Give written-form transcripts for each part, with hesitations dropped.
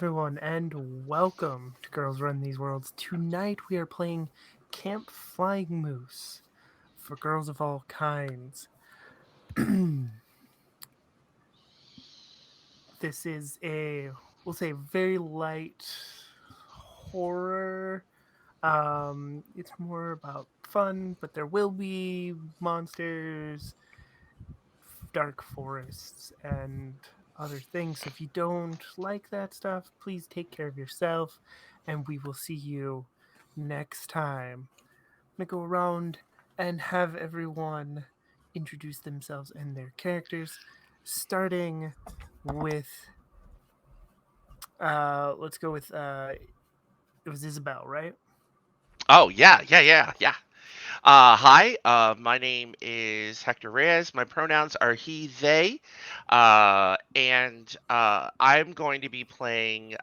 everyone, and welcome to Girls Run These Worlds. Tonight we are playing Camp Flying Moose for girls of all kinds. This is we'll say, very light horror. It's more about fun, but there will be monsters, dark forests, and other things. So if you don't like that stuff, please take care of yourself, and we will see you next time. I'm gonna go around and have everyone introduce themselves and their characters, starting with let's go with it was Isabel, right? Oh, yeah. Hi, my name is Hector Reyes. My pronouns are he, they, and I'm going to be playing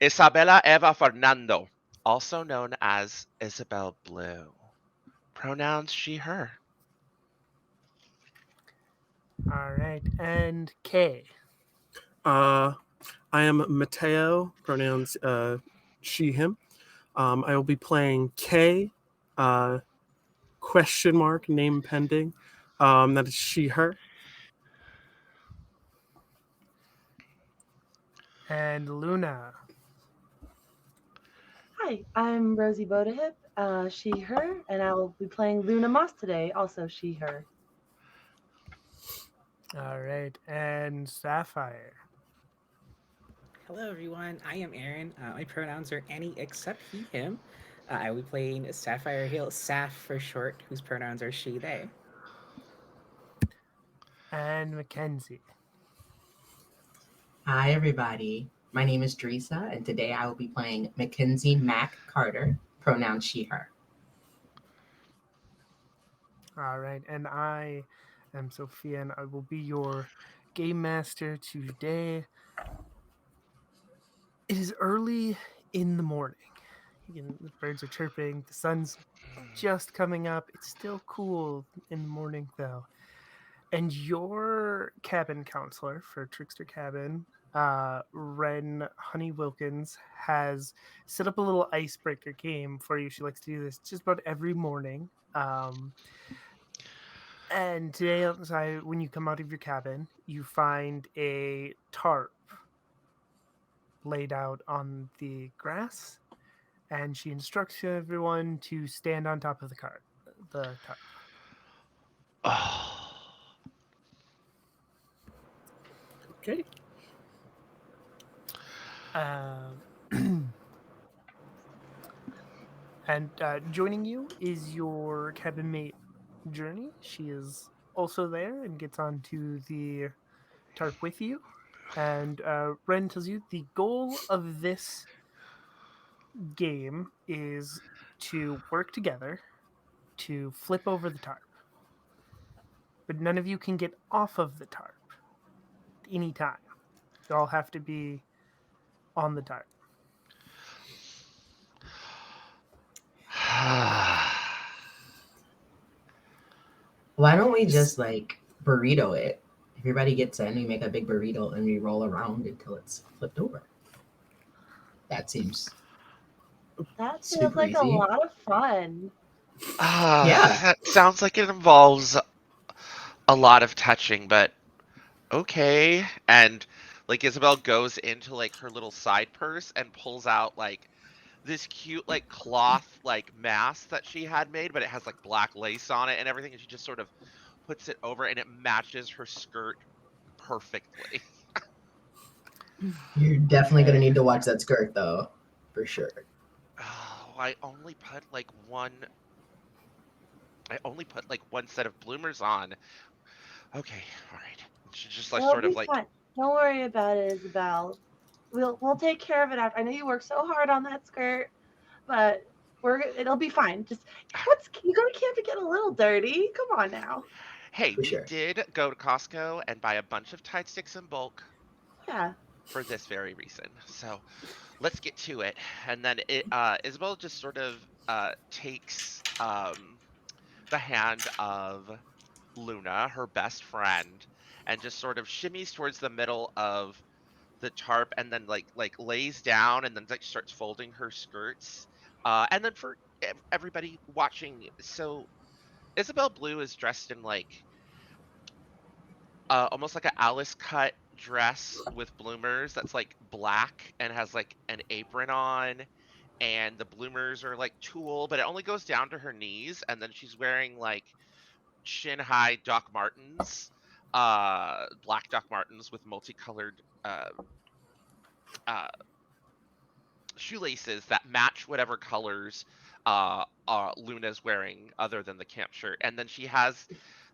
Isabella Eva Fernando, also known as Isabel Blue. Pronouns she, her. All right, and Kay. Uh, I am Mateo, pronouns she, him. I will be playing K, uh, question mark, name pending. That is she, her. And Luna. Hi, I'm Rosie Bodahip, she, her, and I will be playing Luna Moss today, also she, her. All right, and Sapphire. Hello, everyone. I am Aaron. My pronouns are any except he, him. I will be playing Sapphire Hill, Saf for short, whose pronouns are she, they. And Mackenzie. Hi, everybody. My name is Teresa, and today I will be playing Mackenzie Mack Carter, pronoun she, her. All right, and I am Sophia, and I will be your game master today. It is early in the morning. The birds are chirping, the sun's just coming up. It's still cool in the morning, though. And your cabin counselor for Trickster Cabin, Ren Honey Wilkins, has set up a little icebreaker game for you. She likes to do this just about every morning. And today outside, when you come out of your cabin, you find a tarp laid out on the grass, and she instructs everyone to stand on top of the tarp. Oh, Okay. Um, and joining you is your cabin mate, Journey. She is also there and gets onto the tarp with you. And Ren tells you the goal of this game is to work together to flip over the tarp. But none of you can get off of the tarp at any time. You all have to be on the tarp. Why don't we just burrito it? Everybody gets in, we make a big burrito, and we roll around until it's flipped over. That seems That feels super like a easy. lot of fun. Yeah. that sounds like it involves a lot of touching, but okay. And like Isabel goes into like her little side purse and pulls out like this cute like cloth like mask that she had made, but it has like black lace on it and everything, and she just sort of puts it over and it matches her skirt perfectly. You're definitely going to Okay. need to watch that skirt, though, for sure. Oh, I only put like one set of bloomers on. Okay, all right. She just like It'll sort be of like fun. Don't worry about it, Isabel. We'll take care of it after. I know you worked so hard on that skirt, but it'll be fine. Just what's you go to camp and get a little dirty. Come on now. hey, For we sure. did go to Costco and buy a bunch of Tide sticks in bulk Yeah. for this very reason. So let's get to it. And then Isabel just sort of takes the hand of Luna, her best friend, and just sort of shimmies towards the middle of the tarp and then like lays down and then like starts folding her skirts. And then for everybody watching, so Isabel Blue is dressed in like almost like a Alice cut dress with bloomers that's like black and has like an apron on, and the bloomers are like tulle, but it only goes down to her knees, and then she's wearing like shin high Doc Martens, black Doc Martens with multicolored uh shoelaces that match whatever colors Luna's wearing other than the camp shirt. And then she has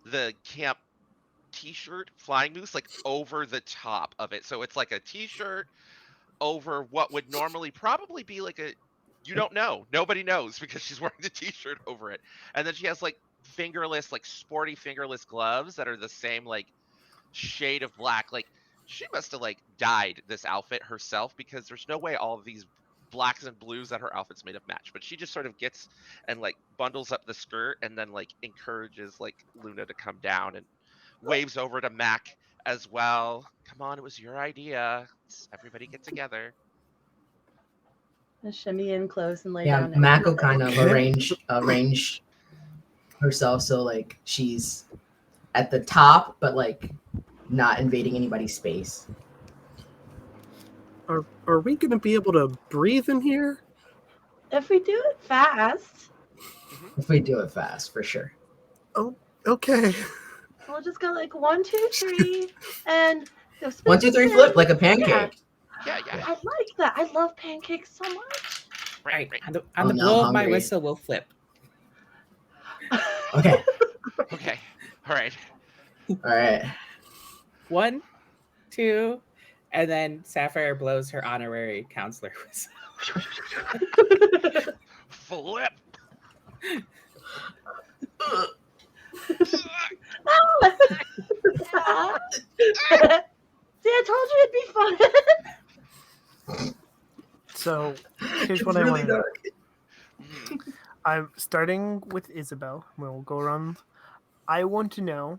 the camp t-shirt flying moose like over the top of it. So it's like a t-shirt over what would normally probably be like a, you don't know. Nobody knows because she's wearing the t-shirt over it. And then she has like fingerless, like sporty fingerless gloves that are the same like shade of black. Like she must have like dyed this outfit herself because there's no way all of these blacks and blues that her outfit's made of match. But she just sort of gets and like bundles up the skirt and then like encourages like Luna to come down and waves over to Mac as well. Come on, it was your idea. Let's everybody get together. Shimmy in close and lay Yeah, down. Mac will kind of Okay. arrange herself so like she's at the top, but like not invading anybody's space. Are we gonna be able to breathe in here? If we do it fast, If we do it fast, for sure. Oh, okay. we'll just go like 1, 2, 3, and go spin, 1, 2, 3, spin. flip like a pancake. Yeah. I like that. I love pancakes so much. All right, Right. on the Oh, no, blow I'm of my hungry. whistle, we'll flip. Okay. Okay. All right. All right. 1, 2, and then Sapphire blows her honorary counselor whistle. Flip. See, I told you it'd be fun. So here's what It's I really want to know. dark. I'm starting with Isabel. We'll go around. I want to know,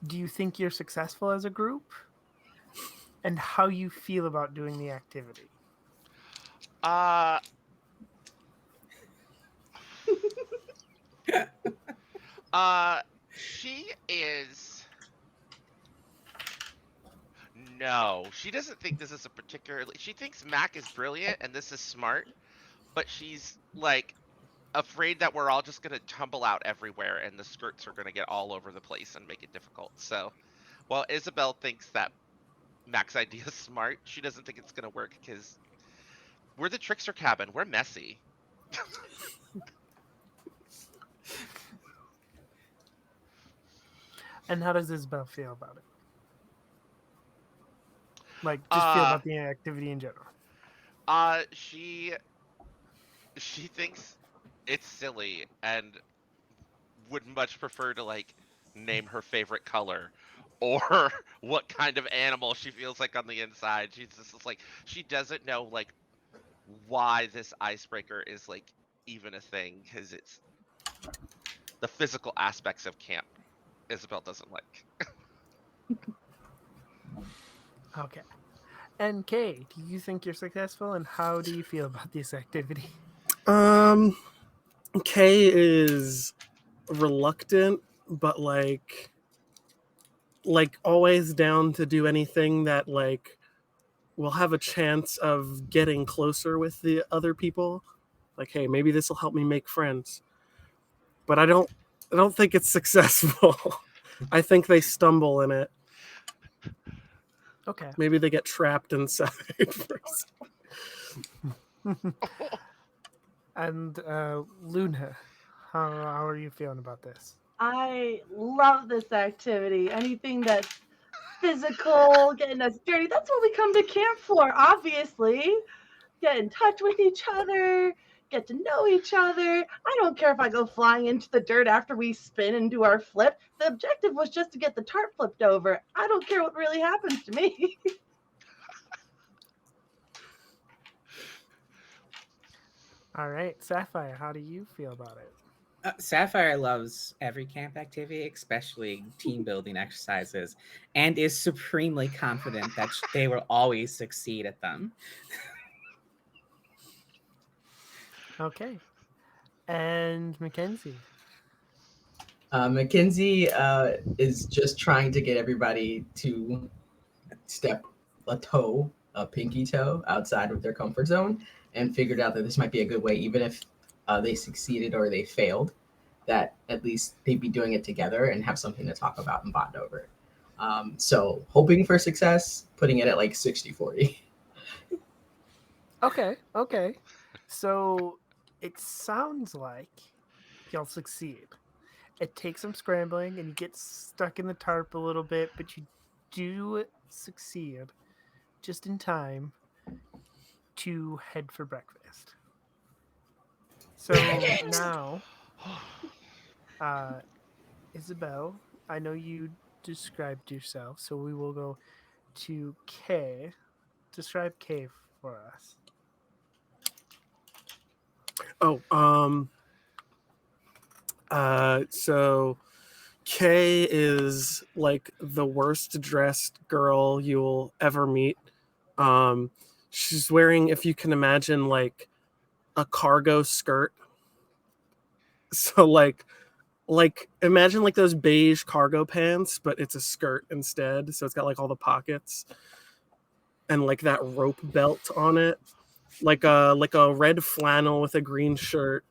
do you think you're successful as a group? And how you feel about doing the activity? Uh she is no, she doesn't think this is a particularly, she thinks Mac is brilliant and this is smart, but she's like afraid that we're all just gonna tumble out everywhere and the skirts are gonna get all over the place and make it difficult. So while Isabel thinks that Mac's idea is smart, she doesn't think it's gonna work because we're the trickster cabin. We're messy. And how does Isabel feel about it? Like, just feel about the activity in general. She thinks it's silly and would much prefer to like name her favorite color or what kind of animal she feels like on the inside. She's just like she doesn't know like why this icebreaker is like even a thing because it's the physical aspects of camp Isabel doesn't like. Okay. And Kay, do you think you're successful, and how do you feel about this activity? Kay is reluctant, but like always down to do anything that like will have a chance of getting closer with the other people. Like, hey, maybe this will help me make friends. But I don't think it's successful. I think they stumble in it. Okay. Maybe they get trapped inside. And Luna, how are you feeling about this? I love this activity. Anything that's physical, getting us dirty. That's what we come to camp for, obviously. Get in touch with each other, get to know each other. I don't care if I go flying into the dirt after we spin and do our flip. The objective was just to get the tarp flipped over. I don't care what really happens to me. All right, Sapphire, how do you feel about it? Sapphire loves every camp activity, especially team building exercises, and is supremely confident that they will always succeed at them. Okay. And Mackenzie. Mackenzie is just trying to get everybody to step a pinky toe outside of their comfort zone, and figured out that this might be a good way, even if they succeeded or they failed, that at least they'd be doing it together and have something to talk about and bond over. So hoping for success, putting it at like 60-40. Okay, okay. So it sounds like you'll succeed. It takes some scrambling and you get stuck in the tarp a little bit, but you do succeed just in time to head for breakfast. So now, uh, Isabel, I know you described yourself, so we will go to K. Describe K for us. Oh, so Kay is like the worst dressed girl you'll ever meet. Um, she's wearing, if you can imagine, like a cargo skirt. So like imagine like those beige cargo pants, but it's a skirt instead. So it's got like all the pockets and like that rope belt on it, like a red flannel with a green shirt.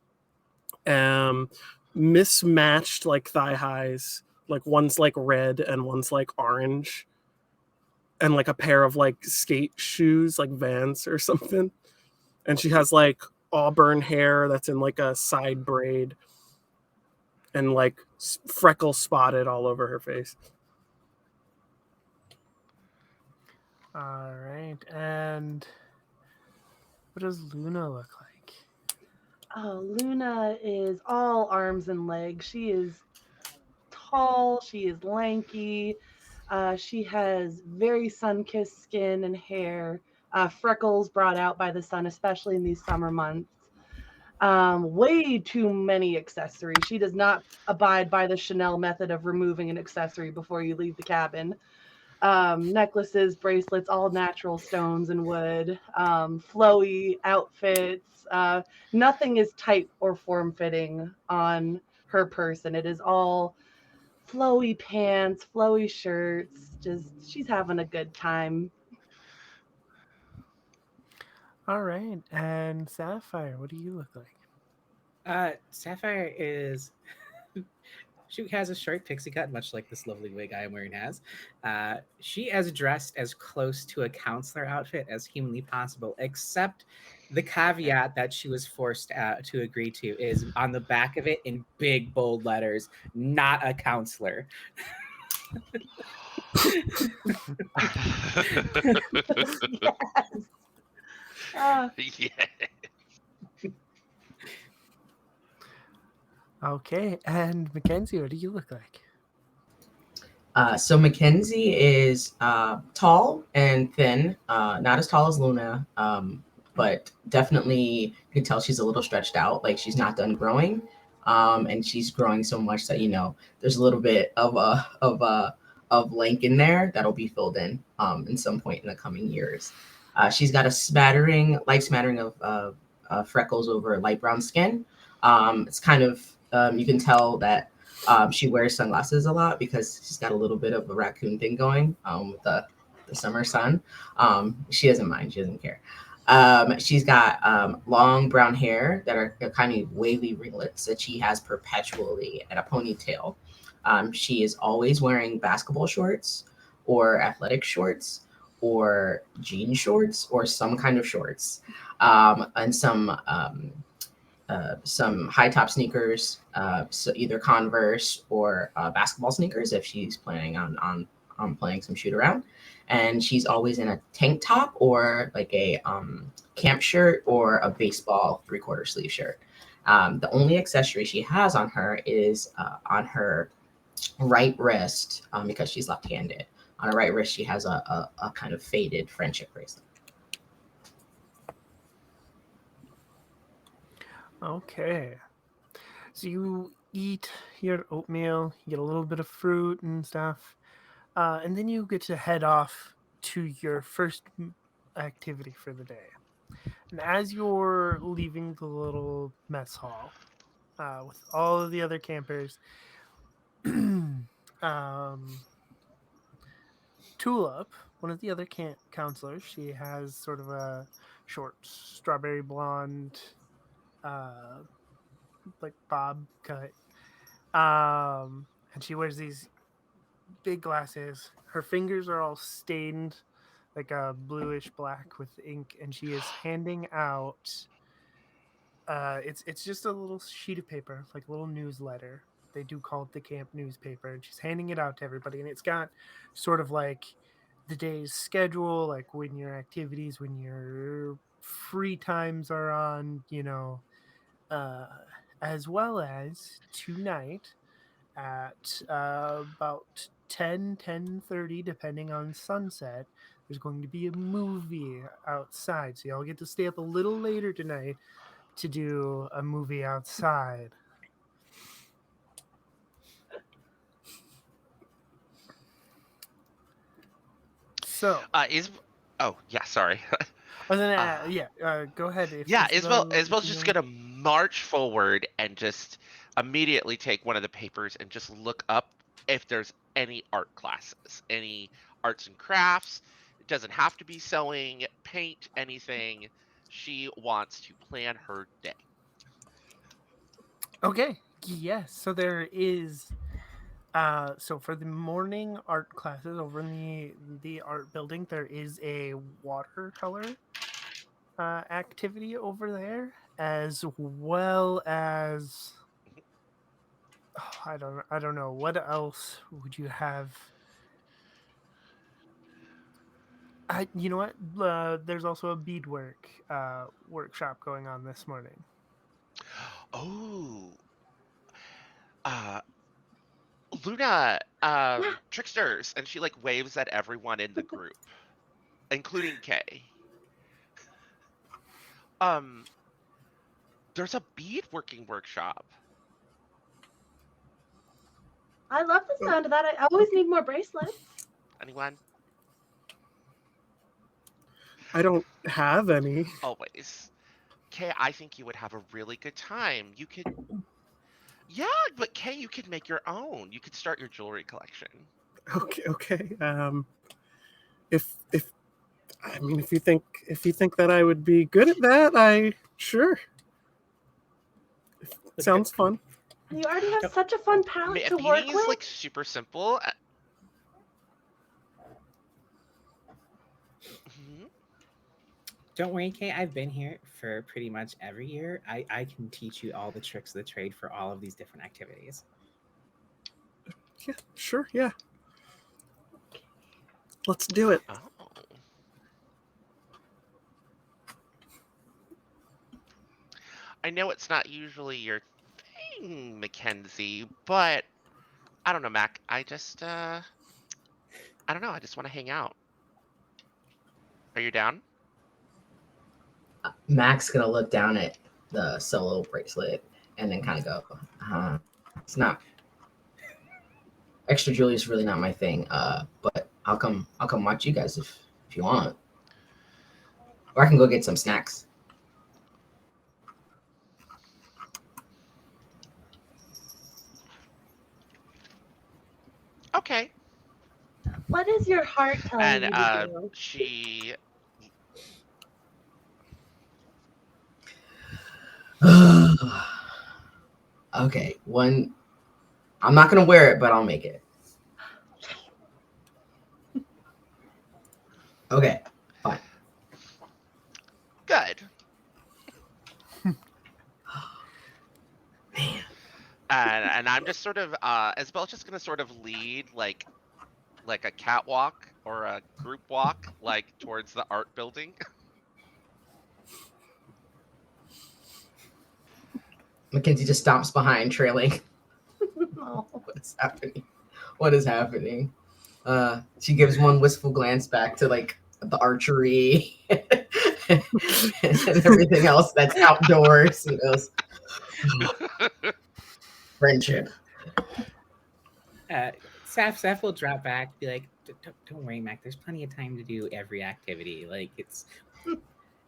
Mismatched like thigh highs, like one's like red and one's like orange, and like a pair of like skate shoes, like Vans or something. And she has like auburn hair that's in like a side braid, and like freckle spotted all over her face. All right. And what does Luna look like? Oh, Luna is all arms and legs. She is tall. She is lanky. She has very sun-kissed skin and hair. Freckles brought out by the sun, especially in these summer months. Way too many accessories. She does not abide by the Chanel method of removing an accessory before you leave the cabin. Necklaces, bracelets, all natural stones and wood, flowy outfits. Nothing is tight or form fitting on her person. It is all flowy pants, flowy shirts. Just she's having a good time. All right. And Sapphire, what do you look like? Sapphire is she has a short pixie cut, much like this lovely wig I am wearing has. She is dressed as close to a counselor outfit as humanly possible, except the caveat that she was forced to agree to is on the back of it in big bold letters, not a counselor. Yes. Uh, Yeah. Okay. And Mackenzie, what do you look like? So Mackenzie is tall and thin, not as tall as Luna, but definitely you can tell she's a little stretched out, like she's not done growing, and she's growing so much that there's a little bit of length in there that'll be filled in some point in the coming years. She's got a light smattering of freckles over light brown skin. It's kind of you can tell that she wears sunglasses a lot because she's got a little bit of a raccoon thing going with the summer sun. She doesn't mind. She doesn't care. She's got long brown hair that are kind of wavy ringlets that she has perpetually and a ponytail. She is always wearing basketball shorts or athletic shorts or jean shorts or some kind of shorts, and some high top sneakers, so either Converse or basketball sneakers if she's planning on playing some shoot around. And she's always in a tank top or like a camp shirt or a baseball 3/4 sleeve shirt. The only accessory she has on her is on her right wrist, because she's left-handed. On her right wrist, she has a kind of faded friendship bracelet. Okay. So you eat your oatmeal, you get a little bit of fruit and stuff, and then you get to head off to your first activity for the day. And as you're leaving the little mess hall with all of the other campers, um, Tulip, one of the other counselors, she has sort of a short strawberry blonde, uh, like bob cut. And she wears these big glasses. Her fingers are all stained like a bluish black with ink, and she is handing out. It's just a little sheet of paper, like a little newsletter. They do call it the camp newspaper, and she's handing it out to everybody. And it's got sort of like the day's schedule, like when your activities, when your free times are on, uh, as well as tonight at about 10:30, depending on sunset, there's going to be a movie outside. So y'all get to stay up a little later tonight to do a movie outside. So, Oh, yeah, sorry. go ahead. Yeah, Isabel, Isabel's just gonna march forward and just immediately take one of the papers and just look up if there's any art classes, any arts and crafts. It doesn't have to be sewing, paint, anything. She wants to plan her day. Okay, yes. So there is. So for the morning art classes over in the art building, there is a watercolor activity over there, as well as I don't know what else would you have. You know what? There's also a beadwork workshop going on this morning. Oh, uh, Luna, Yeah. tricksters, and she like waves at everyone in the group, including Kay. Um, there's a beadworking workshop. I love the sound of that. I always need more bracelets. Anyone? I don't have any. Always. Kay, I think you would have a really good time. You could. Yeah, but Kay, you could make your own. You could start your jewelry collection. Okay. If if you think that I would be good at that, sure. It sounds fun. You already have such a fun palette to work Beanie is with. like super simple. Mhm. Don't worry, Kay. I've been here for pretty much every year. I can teach you all the tricks of the trade for all of these different activities. Yeah, sure, yeah. Let's do it. Oh. I know it's not usually your thing, Mackenzie, but I don't know, Mac. I don't know. I just want to hang out. Are you down? Mac's gonna look down at the solo bracelet and then kind of go, it's not extra jewelry is really not my thing. But I'll come watch you guys if you want. Or I can go get some snacks. Okay. What is your heart telling And you to do? she Okay, one. I'm not gonna wear it, but I'll make it. Okay, fine. good. Man, And I'm just sort of Isabel's just gonna sort of lead like a catwalk or a group walk like towards the art building. Mackenzie just stomps behind, trailing. Oh. What is happening? What is happening? She gives one wistful glance back to like the archery and everything else that's outdoors. And goes, Friendship. Saf will drop back, be like, Don't worry, Mac. There's plenty of time to do every activity. Like it's,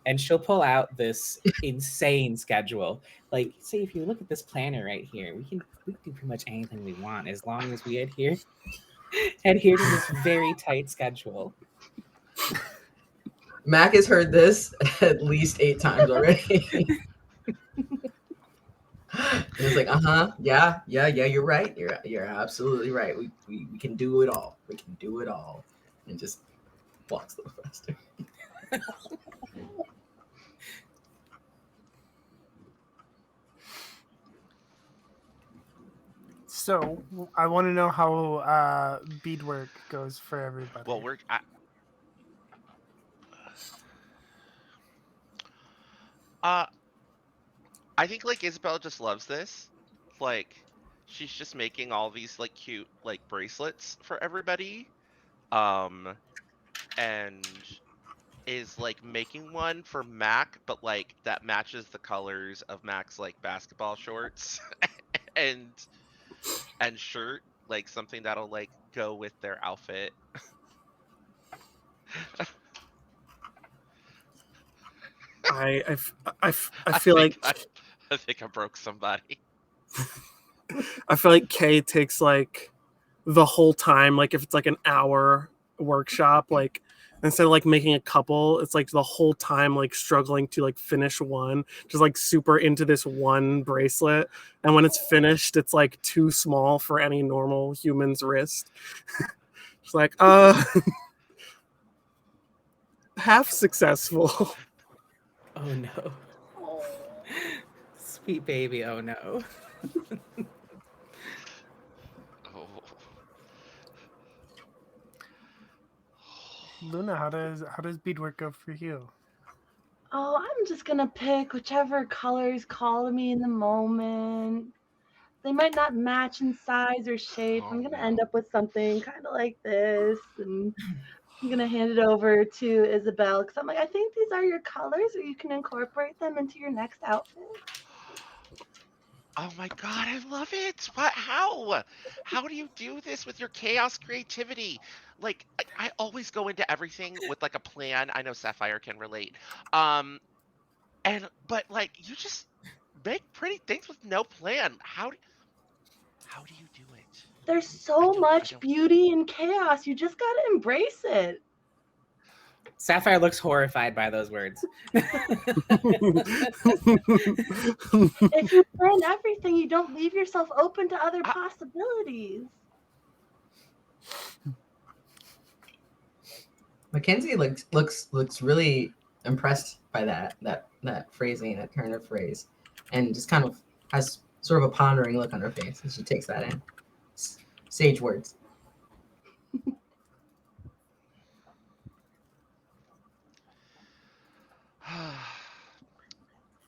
and she'll pull out this insane schedule. Like, say if you look at this planner right here, we can do pretty much anything we want as long as we adhere to this very tight schedule. Mac has heard this at least 8 times already. And it's like, yeah, you're right. You're absolutely right. We can do it all. We can do it all. And just walks a little faster. So I want to know how beadwork goes for everybody. Well, I think like Isabel just loves this. Like she's just making all these like cute like bracelets for everybody. And is like making one for Mac, but like that matches the colors of Mac's like basketball shorts and shirt, like something that'll like go with their outfit. I feel like I think I broke somebody. I feel like Kay takes like the whole time, like if it's like an hour workshop, like instead of like making a couple, it's like the whole time like struggling to like finish one, just like super into this one bracelet. And when it's finished, it's like too small for any normal human's wrist. It's like, half successful. Oh no. Sweet baby, oh no. Oh. Luna, how does beadwork go for you? Oh, I'm just gonna pick whichever colors call to me in the moment. They might not match in size or shape. I'm gonna end up with something kind of like this, and I'm gonna hand it over to Isabel because I'm like, I think these are your colors, or you can incorporate them into your next outfit. Oh my god, I love it! What? How? How do you do this with your chaos creativity? Like, I always go into everything with like a plan. I know Sapphire can relate. But like, you just make pretty things with no plan. How do you do it? There's I so don't. I much don't. beauty in chaos. You just gotta embrace it. Sapphire looks horrified by those words. If you plan everything, you don't leave yourself open to other I, possibilities. Mackenzie looks really impressed by that phrasing, that turn of phrase, and just kind of has sort of a pondering look on her face as she takes that in. Sage words.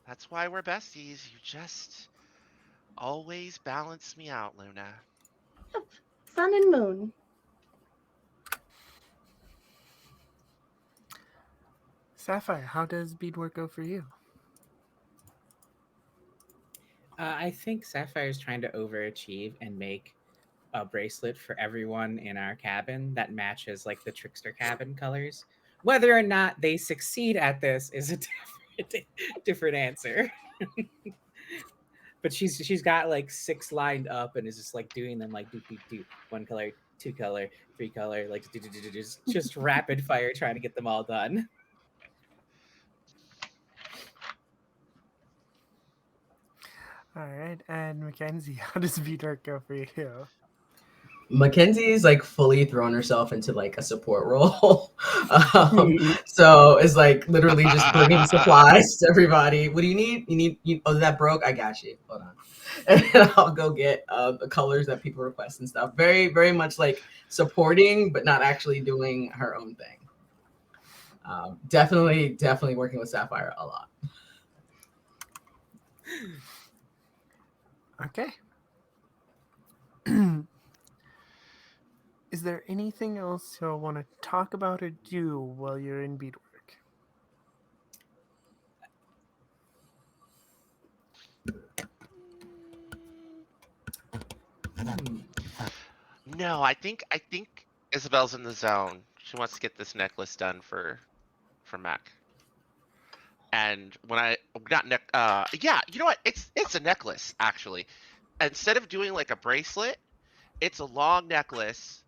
That's why we're besties. You just always balance me out, Luna. Yep. Sun and moon. Sapphire, how does beadwork go for you? I think Sapphire is trying to overachieve and make a bracelet for everyone in our cabin that matches like the trickster cabin colors. Whether or not they succeed at this is a different answer. But she's got like 6 lined up and is just like doing them like do 1 color, 2 color, 3 color, like just rapid fire trying to get them all done. All right, and Mackenzie, how does beadwork go for you? Mackenzie's like fully thrown herself into like a support role. So it's like literally just bringing supplies to everybody. What do you need? Oh, that broke? I got you. Hold on. And I'll go get the colors that people request and stuff. Very, very much like supporting, but not actually doing her own thing. Definitely working with Sapphire a lot. Okay. Is there anything else you'll want to talk about or do while you're in beadwork? No, I think Isabel's in the zone. She wants to get this necklace done for Mac. And when I not neck yeah, you know what? It's a necklace actually. Instead of doing like a bracelet, it's a long necklace,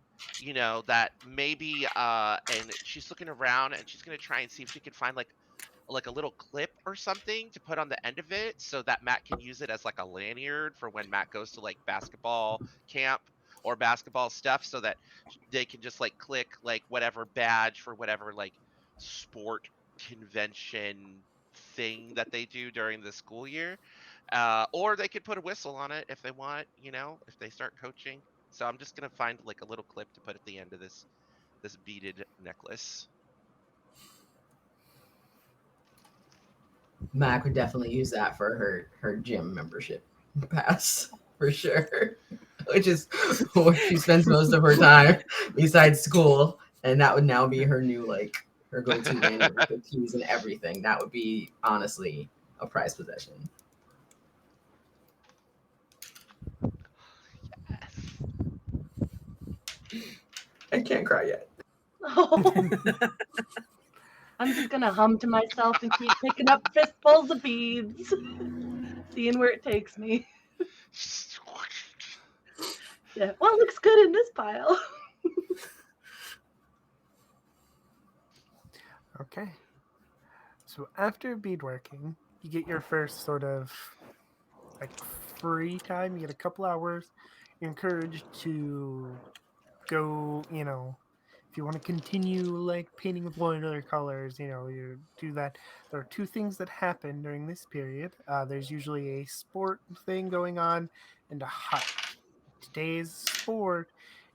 that maybe and she's looking around and she's gonna try and see if she can find like a little clip or something to put on the end of it so that Matt can use it as like a lanyard for when Matt goes to like basketball camp or basketball stuff so that they can just like click like whatever badge for whatever like sport convention thing that they do during the school year. Or they could put a whistle on it if they want, if they start coaching. So I'm just gonna find like a little clip to put at the end of this beaded necklace. Mac would definitely use that for her gym membership pass for sure, which is where she spends most of her time besides school, and that would now be her new her go-to lanyard with the keys and everything. That would be honestly a prized possession. I can't cry yet. Oh, I'm just gonna hum to myself and keep picking up fistfuls of beads, seeing where it takes me. Yeah, well, looks good in this pile. Okay. So after beadworking, you get your first sort of like free time. You get a couple hours. You're encouraged to go, if you want to continue like painting with watercolors, you do that. There are two things that happen during this period. There's usually a sport thing going on and a hike. Today's sport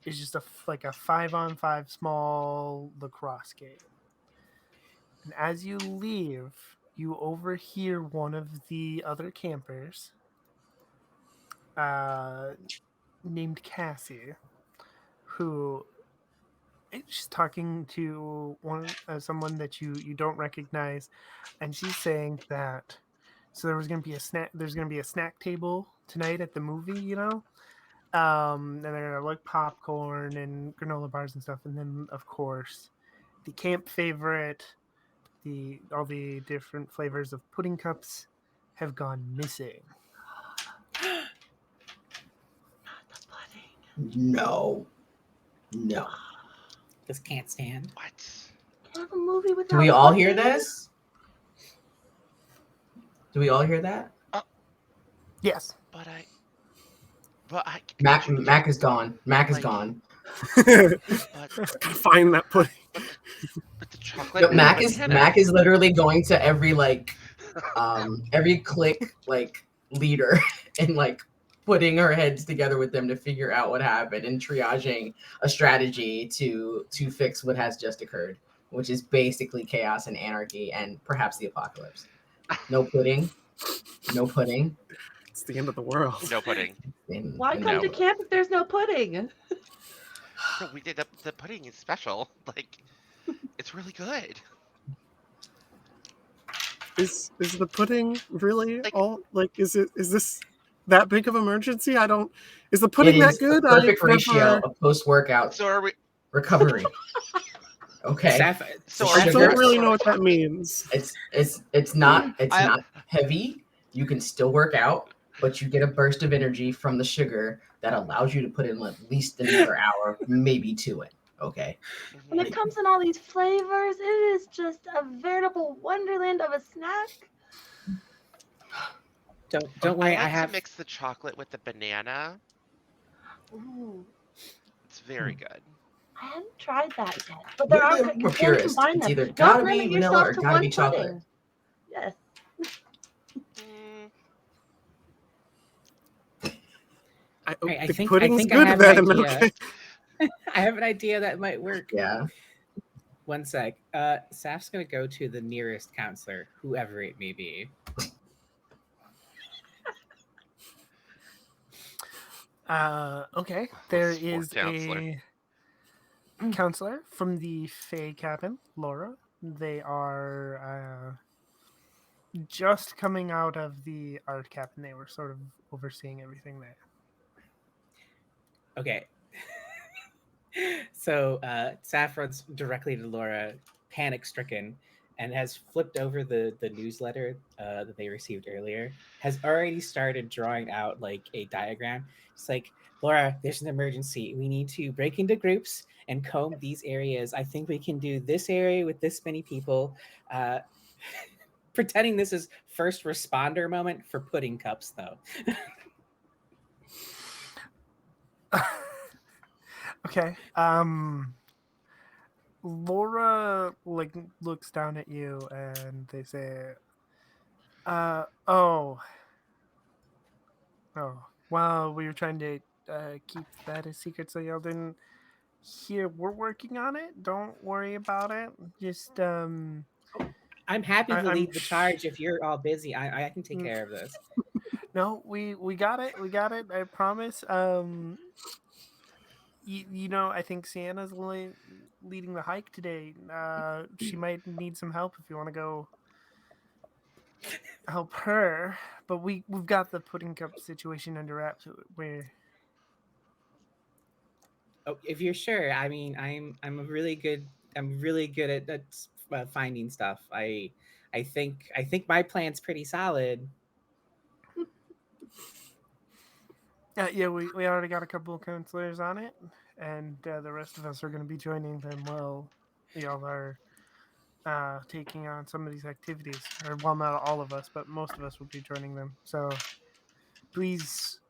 is just like a 5-on-5 small lacrosse game. And as you leave, you overhear one of the other campers, uh, named Cassie, who she's talking to someone that you don't recognize, and she's saying that there's gonna be a snack table tonight at the movie, and they're gonna like popcorn and granola bars and stuff, and then of course the camp favorite, all the different flavors of pudding cups have gone missing. The pudding. No. Just can't stand. What? Can't have a movie without Do we all pudding. hear this? Do we all hear that? Yes. But I Mac is gone. Mac is Like- gone. but Gotta find that pudding. but the chocolate. No, and Mac the is banana. Mac is literally going to every every clique leader and putting her heads together with them to figure out what happened and triaging a strategy to fix what has just occurred, which is basically chaos and anarchy and perhaps the apocalypse. No pudding. No pudding. It's the end of the world. No pudding. Why come to No. camp if there's no pudding? No, we did the pudding is special. Like, it's really good. Is the pudding really Like- all is this that big of an emergency? I don't. Is the It pudding that is good? the perfect I've ratio never- of post-workout So are we? recovery. Okay. So I are we- don't really know what that means. It's not I- not heavy. You can still work out, but you get a burst of energy from the sugar that allows you to put in at least another hour, maybe two in. Okay. And it comes in all these flavors. It is just a veritable wonderland of a snack. Don't worry, I like have to mix the chocolate with the banana. Ooh, It's very good. I haven't tried that yet. But there are We're you can purists. combine It's them. either Don't gotta limit be vanilla yourself or to gotta one be chocolate. pudding. Yes. Mm, I the think- pudding's I think I good have then. an idea. Okay. I have an idea that might work. Yeah. One sec. Saf's gonna go to the nearest counselor, whoever it may be. Okay. There Sport is counselor. a counselor from the Fae cabin, Laura. They are just coming out of the art cabin. They were sort of overseeing everything there. Okay. So Saf runs directly to Laura, panic stricken, and has flipped over the newsletter that they received earlier. Has already started drawing out like a diagram. It's like, Laura, there's an emergency. We need to break into groups and comb these areas. I think we can do this area with this many people. Uh, pretending this is first responder moment for pudding cups, though. Okay. Laura like looks down at you and they say, oh, oh. Well, we were trying to keep that a secret so y'all didn't hear. We're working on it. Don't worry about it. Just I'm happy to I'm lead the charge if you're all busy. I can take Mm. care of this. No, we got it. We got it. I promise. You know, I think Sienna's leading the hike today. She might need some help if you want to go help her. But we've got the pudding cup situation under wraps. Where Oh, if you're sure, I mean, I'm a really good. I'm really good at finding stuff. I think my plan's pretty solid. yeah, we already got a couple of counselors on it, and the rest of us are going to be joining them. Well, y'all are taking on some of these activities, or well, not all of us, but most of us will be joining them. So please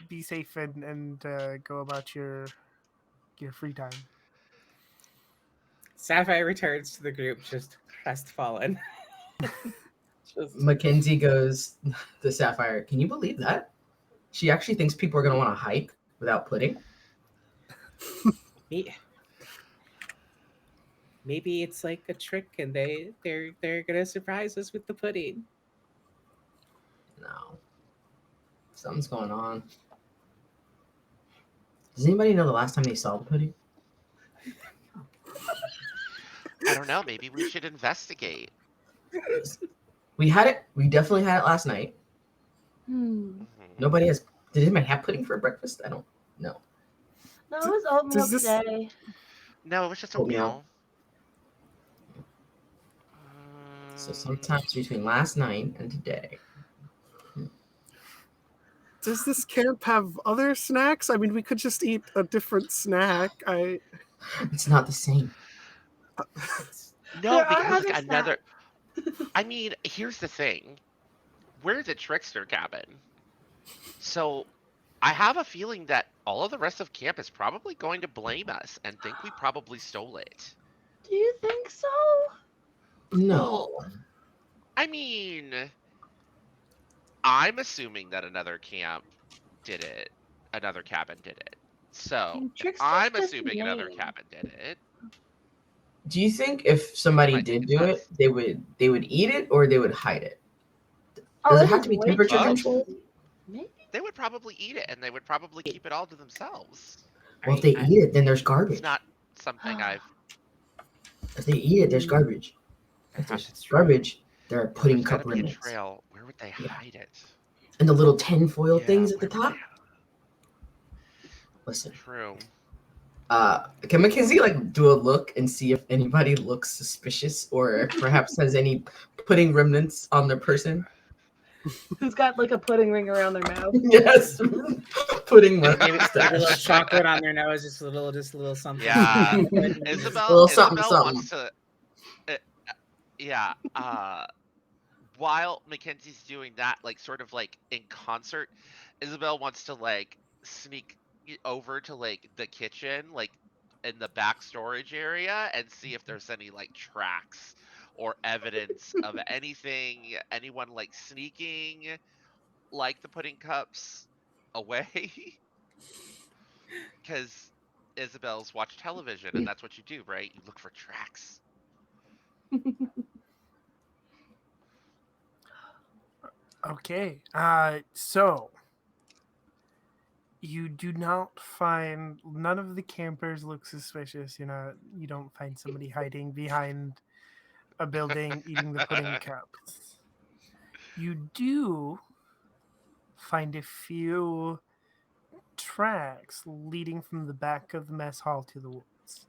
be safe and go about your free time. Sapphire returns to the group, just crestfallen. Just Mackenzie goes to Sapphire. Can you believe that? She actually thinks people are going to want to hike without pudding. me. Maybe it's like a trick, and they're gonna surprise us with the pudding. No. Something's going on. Does anybody know the last time they saw the pudding? I don't know. Maybe we should investigate. We had it. We definitely had it last night. Hmm. Mhm. Nobody has. Did anybody have pudding for breakfast? I don't know. No, it was oatmeal Does this- today. No, it was just Oatmeal. oatmeal. So sometimes between last night and today. Does this camp have other snacks? I mean, we could just eat a different snack. It's not the same. No, There are because other like, another. snacks. I mean, here's the thing. We're the trickster cabin, so I have a feeling that all of the rest of camp is probably going to blame us and think we probably stole it. Do you think so? No. I mean, I'm assuming that another camp did it. Another cabin did it. So And if Trickster's I'm just a assuming another name. cabin did it. Do you think if You somebody might think did it's do us. it, they would eat it or they would hide it? Oh, Does it it have is to be way temperature too Both. controlled? spicy. Maybe. They would probably eat it, and they would probably keep it all to themselves. Well, if they eat it, then there's It's garbage. not something I've. If they eat it, there's garbage. It If has there's to. garbage, there are If pudding there's gonna cup be a remnants. trail, where would they Yeah. hide it? And the little tinfoil Yeah, things at the where would top. they? Listen, True. can Mackenzie like do a look and see if anybody looks suspicious or perhaps has any pudding remnants on their person? Who's got like a pudding ring around their mouth? Yes, pudding Maybe a mustache. little chocolate on their nose, just a little something. Yeah. Pudding. Isabel. something, Isabel something. wants to. Uh, yeah. While Mackenzie's doing that, like sort of like in concert, Isabel wants to like sneak over to like the kitchen, like in the back storage area, and see if there's any like tracks or evidence of anything, anyone like sneaking like the pudding cups away. Because Isabel's watched television, and that's what you do, right? You look for tracks. Okay. So you do not find none of the campers look suspicious. You don't find somebody hiding behind a building eating the pudding cups. You do find a few tracks leading from the back of the mess hall to the woods.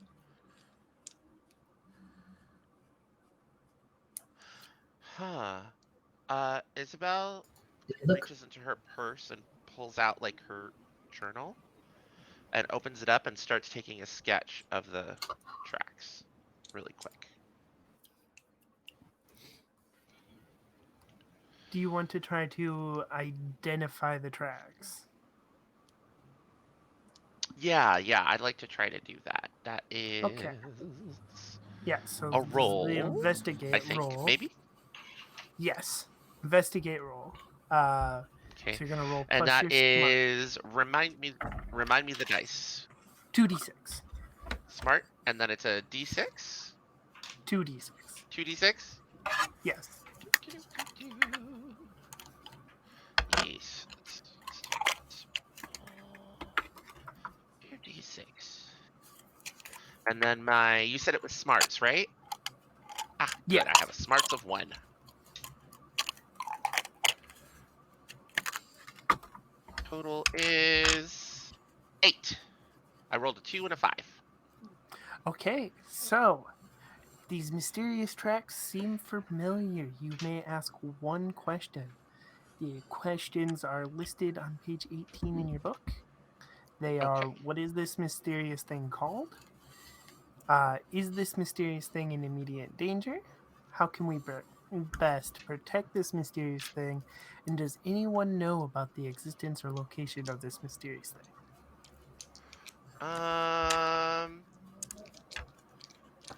Huh. Isabel Look, reaches into her purse and pulls out like her journal and opens it up and starts taking a sketch of the tracks really quick. Do you want to try to identify the tracks? Yeah, I'd like to try to do that. That is Okay. Yeah, so a this is the roll, I investigate think, roll. maybe? Yes, investigate roll. So Okay. you're gonna roll And plus that your smart. is remind me the dice. 2d6. Smart, and then it's a d6, 2d6. 2d6. Yes. Yes. Your d6. And then you said it was smarts, right? Ah, good. Yeah. I have a smarts of 1. Total is 8. I rolled a 2 and a 5. Okay, so these mysterious tracks seem familiar. You may ask one question. The questions are listed on page 18 in your book. They are: Okay. what is this mysterious thing called? Is this mysterious thing in immediate danger? How can we best protect this mysterious thing? And does anyone know about the existence or location of this mysterious thing?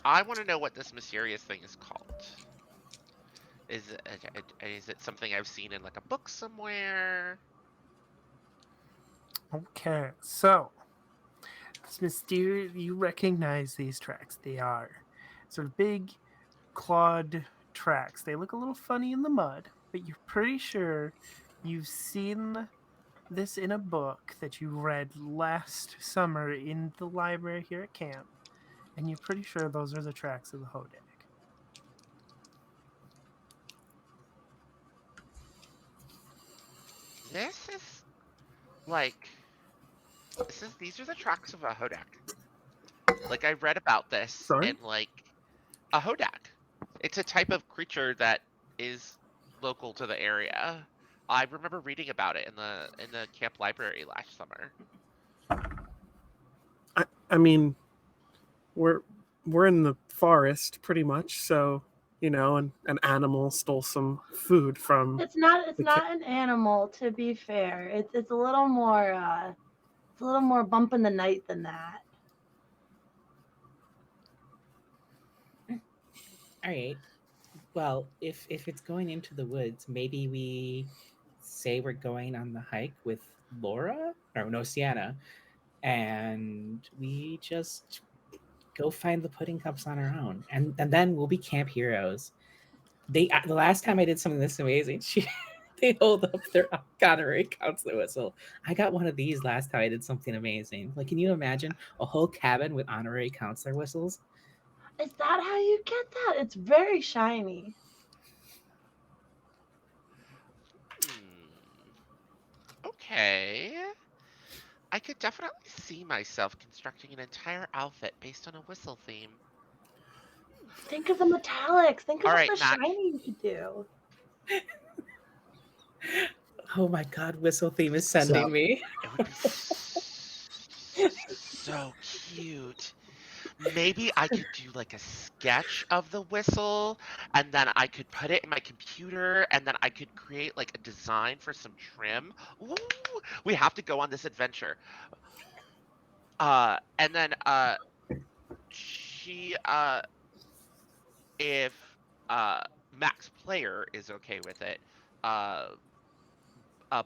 I want to know what this mysterious thing is called. Is it something I've seen in like a book somewhere? Okay, so this mysterious, you recognize these tracks. They are sort of big, clawed tracks. They look a little funny in the mud, but you're pretty sure you've seen this in a book that you read last summer in the library here at camp, and you're pretty sure those are the tracks of the Hodag. This is like these are the tracks of a Hodak. Like I read about this Sorry? in like a Hodak. It's a type of creature that is local to the area. I remember reading about it in the camp library last summer. I mean, we're in the forest pretty much, so an animal stole some food from It's not. It's the kid. not an animal. To be fair, it's a little more. It's a little more bump in the night than that. All right. Well, if it's going into the woods, maybe we say we're going on the hike with Laura or no Sienna, and we just go find the pudding cups on our own, and then we'll be camp heroes. The last time I did something this amazing, they hold up their honorary counselor whistle. I got one of these last time I did something amazing. Like, can you imagine a whole cabin with honorary counselor whistles? Is that how you get that? It's very shiny. Hmm. Okay. I could definitely see myself constructing an entire outfit based on a whistle theme. Think of the metallics. Think of All all right, the Mac. shiny you could do. Oh my god, whistle theme is So- sending me. It would be so cute. Maybe I could do like a sketch of the whistle and then I could put it in my computer and then I could create like a design for some trim. Ooh, we have to go on this adventure. And then she if Max Player is okay with it, uh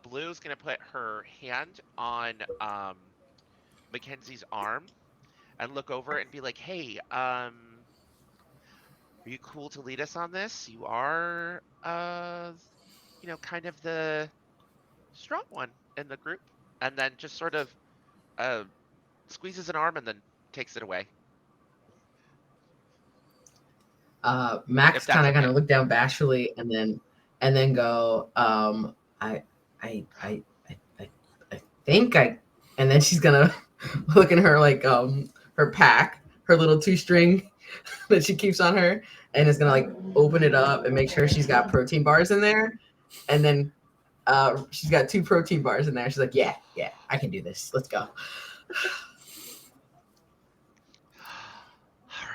Blue's gonna put her hand on Mackenzie's arm and look over and be like, "Hey, are you cool to lead us on this? You are, kind of the strong one in the group." And then just sort of uh, squeezes an arm and then takes it away. Max If that's kind okay. of look down bashfully and then go, I think I and then she's gonna look in her like her pack, her little 2-string that she keeps on her, and is gonna like open it up and make sure she's got protein bars in there, and then she's got 2 protein bars in there. She's like, yeah, I can do this. Let's go. All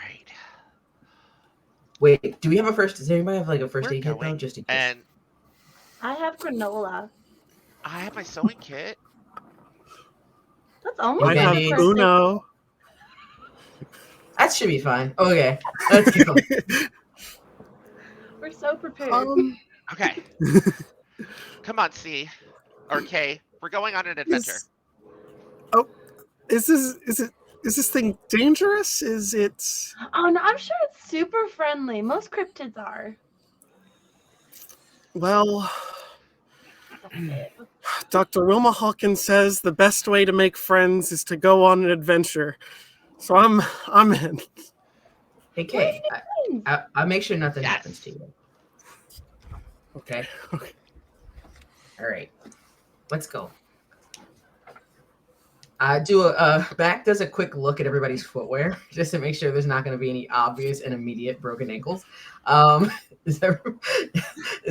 right. Wait, do we have a first? Does anybody have like a first We're aid kit though, going. just in case? And I have granola. I have my sewing kit. That's almost I have Band-Aids. perfect. Uno. That should be fine. Okay, let's go. We're so prepared. Okay. Come on, C or K. We're going on an adventure. Is this thing dangerous? Is it? Oh no, I'm sure it's super friendly. Most cryptids are. Well, Dr. Wilma Hawkins says the best way to make friends is to go on an adventure. So I'm in. Hey Kay, I'll make sure nothing Yes. happens to you. Okay. All right. Let's go. Back does a quick look at everybody's footwear just to make sure there's not going to be any obvious and immediate broken ankles. Is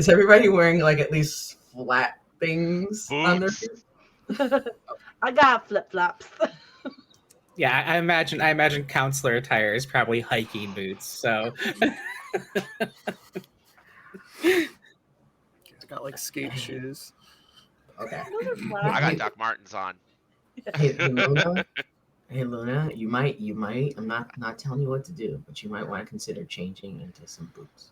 everybody wearing like at least flat things on their Boots. feet? I got flip flops. Yeah, I imagine counselor attire is probably hiking boots. So I got like skate shoes. Okay. Those are flat. I got Doc Martens on. Hey Luna. Hey Luna, you might. I'm not telling you what to do, but you might want to consider changing into some boots.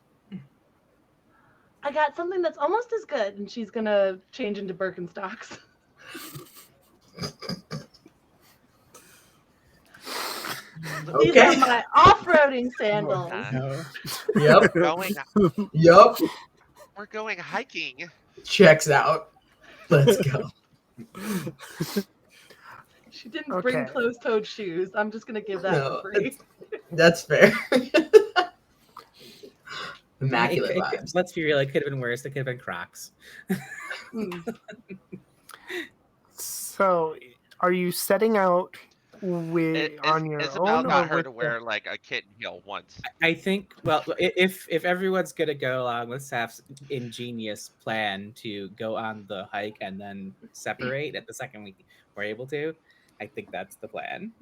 I got something that's almost as good, and she's gonna change into Birkenstocks. These Okay. are my off-roading sandals. Yep. Going. Yep. We're going hiking. Checks out. Let's go. She didn't bring Okay. closed-toed shoes. I'm just gonna give that No, for free. That's fair. Immaculate vibes. let's be real, it could have been worse. It could have been Crocs. Mm. So, are you setting out with on your Isabel own, got or her with to the- wear like a kitten heel once. I think, well, if everyone's gonna go along with Saf's ingenious plan to go on the hike and then separate at the second we're able to, I think that's the plan.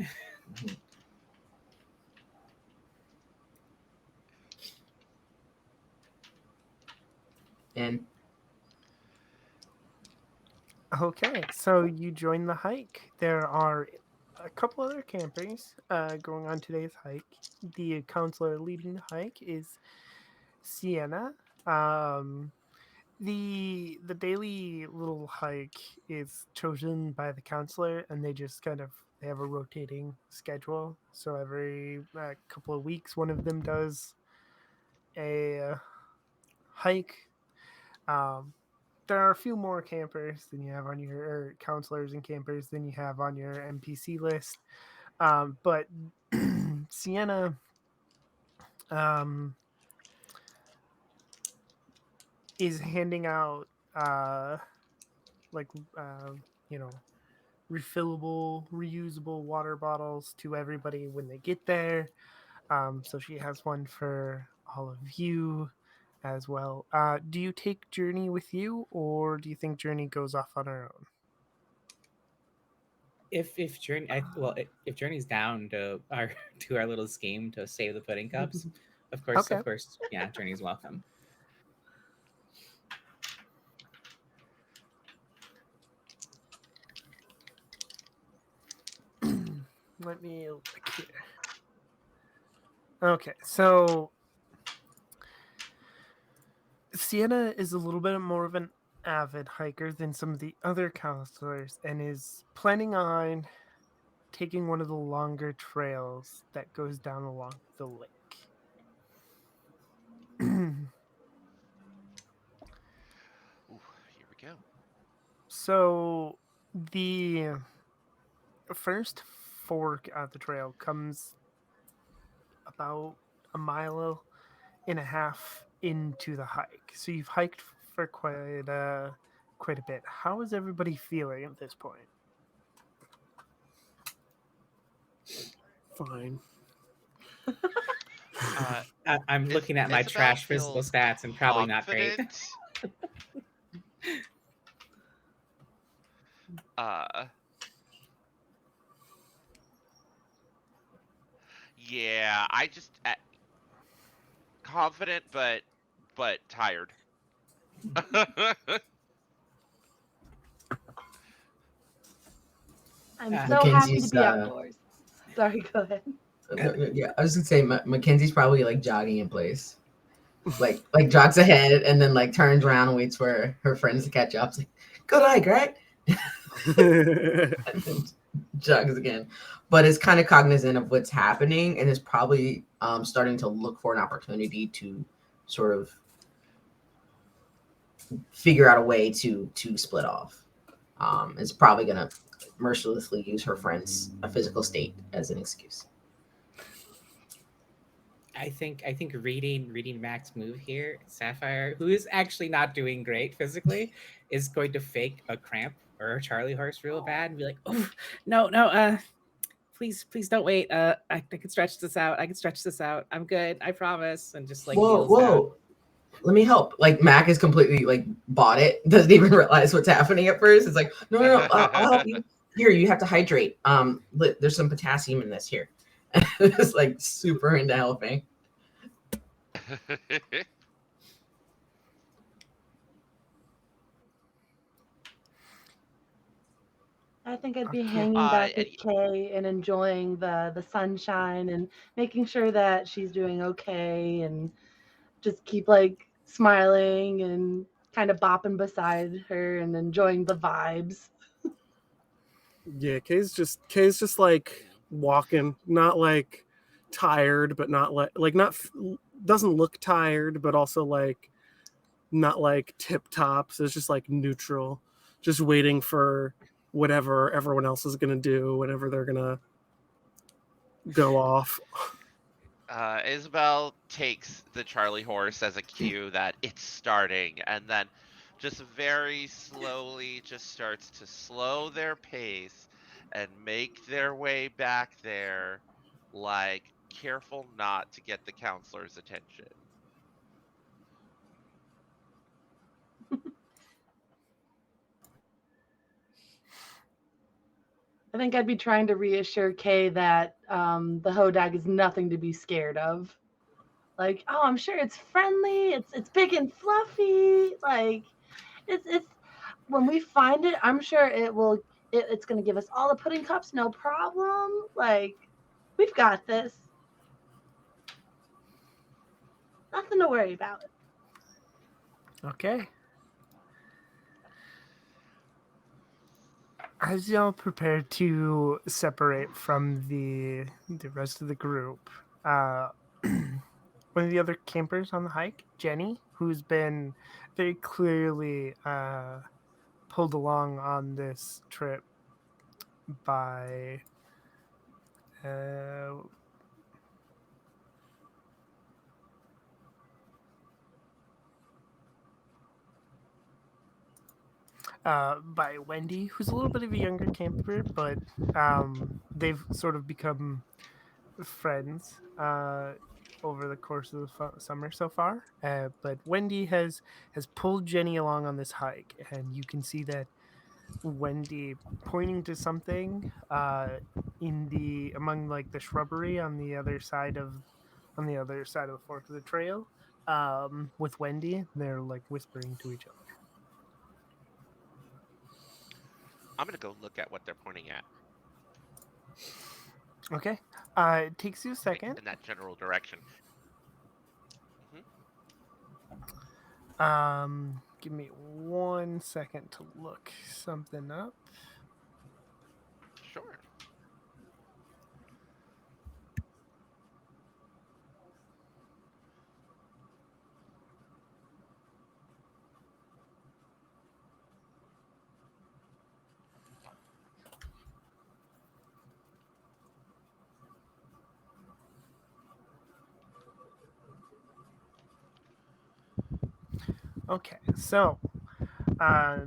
And Okay, so you join the hike. There are a couple other campers going on today's hike. The counselor leading the hike is Sienna. The daily little hike is chosen by the counselor, and they just they have a rotating schedule. So every couple of weeks, one of them does a hike. There are a few more campers than you have on your or counselors and campers than you have on your NPC list. But Sienna is handing out like you know refillable, reusable water bottles to everybody when they get there. So she has one for all of you as well. Do you take Journey with you, or do you think Journey goes off on her own? If Journey, if Journey's down to our to our little scheme to save the pudding cups, of Okay. course, yeah, Journey's welcome. Let me look here. Okay, so Sienna is a little bit more of an avid hiker than some of the other counselors and is planning on taking one of the longer trails that goes down along the lake. Ooh, here we go. So the first fork at the trail comes about a mile and a half into the hike. So you've hiked for quite a bit. How is everybody feeling at this point? fine. I'm looking at my Isabel trash physical feels stats and probably not great. confident. uh, yeah, I just confident, but tired. I'm Uh, so happy to Mackenzie's be outdoors. Sorry, go ahead. yeah, I was gonna say Mackenzie's probably like jogging in place. Like jogs ahead and then like turns around and waits for her friends to catch up. It's like, good eye, right? And then jogs again. But is kind of cognizant of what's happening and is probably starting to look for an opportunity to sort of figure out a way to split off. Is probably gonna mercilessly use her friend's physical state as an excuse. I think reading Mac's move here, Sapphire, who is actually not doing great physically, is going to fake a cramp or a Charlie horse real bad and be like, "Oh, no, please don't wait. I can stretch this out. I can stretch this out. I'm good. I promise." And just like Whoa, kneels down. whoa. Let me help. Like Mac is completely like bought it, doesn't even realize what's happening at first. It's like, no, I'll help you. Here, you have to hydrate. There's some potassium in this here. It's like super into helping. I think I'd be Okay. hanging back And with Kay and enjoying the sunshine and making sure that she's doing okay and just keep like smiling and kind of bopping beside her and enjoying the vibes. Yeah, Kay's just like walking, not like tired, but not like not doesn't look tired, but also like not like tip top. So it's just like neutral, just waiting for whatever everyone else is gonna do, whenever they're gonna go off. Isabel takes the Charlie horse as a cue that it's starting, and then just very slowly just starts to slow their pace and make their way back there, like careful not to get the counselor's attention. I think I'd be trying to reassure Kay that the Hodag is nothing to be scared of. Like, oh, I'm sure it's friendly. It's big and fluffy. Like, it's when we find it, I'm sure it will. It's going to give us all the pudding cups, no problem. Like, we've got this. Nothing to worry about. Okay. As y'all prepare to separate from the rest of the group, one of the other campers on the hike, Jenny, who's been very clearly pulled along on this trip by uh, by Wendy, who's a little bit of a younger camper, but they've sort of become friends over the course of the summer so far. But Wendy has pulled Jenny along on this hike, and you can see that Wendy pointing to something in the among like the shrubbery on the other side of the fork of the trail. With Wendy, they're like whispering to each other. I'm gonna go look at what they're pointing at Okay. It takes you a second. in that general direction. Hmm. Give me 1 second to look something up. Sure. Okay, so uh,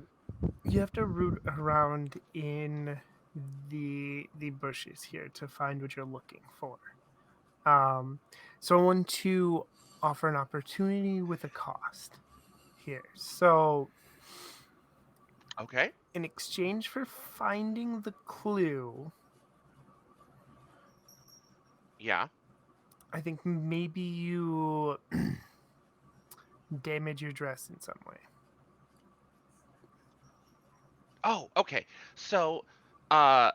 you have to root around in the bushes here to find what you're looking for. So I want to offer an opportunity with a cost here. So Okay. in exchange for finding the clue, Yeah. I think maybe you damage your dress in some way. Oh, okay. So, uh,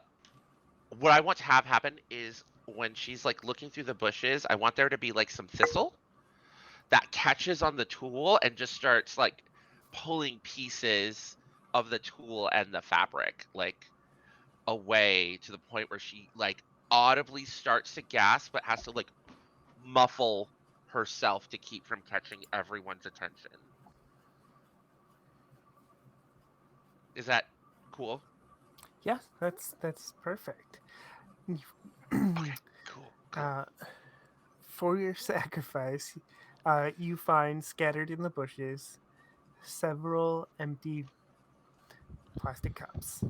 what I want to have happen is when she's like looking through the bushes, I want there to be like some thistle that catches on the tool and just starts like pulling pieces of the tool and the fabric like away to the point where she like audibly starts to gasp but has to like muffle herself to keep from catching everyone's attention. Is that cool? Yeah, that's perfect. Okay, cool, cool. uh, for your sacrifice, you find scattered in the bushes several empty plastic cups.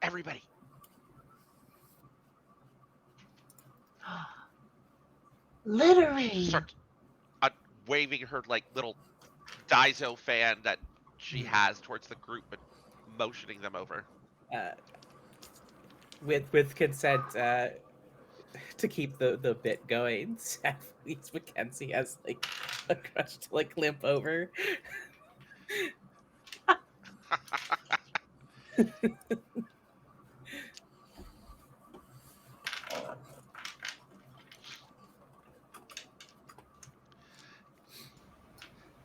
Everybody, Literally. start waving her like little Daiso fan that she has towards the group and motioning them over. Uh, with consent, to keep the bit going, Seth leads Mackenzie as like a crush to like limp over.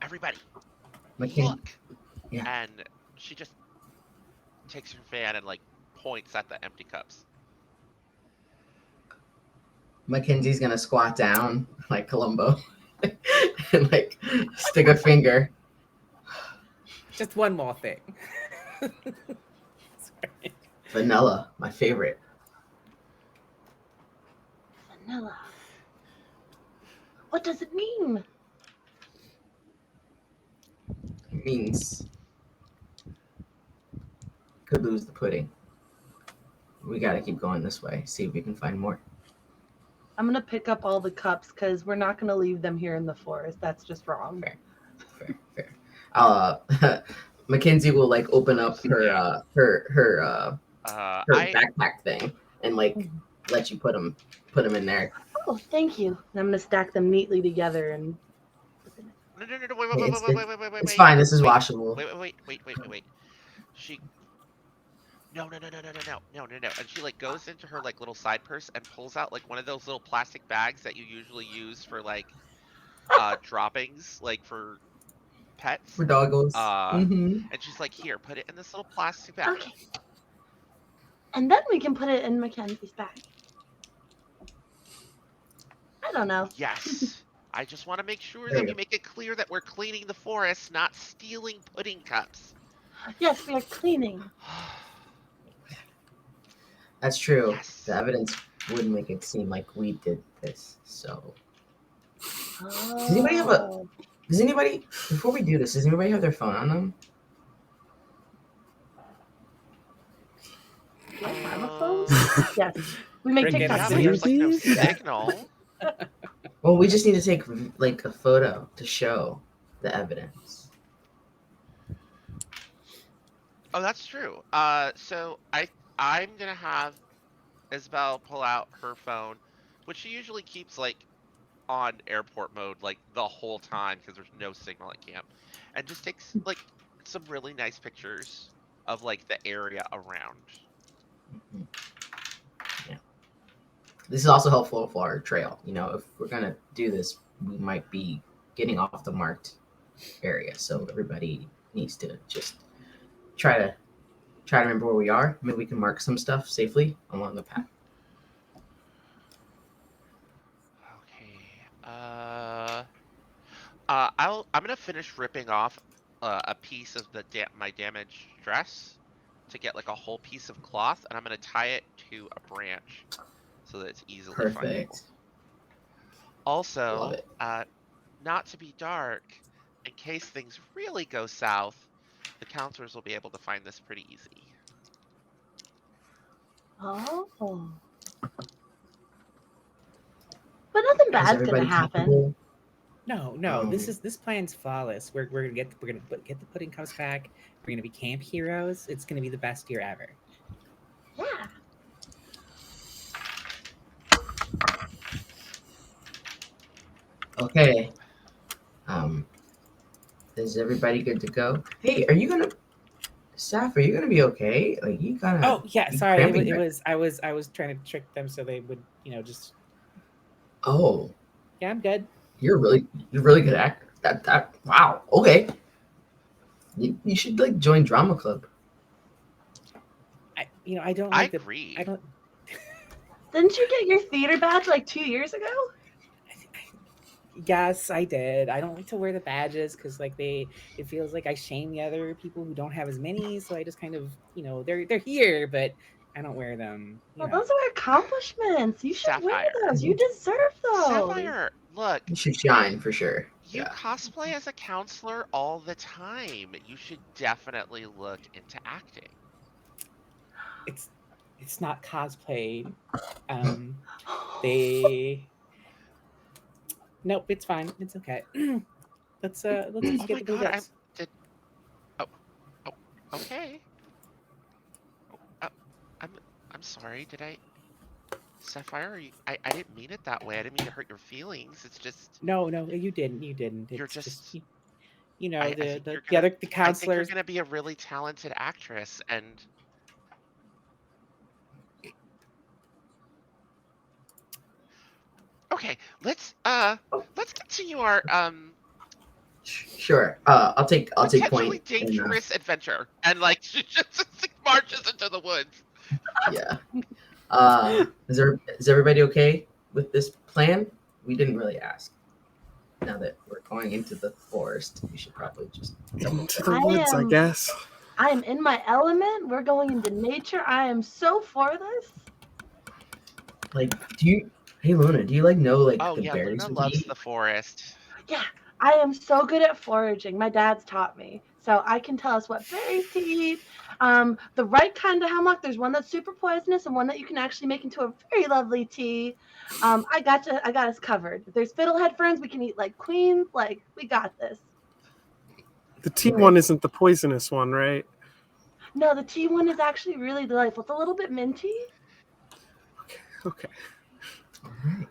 Everybody, McKin. look! Yeah. And she just takes her fan and like points at the empty cups. Mackenzie's gonna squat down like Columbo and like stick a finger. Just one more thing. Sorry. Vanilla, my favorite. Vanilla. What does it mean? It means could lose the pudding. We gotta keep going this way. See if we can find more. I'm gonna pick up all the cups because we're not gonna leave them here in the forest. That's just wrong. Fair. Mackenzie will like open up her Yeah. her I backpack thing and like let you put them in there. Oh, thank you. And I'm gonna stack them neatly together and. no no no no wait It's it's wait fine. This is wait washable. wait. She no. And she like goes into her like little side purse and pulls out like one of those little plastic bags that you usually use for like droppings, like for pets. For doggos. Uh Mm-hmm. and she's like, here, put it in this little plastic bag. Okay. And then we can put it in Mackenzie's bag. I don't know. Yes. I just want to make sure There that we we go. make it clear that we're cleaning the forest, not stealing pudding cups. Yes, we are cleaning. That's true. Yes. The evidence would make it seem like we did this. So does anybody have a Oh. does anybody before we do this, does anybody have their phone on them? Do I have a phone? Uh, Yes. We make Bring it TikTok yeah, up. but there's videos. like no Maybe? signal. Well, we just need to take like a photo to show the evidence. Oh, that's true. So I'm gonna have Isabel pull out her phone, which she usually keeps like on airport mode like the whole time because there's no signal at camp, and just takes like some really nice pictures of like the area around. Mhm. Yeah. This is also helpful for our trail. You know, if we're gonna do this, we might be getting off the marked area, so everybody needs to just try to remember where we are. Maybe we can mark some stuff safely along the path. Okay. I'm gonna finish ripping off a piece of my damaged dress to get like a whole piece of cloth, and I'm gonna tie it to a branch so that it's easily findable. Perfect. Love Also, it. not to be dark, in case things really go south, the counselors will be able to find this pretty easy. Oh. But nothing Is bad's gonna everybody happen. comfortable? No. This plan's flawless. We're gonna get the pudding cups back. We're gonna be camp heroes. It's gonna be the best year ever. Yeah. Okay. Um, is everybody good to go? Hey, are you gonna, Saf? Are you gonna be okay? Like you kind of Oh yeah, you sorry. cramping It back. was I was trying to trick them so they would just Oh, yeah, I'm good. you're a really good actor. That wow. Okay. You should like join drama club. I don't I like the agree. I don't. Didn't you get your theater badge like 2 years ago? Yes, I did. I don't like to wear the badges because it feels like I shame the other people who don't have as many. So I just kind of they're here, but I don't wear them. Well, those are accomplishments. You should wear Sapphire. those. You deserve those. Sapphire, look, You should shine for sure. you Yeah. cosplay as a counselor all the time. You should definitely look into acting. It's not cosplay. They Nope, it's fine. It's okay. Let's just Oh get my the blue god, books. did oh oh okay. Oh, I'm I'm sorry. Did I Sapphire? I didn't mean it that way. I didn't mean to hurt your feelings. It's just No, you didn't. You didn't. you're It's just just I think the you're gonna other the I think you're counselors. gonna be a really talented actress and okay, let's continue our Sure. I'll take potentially point in dangerous adventure and like she just marches into the woods. yeah. Is everybody okay with this plan? We didn't really ask. Now that we're going into the forest, we should probably just double Into check. the woods, I guess. I am in my element. We're going into nature. I am so for this. Like, hey Luna, do you like know like Oh the yeah, berries Luna we loves need? the forest. Yeah, I am so good at foraging. My dad's taught me. So I can tell us what berries to eat. The right kind of hemlock. There's one that's super poisonous and one that you can actually make into a very lovely tea. I got us covered. If there's fiddlehead ferns, we can eat like queens. Like we got this. The tea Okay. one isn't the poisonous one, right? No, the tea one is actually really delightful. It's a little bit minty. Okay. All right.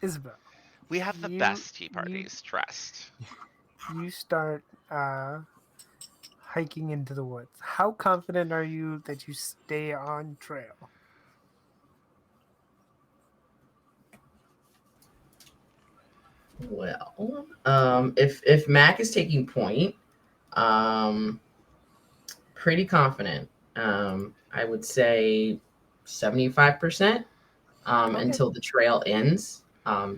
Isabel, We have the you best tea you parties, trust. you start hiking into the woods. How confident are you that you stay on trail? Well, if Mac is taking point, um, pretty confident. I would say 75%. Okay. Until the trail ends.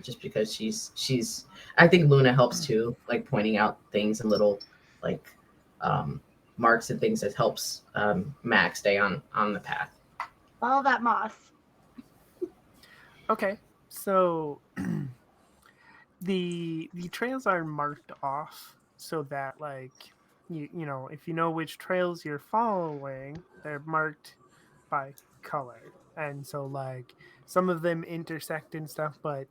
Just because she's I think Luna helps too, like pointing out things and little like um, marks and things that helps Mac stay on the path. All that moss. Okay. So the trails are marked off so that like you know if you know which trails you're following, they're marked by color. And so like some of them intersect and stuff, but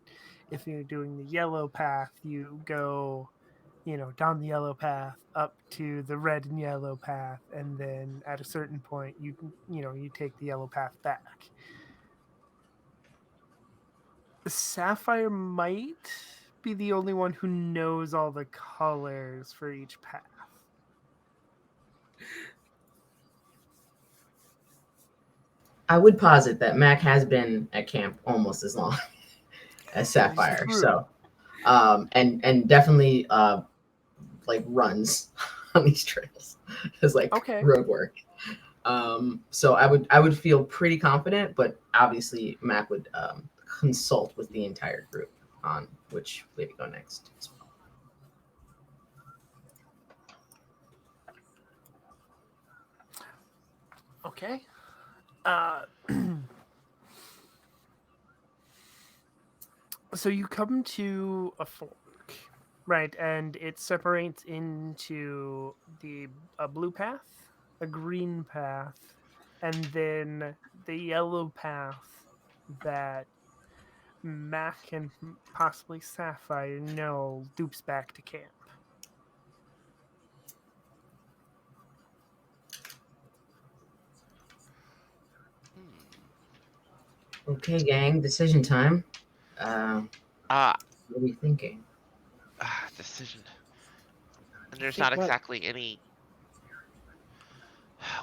if you're doing the yellow path, you go down the yellow path up to the red and yellow path, and then at a certain point you take the yellow path back. Sapphire might be the only one who knows all the colors for each path. I would posit that Mac has been at camp almost as long as Sapphire, True. so and definitely like runs on these trails as like Okay. road work. So I would feel pretty confident, but obviously Mac would consult with the entire group on which way to go next as well. Okay. Uh, So you come to a fork, right? And it separates into a blue path, a green path, and then the yellow path that Mac and possibly Sapphire know loops back to camp. Okay, gang, decision time. Uh, What are you thinking? decision. And there's think not what exactly any.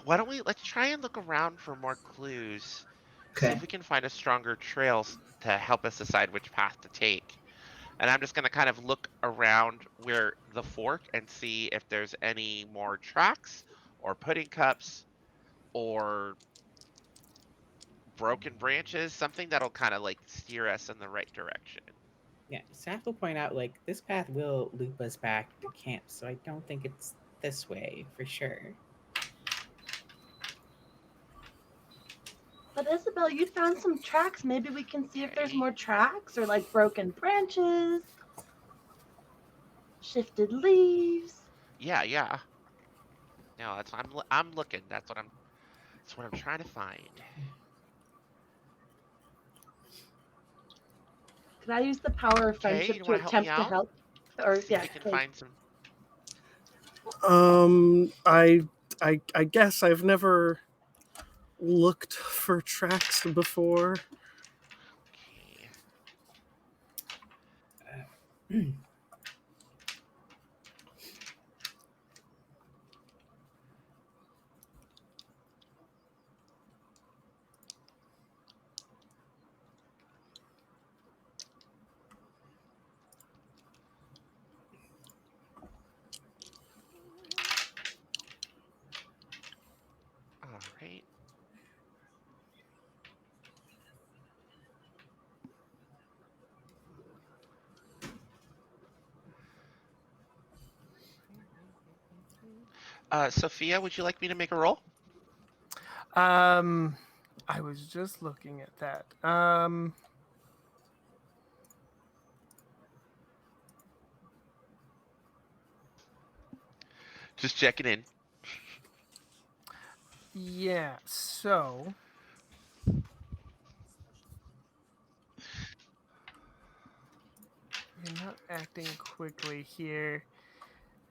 Why don't let's try and look around for more clues. See if Okay. we can find a stronger trail to help us decide which path to take. And I'm just going to kind of look around where the fork and see if there's any more tracks or pudding cups or broken branches, something that'll kind of like steer us in the right direction. Yeah, Saf will point out like this path will loop us back to camp, so I don't think it's this way for sure. But Isabel, you found some tracks. Maybe we can see if there's Okay. more tracks or like broken branches, shifted leaves. Yeah, yeah. No, I'm looking. That's what I'm trying to find. Could I use the power of Okay, friendship you to want to help me attempt to out? help? Or See if yeah, we can like find some. I guess I've never looked for tracks before. Okay. Uh, All right. Sophia, would you like me to make a roll? Um, I was just looking at that. Just checking in. Yeah. So you're not acting quickly here.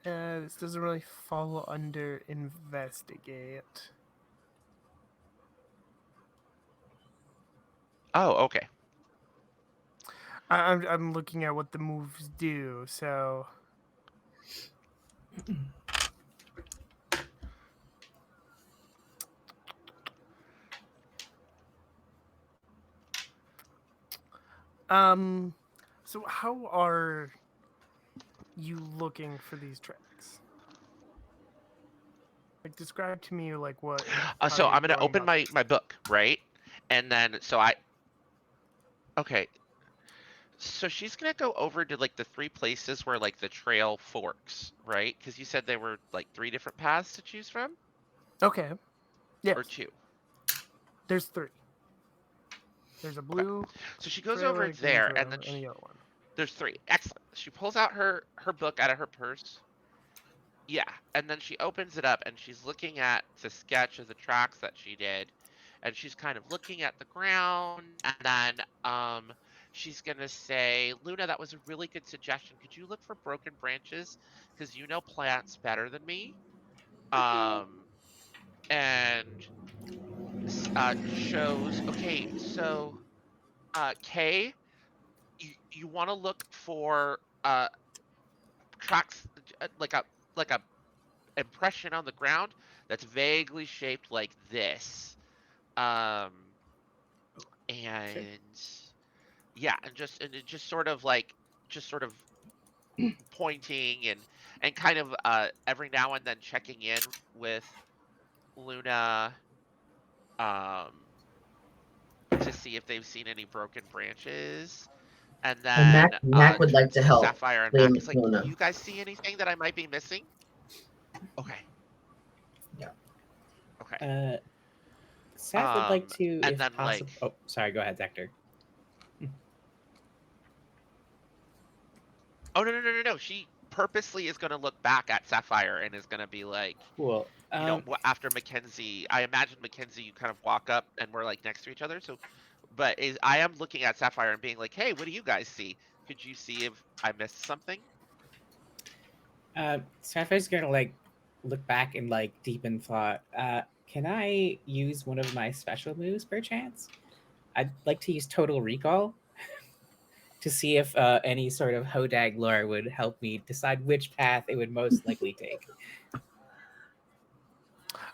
This doesn't really fall under investigate. Oh, okay. I'm looking at what the moves do. So um, so how are you looking for these tracks? Like, describe to me like what how So you're I'm gonna going open about my this. book, right? And then okay. So she's gonna go over to like the three places where like the trail forks, right? Because you said there were like three different paths to choose from, Okay. or Yes. two. There's three. There's a Okay. blue So she goes over trail, a green there, and trail, then and a yellow one. there's three. Excellent. She pulls out her book out of her purse. Yeah, and then she opens it up and she's looking at the sketch of the tracks that she did, and she's kind of looking at the ground, and then she's gonna say, Luna, that was a really good suggestion. Could you look for broken branches? Because you know plants better than me. okay. Um, and shows, okay, so Kay, you want to look for tracks like a impression on the ground that's vaguely shaped like this. Um, Okay. and yeah, and it just sort of like just sort of pointing and kind of every now and then checking in with Luna um to see if they've seen any broken branches. And And then Mac would like turns to to help Sapphire and Mac. Is like, do Luna. you guys see anything that I might be missing? Okay. Yeah. Okay. Saf would like to, And if then like possible. Oh, sorry. Go ahead, Hector. Oh no! She purposely is going to look back at Sapphire and is going to be like, Cool. after Mackenzie. I imagine Mackenzie, you kind of walk up and we're like next to each other. So, but I am looking at Sapphire and being like, hey, what do you guys see? Could you see if I missed something? Sapphire's gonna like look back and like deep in thought. Can I use one of my special moves, perchance? I'd like to use Total Recall to see if any sort of Hodag lore would help me decide which path it would most likely take.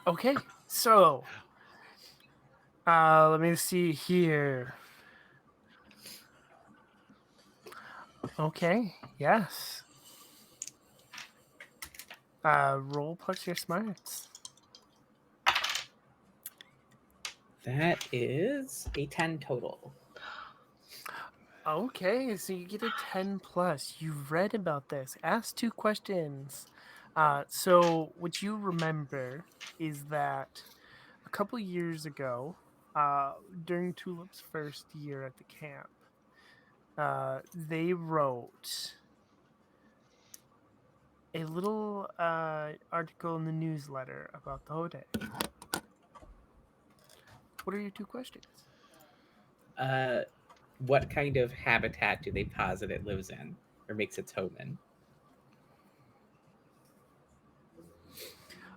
Okay, so let me see here. Okay, yes. Roll plus your smarts. That is a 10 total. Okay, so you get a 10 plus. You've read about this. Ask 2 questions. So what you remember is that a couple years ago, during Tulip's first year at the camp, they wrote a little article in the newsletter about the Hode. What are your 2 questions? Uh, what kind of habitat do they posit it lives in or makes its home in?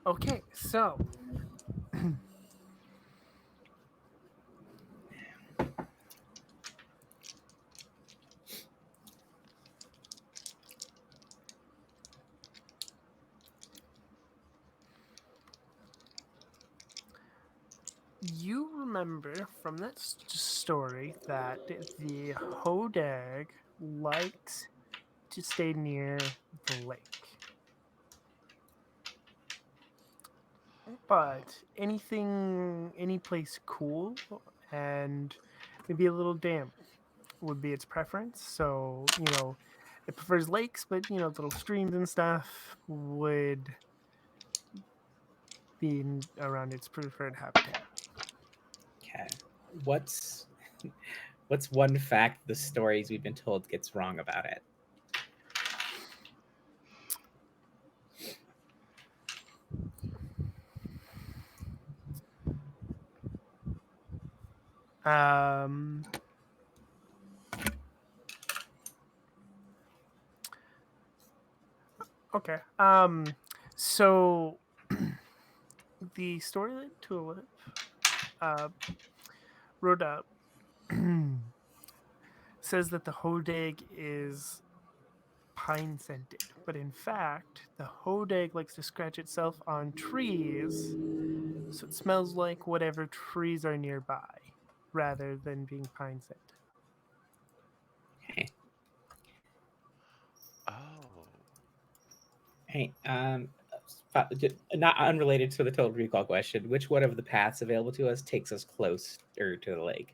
Okay, so you remember from that story that the Hodag likes to stay near the lake. But any place cool and maybe a little damp would be its preference. So, it prefers lakes, but, little streams and stuff would be around its preferred habitat. Okay. What's what's one fact the stories we've been told gets wrong about it? Um, okay. So the story that Tulip uh, wrote up says that the hodag is pine scented, but in fact, the hodag likes to scratch itself on trees, so it smells like whatever trees are nearby, rather than being pine scented. Okay. Oh. Hey, not unrelated to the total recall question, which one of the paths available to us takes us closer to the lake?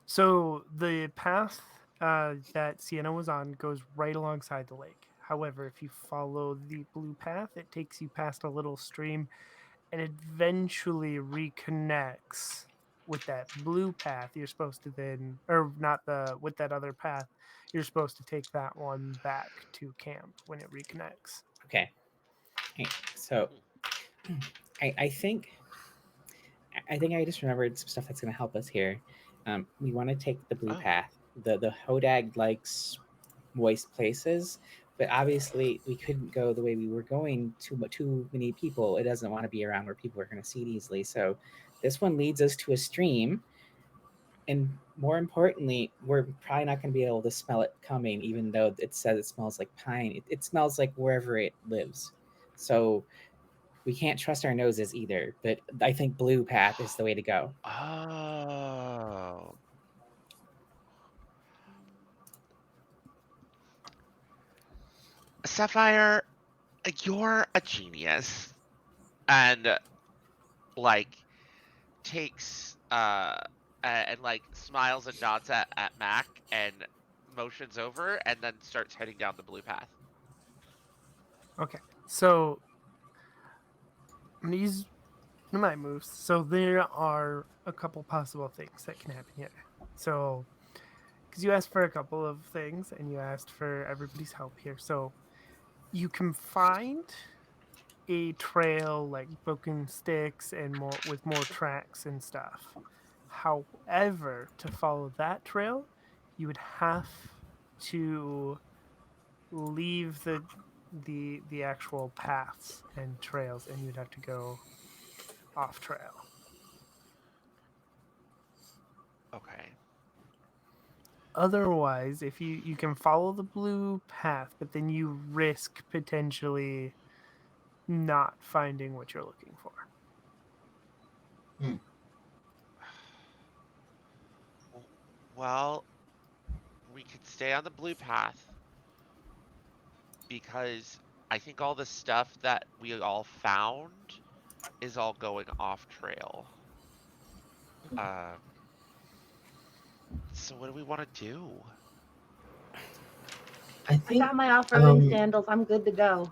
So the path that Sienna was on goes right alongside the lake. However, if you follow the blue path, it takes you past a little stream and eventually reconnects with that blue path. You're supposed to then, or not the, with that other path, you're supposed to take that one back to camp when it reconnects. Okay. Hey, so I think I just remembered some stuff that's going to help us here. We want to take the blue Oh. path. The Hodag likes moist places, but obviously we couldn't go the way we were going. Too many people. It doesn't want to be around where people are going to see it easily. So this one leads us to a stream, and more importantly, we're probably not going to be able to smell it coming, even though it says it smells like pine. It smells like wherever it lives. So we can't trust our noses either. But I think blue path is the way to go. Oh. Sapphire, you're a genius. And like takes and like smiles and nods at Mac and motions over and then starts heading down the blue path. Okay, so I'm gonna use my moves. So there are a couple possible things that can happen here. So because you asked for a couple of things and you asked for everybody's help here. So you can find a trail like broken sticks and more with more tracks and stuff. However, to follow that trail, you would have to leave the actual paths and trails, and you'd have to go off trail. Okay. Otherwise, if you can follow the blue path, but then you risk potentially not finding what you're looking for. Well, we could stay on the blue path because I think all the stuff that we all found is all going off trail. Um, so what do we want to do? I I think. got my off-roading sandals. I'm good to go.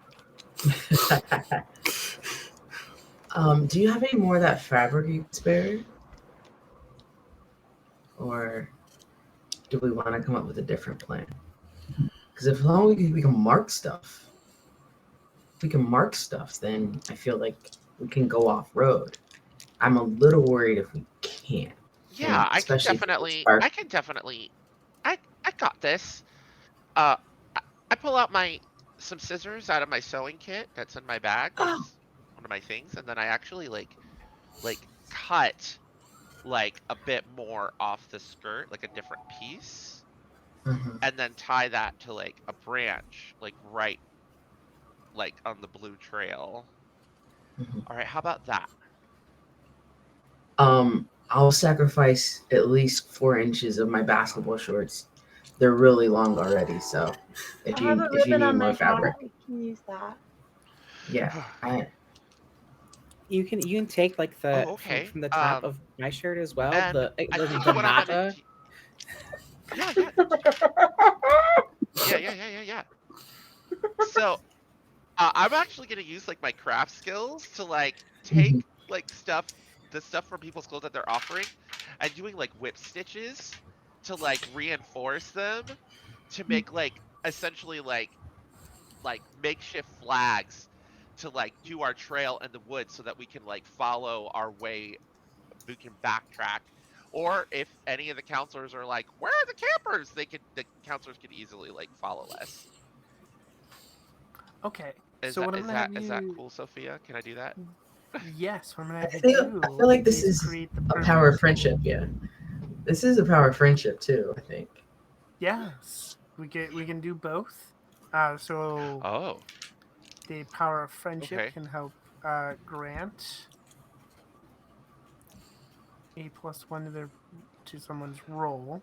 Do you have any more of that fabric you can spare? Or do we want to come up with a different plan? Because if long as we can mark stuff, then I feel like we can go off road. I'm a little worried if we can't. Yeah, And especially if it's I dark. can definitely, I got this. Uh, I pull out some scissors out of my sewing kit that's in my bag. Oh. That's one of my things, and then I actually like cut like a bit more off the skirt, like a different piece, Mhm. and then tie that to like a branch, like right like on the blue trail. Mhm. All right, how about that? I'll sacrifice at least 4 inches of my basketball shorts. They're really long already, so I have a if you ribbon need on more my fabric, hat. We can use that. yeah. You can take like the Oh, okay. from the top of my shirt as well. And I think The what I'm gonna nata. yeah, yeah, yeah. So I'm actually gonna use like my craft skills to like Mhm. take like the stuff from people's clothes that they're offering, and doing like whip stitches to like reinforce them to make like essentially like makeshift flags to like do our trail in the woods so that we can like follow our way, we can backtrack. Or if any of the counselors are like, where are the campers, the counselors could easily like follow us. Okay, is so that what I'm is gonna that have is that you cool, Sophia? Can I do that? yes, what I'm gonna I have you feel I feel do like this is is create the a power perfect of friendship. tool. Yeah, this is a power of friendship too. I think. Yes, we can do both. So Oh, the power of friendship okay. can help grant a+1 to someone's roll,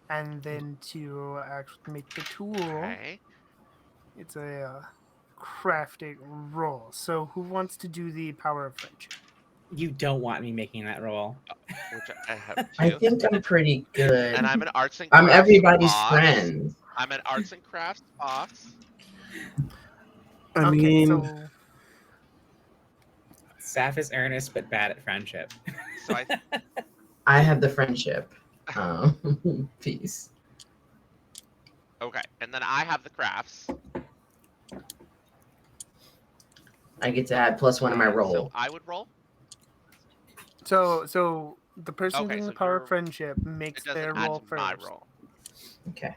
and then to actually make the tool, Okay. it's a crafting roll. So who wants to do the power of friendship? You don't want me making that roll. Which I have I two. think I'm pretty And good. I'm an arts and I'm crafts everybody's boss. friend. I'm an arts and crafts boss. I Okay, mean, so Saf is earnest but bad at friendship. So I have the friendship piece. okay. And then I have the crafts. I get to add +1 to my So roll. I would roll. so the person Okay, doing the so power of you're friendship it makes doesn't their add roll to my first. roll. Okay,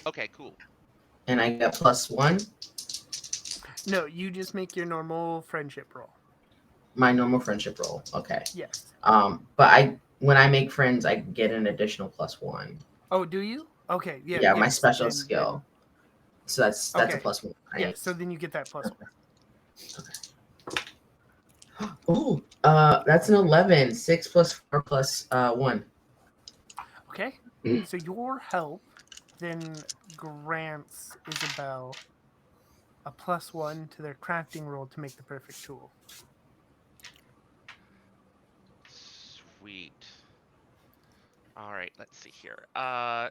Okay, cool. and I got +1. No, you just make your normal friendship roll. My normal friendship roll. Okay. Yes. But when I make friends, I get an additional +1. Oh, do you? Okay, yeah, Yeah, my yes. special Then skill. So that's a okay. +1. Yes, so then you get that +1. Oh, that's an 11. 6 plus 4 plus 1. Okay. So your help then grants Isabel a +1 to their crafting roll to make the perfect tool. Sweet. All right, let's see here.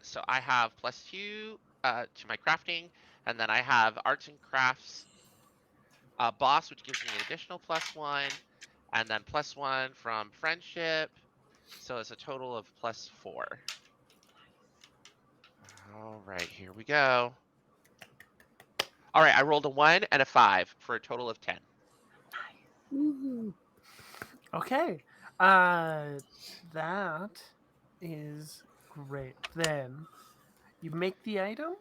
So I have +2 to my crafting, and then I have arts and crafts boss, which gives me an additional +1, and then +1 from friendship. So it's a total of +4. All right, here we go. All right, I rolled a 1 and a 5 for a total of 10. Woohoo. Okay. That is great. Then you make the item.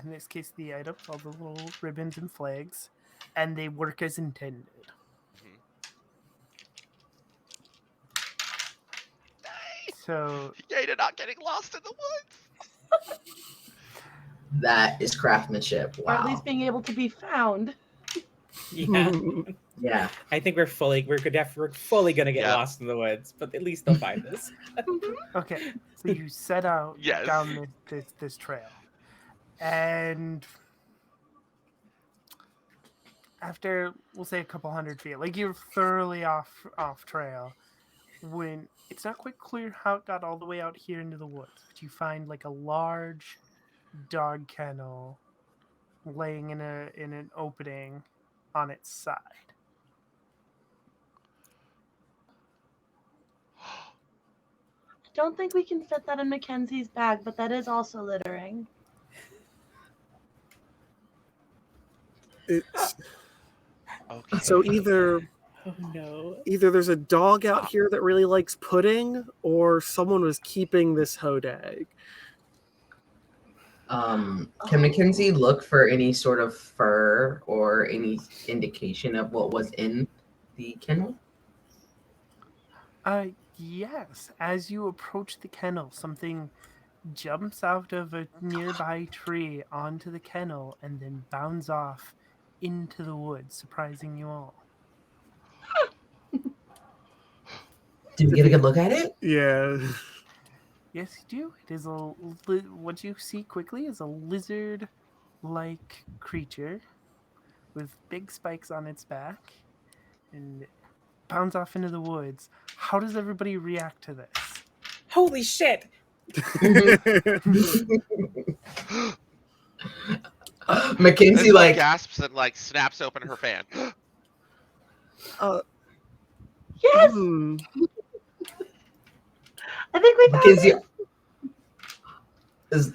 In this case, the items, all the little ribbons and flags, and they work as intended. Mhm. So Yay to not getting lost in the woods. That is craftsmanship. Or at Wow. least being able to be found. Yeah. Yeah. I think we're fully gonna get Yeah. lost in the woods, but at least they'll find us. okay, so you set out Yes. down this trail, and after we'll say a couple hundred feet, like you're thoroughly off trail. When it's not quite clear how it got all the way out here into the woods, but you find like a large dog kennel laying in an opening on its side. I don't think we can fit that in Mackenzie's bag, but that is also littering. It's Okay. so either Oh no. there's a dog out here that really likes pudding, or someone was keeping this hodag. Can Mackenzie look for any sort of fur or any indication of what was in the kennel? Yes. As you approach the kennel, something jumps out of a nearby tree onto the kennel and then bounds off into the woods, surprising you all. Did we get a good look at it? Yeah. Yes, you do. It is what you see quickly is a lizard-like creature with big spikes on its back, and it bounds off into the woods. How does everybody react to this? Holy shit! Mackenzie Isabel like gasps and like snaps open her fan. Yes! Hmm. I think we found Mackenzie it!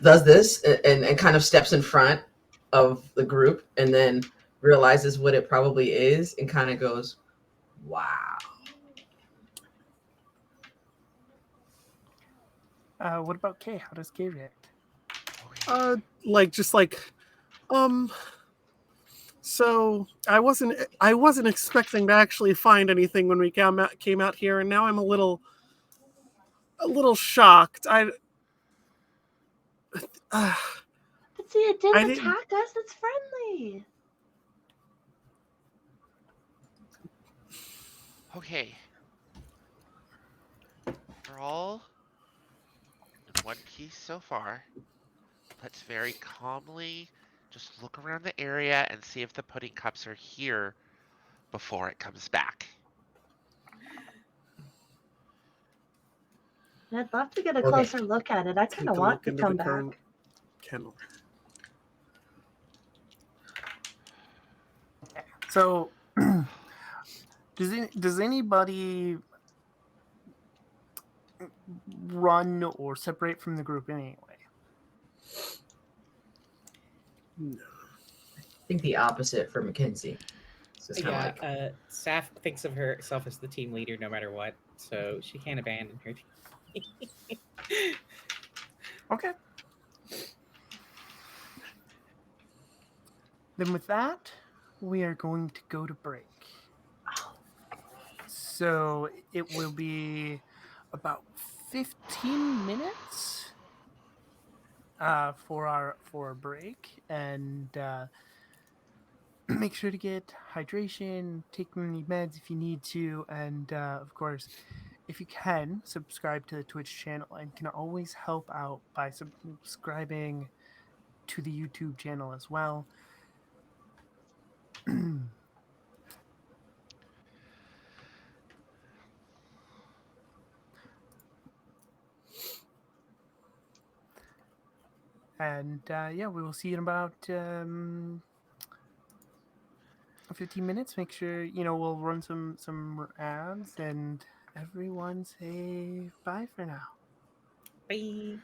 does this and kind of steps in front of the group and then realizes what it probably is and kind of goes, wow. What about Kay? How does Kay react? Just like, so I wasn't expecting to actually find anything when we came out here, and now I'm a little shocked. But see, it I didn't didn't- attack us. It's friendly. Okay. We're all in one piece so far. Let's very calmly just look around the area and see if the pudding cups are here before it comes back. I'd love to get a Okay. closer look at it. I Take kind a of want look to into come the back. current kennel. So, does anybody run or separate from the group in any way? No. I think the opposite for Mackenzie. So it's kind of Yeah, like, Saf thinks of herself as the team leader no matter what, so she can't abandon her team. Okay. Then with that, we are going to go to break. So it will be about 15 minutes for our break, and make sure to get hydration, take any meds if you need to, and of course, if you can, subscribe to the Twitch channel, and can always help out by subscribing to the YouTube channel as well. And yeah, we will see you in about 15 minutes. Make sure, we'll run some ads, and everyone say bye for now. Bye.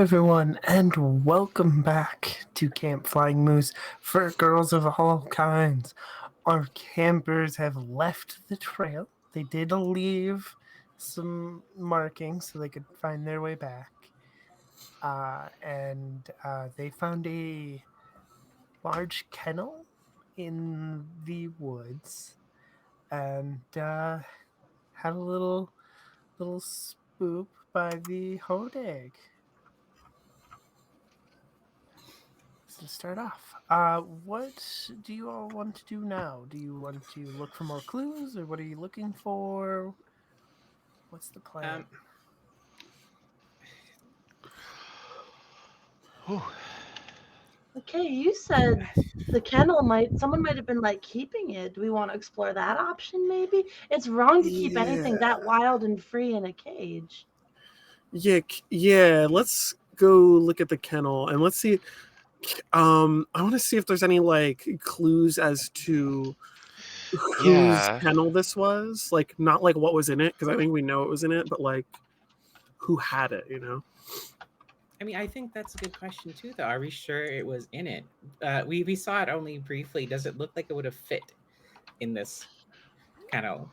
everyone, and welcome back to Camp Flying Moose for girls of all kinds. Our campers have left the trail. They did leave some markings so they could find their way back. And they found a large kennel in the woods and had a little spook by the hodag. To start off, what do you all want to do now? Do you want to look for more clues, or what are you looking for? What's the plan? Whew. Okay, you said the kennel someone might have been like keeping it. Do we want to explore that option maybe? It's wrong to keep anything Yeah. that wild and free in a cage. Yeah. Let's go look at the kennel and let's see. I want to see if there's any like clues as to whose Yeah. kennel this was. Like, not like what was in it, because I think we know it was in it, but like who had it. I mean, I think that's a good question too, though. Are we sure it was in it? We saw it only briefly. Does it look like it would have fit in this kennel?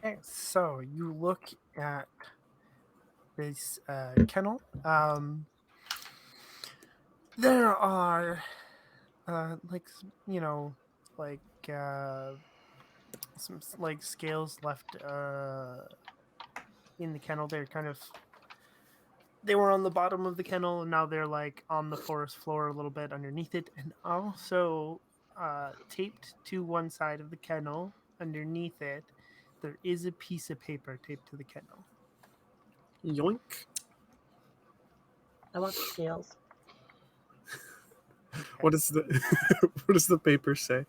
Okay, so you look at this kennel. There are, like like some like scales left in the kennel. They were on the bottom of the kennel, and now they're like on the forest floor a little bit underneath it, and also taped to one side of the kennel underneath it there is a piece of paper taped to the kennel. Yoink. I want the scales. What is the what does the paper say?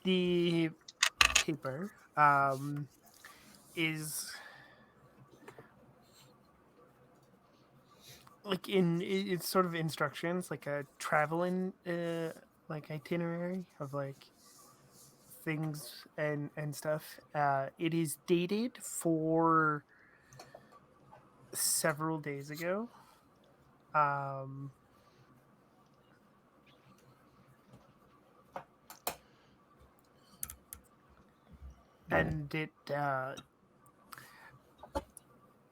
The paper is like it's sort of instructions, like a traveling like itinerary of like things and stuff. It is dated for several days ago. Um, and it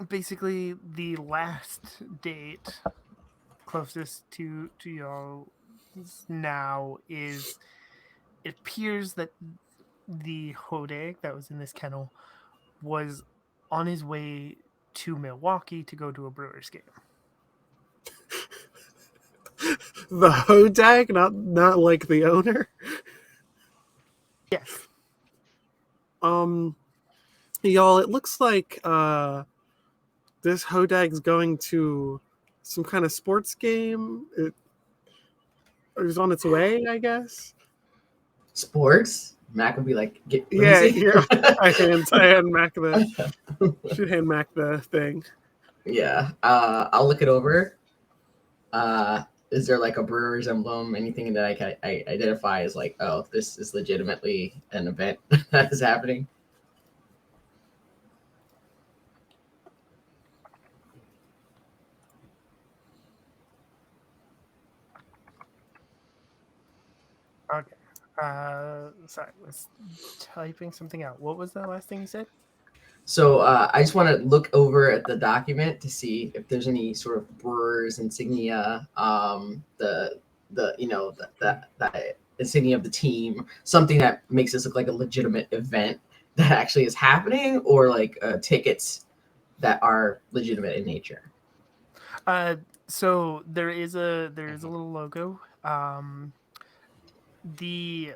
basically the last date closest to y'all now is, it appears that the hodag that was in this kennel was on his way to Milwaukee to go to a Brewers game. The hodag, not like the owner. Yes. Y'all, it looks like this hodag's going to some kind of sports game. It was on its way, I guess. Sports. Mac would be like, let me Yeah, see. here. I hand Mac should hand Mac the thing. Yeah. I'll look it over. Is there like a brewer's emblem, anything that I can identify as like, oh, this is legitimately an event that is happening? Okay. Sorry, I was typing something out. What was the last thing you said? So I just want to look over at the document to see if there's any sort of brewer's insignia, the insignia of the team, something that makes this look like a legitimate event that actually is happening, or like tickets that are legitimate in nature. So there is a little logo. The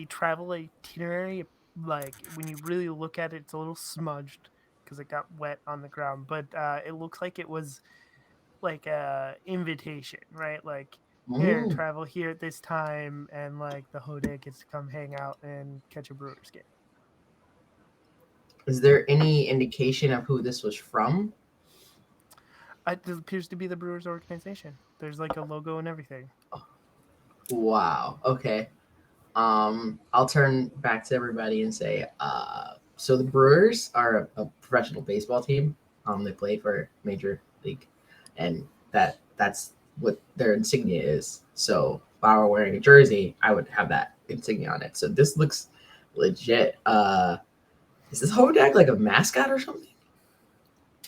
travel itinerary, like when you really look at it, it's a little smudged because it got wet on the ground, but it looks like it was like a invitation, right? Like, here, Mm. travel here at this time, and like the hodag gets to come hang out and catch a Brewers game. Is there any indication of who this was from? It appears to be the Brewers organization. There's like a logo and everything. Wow. Okay. I'll turn back to everybody and say, so the Brewers are a professional baseball team. They play for Major League, and that's what their insignia is. So if I were wearing a jersey, I would have that insignia on it. So this looks legit. Is this Hodag like a mascot or something?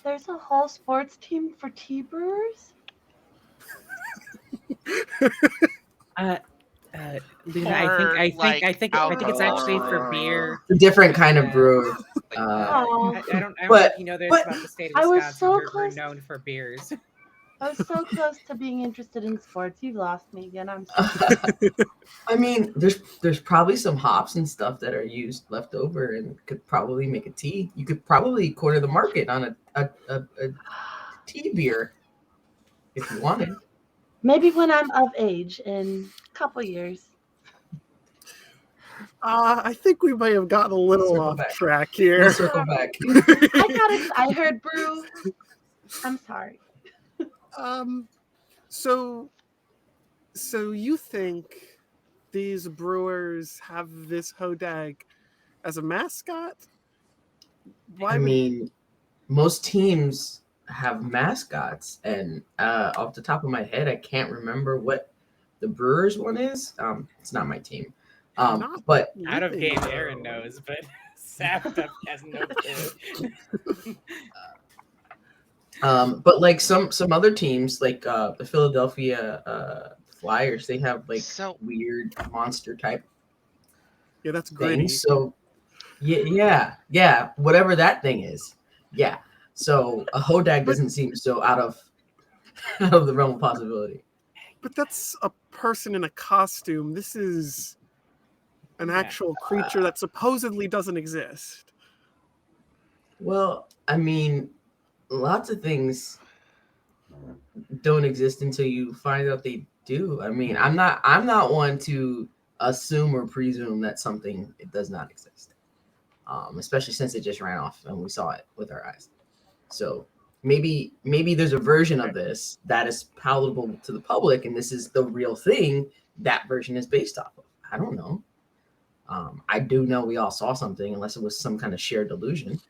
There's a whole sports team for tea brewers. Uh, Luna, I think it's actually for beer. It's a different kind of Yeah. brewer. Like, Oh, I don't know But- if you know this but about the state of I was Wisconsin. so We're close. known for beers. I was so close to being interested in sports. You've lost me again. I'm sorry. I mean, there's probably some hops and stuff that are used left over and could probably make a tea. You could probably corner the market on a tea beer if you wanted. Maybe when I'm of age in a couple years. I think we may have gotten a little Circle off back. track We'll here. circle back. I heard brew. I'm sorry. So you think these brewers have this Hodag as a mascot? Why I would- mean, most teams have mascots, and off the top of my head, I can't remember what the Brewers one is. It's not my team. Not But Out of game, living, Aaron though. knows, but Sap has no clue. but like some other teams, like the Philadelphia Flyers, they have like So- weird monster type Yeah, that's gritty. things. So yeah, whatever that thing is, yeah. So a Hodag doesn't seem so out of the realm of possibility. But that's a person in a costume. This is an Yeah. actual creature that supposedly doesn't exist. Well, I mean, lots of things don't exist until you find out they do. I mean, I'm not one to assume or presume that something it does not exist. Especially since it just ran off and we saw it with our eyes. So maybe there's a version of this that is palatable to the public, and this is the real thing that version is based off of. I don't know. I do know we all saw something, unless it was some kind of shared delusion.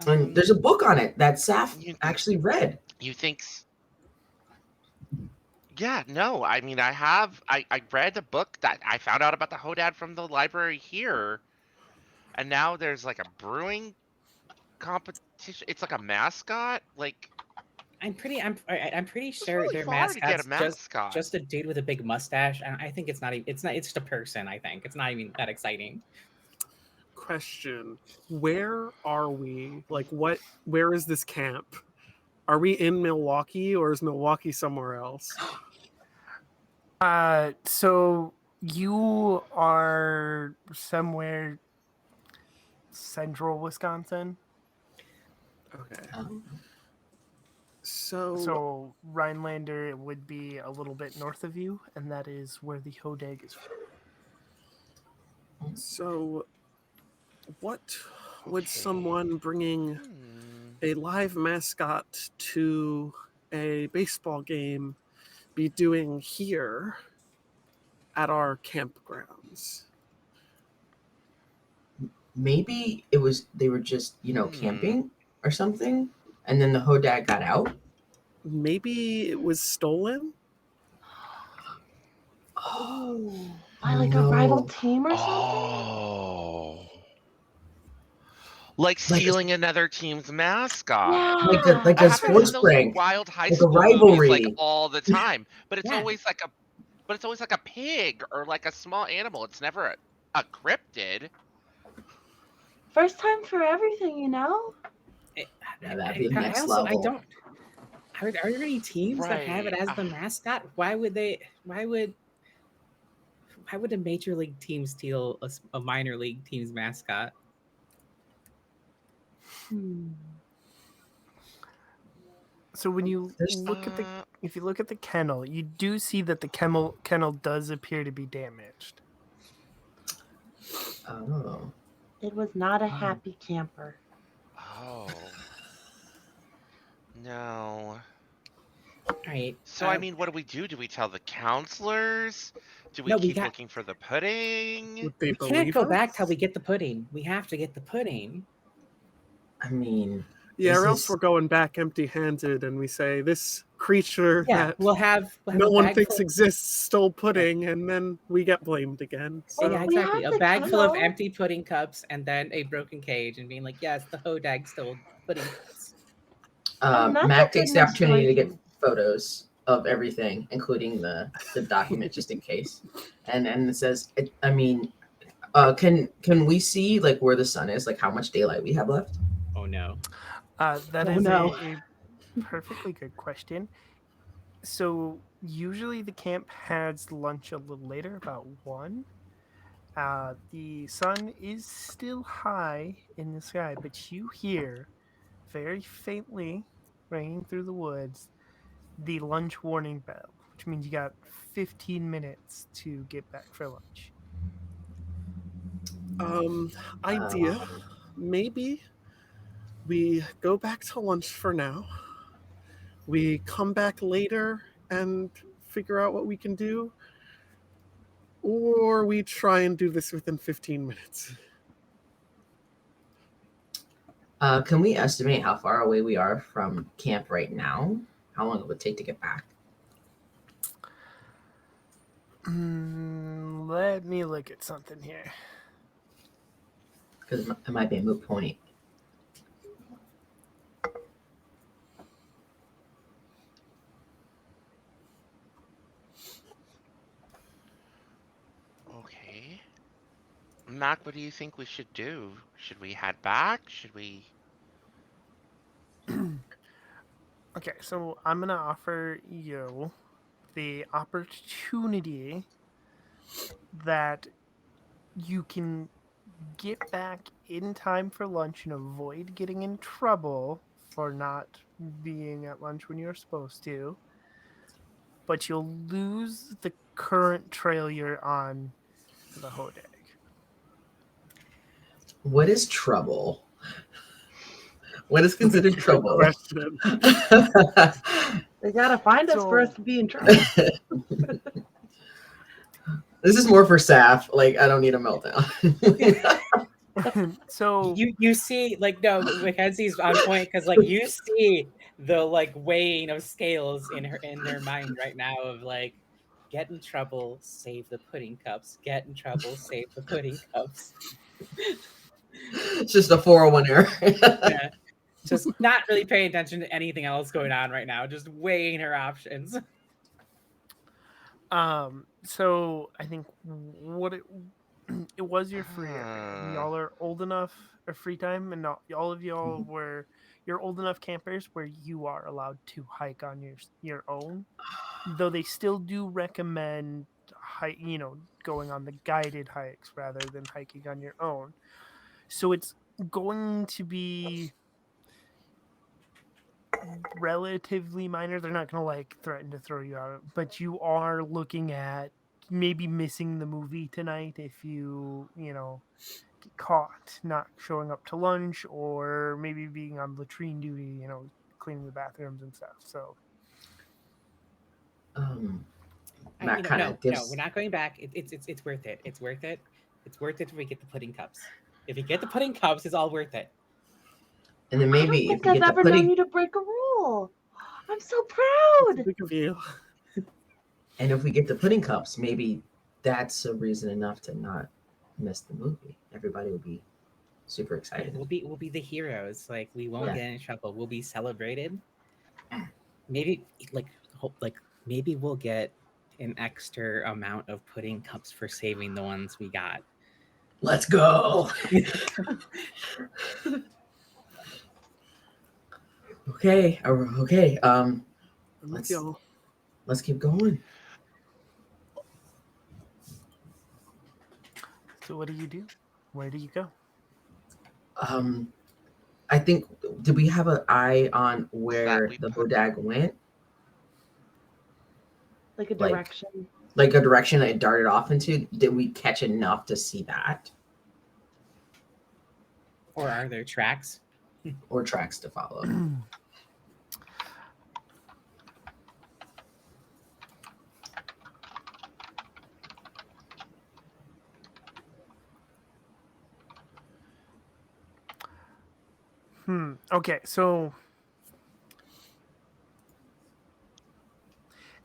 And there's a book on it that Saf You think- actually read. You think? Yeah, no. I mean, I read a book that I found out about the Hodad from the library here, and now there's like a brewing competition. It's like a mascot. Like, I'm pretty it's sure really their far to get mascot's a mascot. just a dude with a big mustache. And I think it's not. It's just a person. I think it's not even that exciting. Question: where are we? Like, where is this camp? Are we in Milwaukee, or is Milwaukee somewhere else? So you are somewhere central Wisconsin. Okay. Um, So Rhinelander would be a little bit north of you, and that is where the Hodag is from. So, what would Okay. someone bringing Hmm. a live mascot to a baseball game be doing here at our campgrounds? maybe they were just Hmm. camping or something, and then the Hodag got out. Maybe it was stolen? Oh, by like a rival no. team or something? Oh. Like stealing another team's mascot. Yeah. Like a That happens sports in those prank, wild high like a school movies rivalry. like all the time. But it's Yeah. always like a pig or like a small animal. It's never a cryptid. First time for everything, you know? Yeah, that'd be the next level. I don't. Are there any teams that have it Right. as the mascot? Why would a major league team steal a minor league team's mascot? So when you There's- look at the Uh, if you look at the kennel, you do see that the kennel does appear to be damaged. Oh. It was not a happy camper. Oh. No. Right. So I mean, what do we do? Do we tell the counselors? Do we No, we keep got. looking for the pudding? Would they We can't believe go us? back till we get the pudding. We have to get the pudding. I mean, Yeah, this or else is we're going back empty-handed, and we say this creature Yeah, that we'll have no a one bag thinks full. exists stole pudding, and then we get blamed again. Well, Yeah, So we exactly. have A the bag full of kettle. empty pudding cups and then a broken cage and being like, yes, the hodag stole pudding cups. And that's Mac a takes the goodness opportunity to get gracious. photos of everything, including the document, just in case. And it says, I mean, can we see like where the sun is, like how much daylight we have left? Oh no. That Oh, is no. a perfectly good question. So usually the camp has lunch a little later, about 1. The sun is still high in the sky, but you hear very faintly, ringing through the woods, the lunch warning bell, which means you got 15 minutes to get back for lunch. idea, Um, maybe we go back to lunch for now. We come back later and figure out what we can do, or we try and do this within 15 minutes. can we estimate how far away we are from camp right now? How long it would take to get back? Let me look at something here. Because it might be a moot point. Okay. Mac, what do you think we should do? Should we head back? Should we? Okay, so I'm gonna offer you the opportunity that you can get back in time for lunch and avoid getting in trouble for not being at lunch when you're supposed to, but you'll lose the current trail you're on for the Hodag. What is trouble? What is considered Good trouble? question. They gotta find us for us So- to be in trouble. This is more for Saf. Like, I don't need a meltdown. So You see, like, no, Mackenzie's on point because like you see the like weighing of scales in her mind right now of like get in trouble, save the pudding cups, get in trouble, save the pudding cups. It's just a 401 error. Yeah. Just not really paying attention to anything else going on right now, just weighing her options. so I think what it was your free area. Y'all are old enough or free time, and not all of y'all were you're old enough campers where you are allowed to hike on your own. Though they still do recommend going on the guided hikes rather than hiking on your own. So it's going to be relatively minor. They're not going to like threaten to throw you out, but you are looking at maybe missing the movie tonight if get caught not showing up to lunch, or maybe being on latrine duty, cleaning the bathrooms and stuff. So Matt kind of no, gives. we're not going back. It's worth it. It's worth it. It's worth it if we get the pudding cups. If we get the pudding cups, it's all worth it. And then I maybe don't if think we I've get the ever known pudding, you to break a rule. I'm so proud. Think of you. and if we get the pudding cups, maybe that's a reason enough to not miss the movie. Everybody will be super excited. We'll be the heroes. Like we won't Yeah. get in trouble. We'll be celebrated. Maybe like maybe we'll get an extra amount of pudding cups for saving the ones we got. Let's go. Okay. Okay. I'm with Let's y'all. let's keep going. So what do you do? Where do you go? I think, did we have an eye on where we the put- Hodag went? Like a Like- direction. Like a direction it darted off into? Did we catch enough to see that? Or are there tracks? Or tracks to follow? Okay, so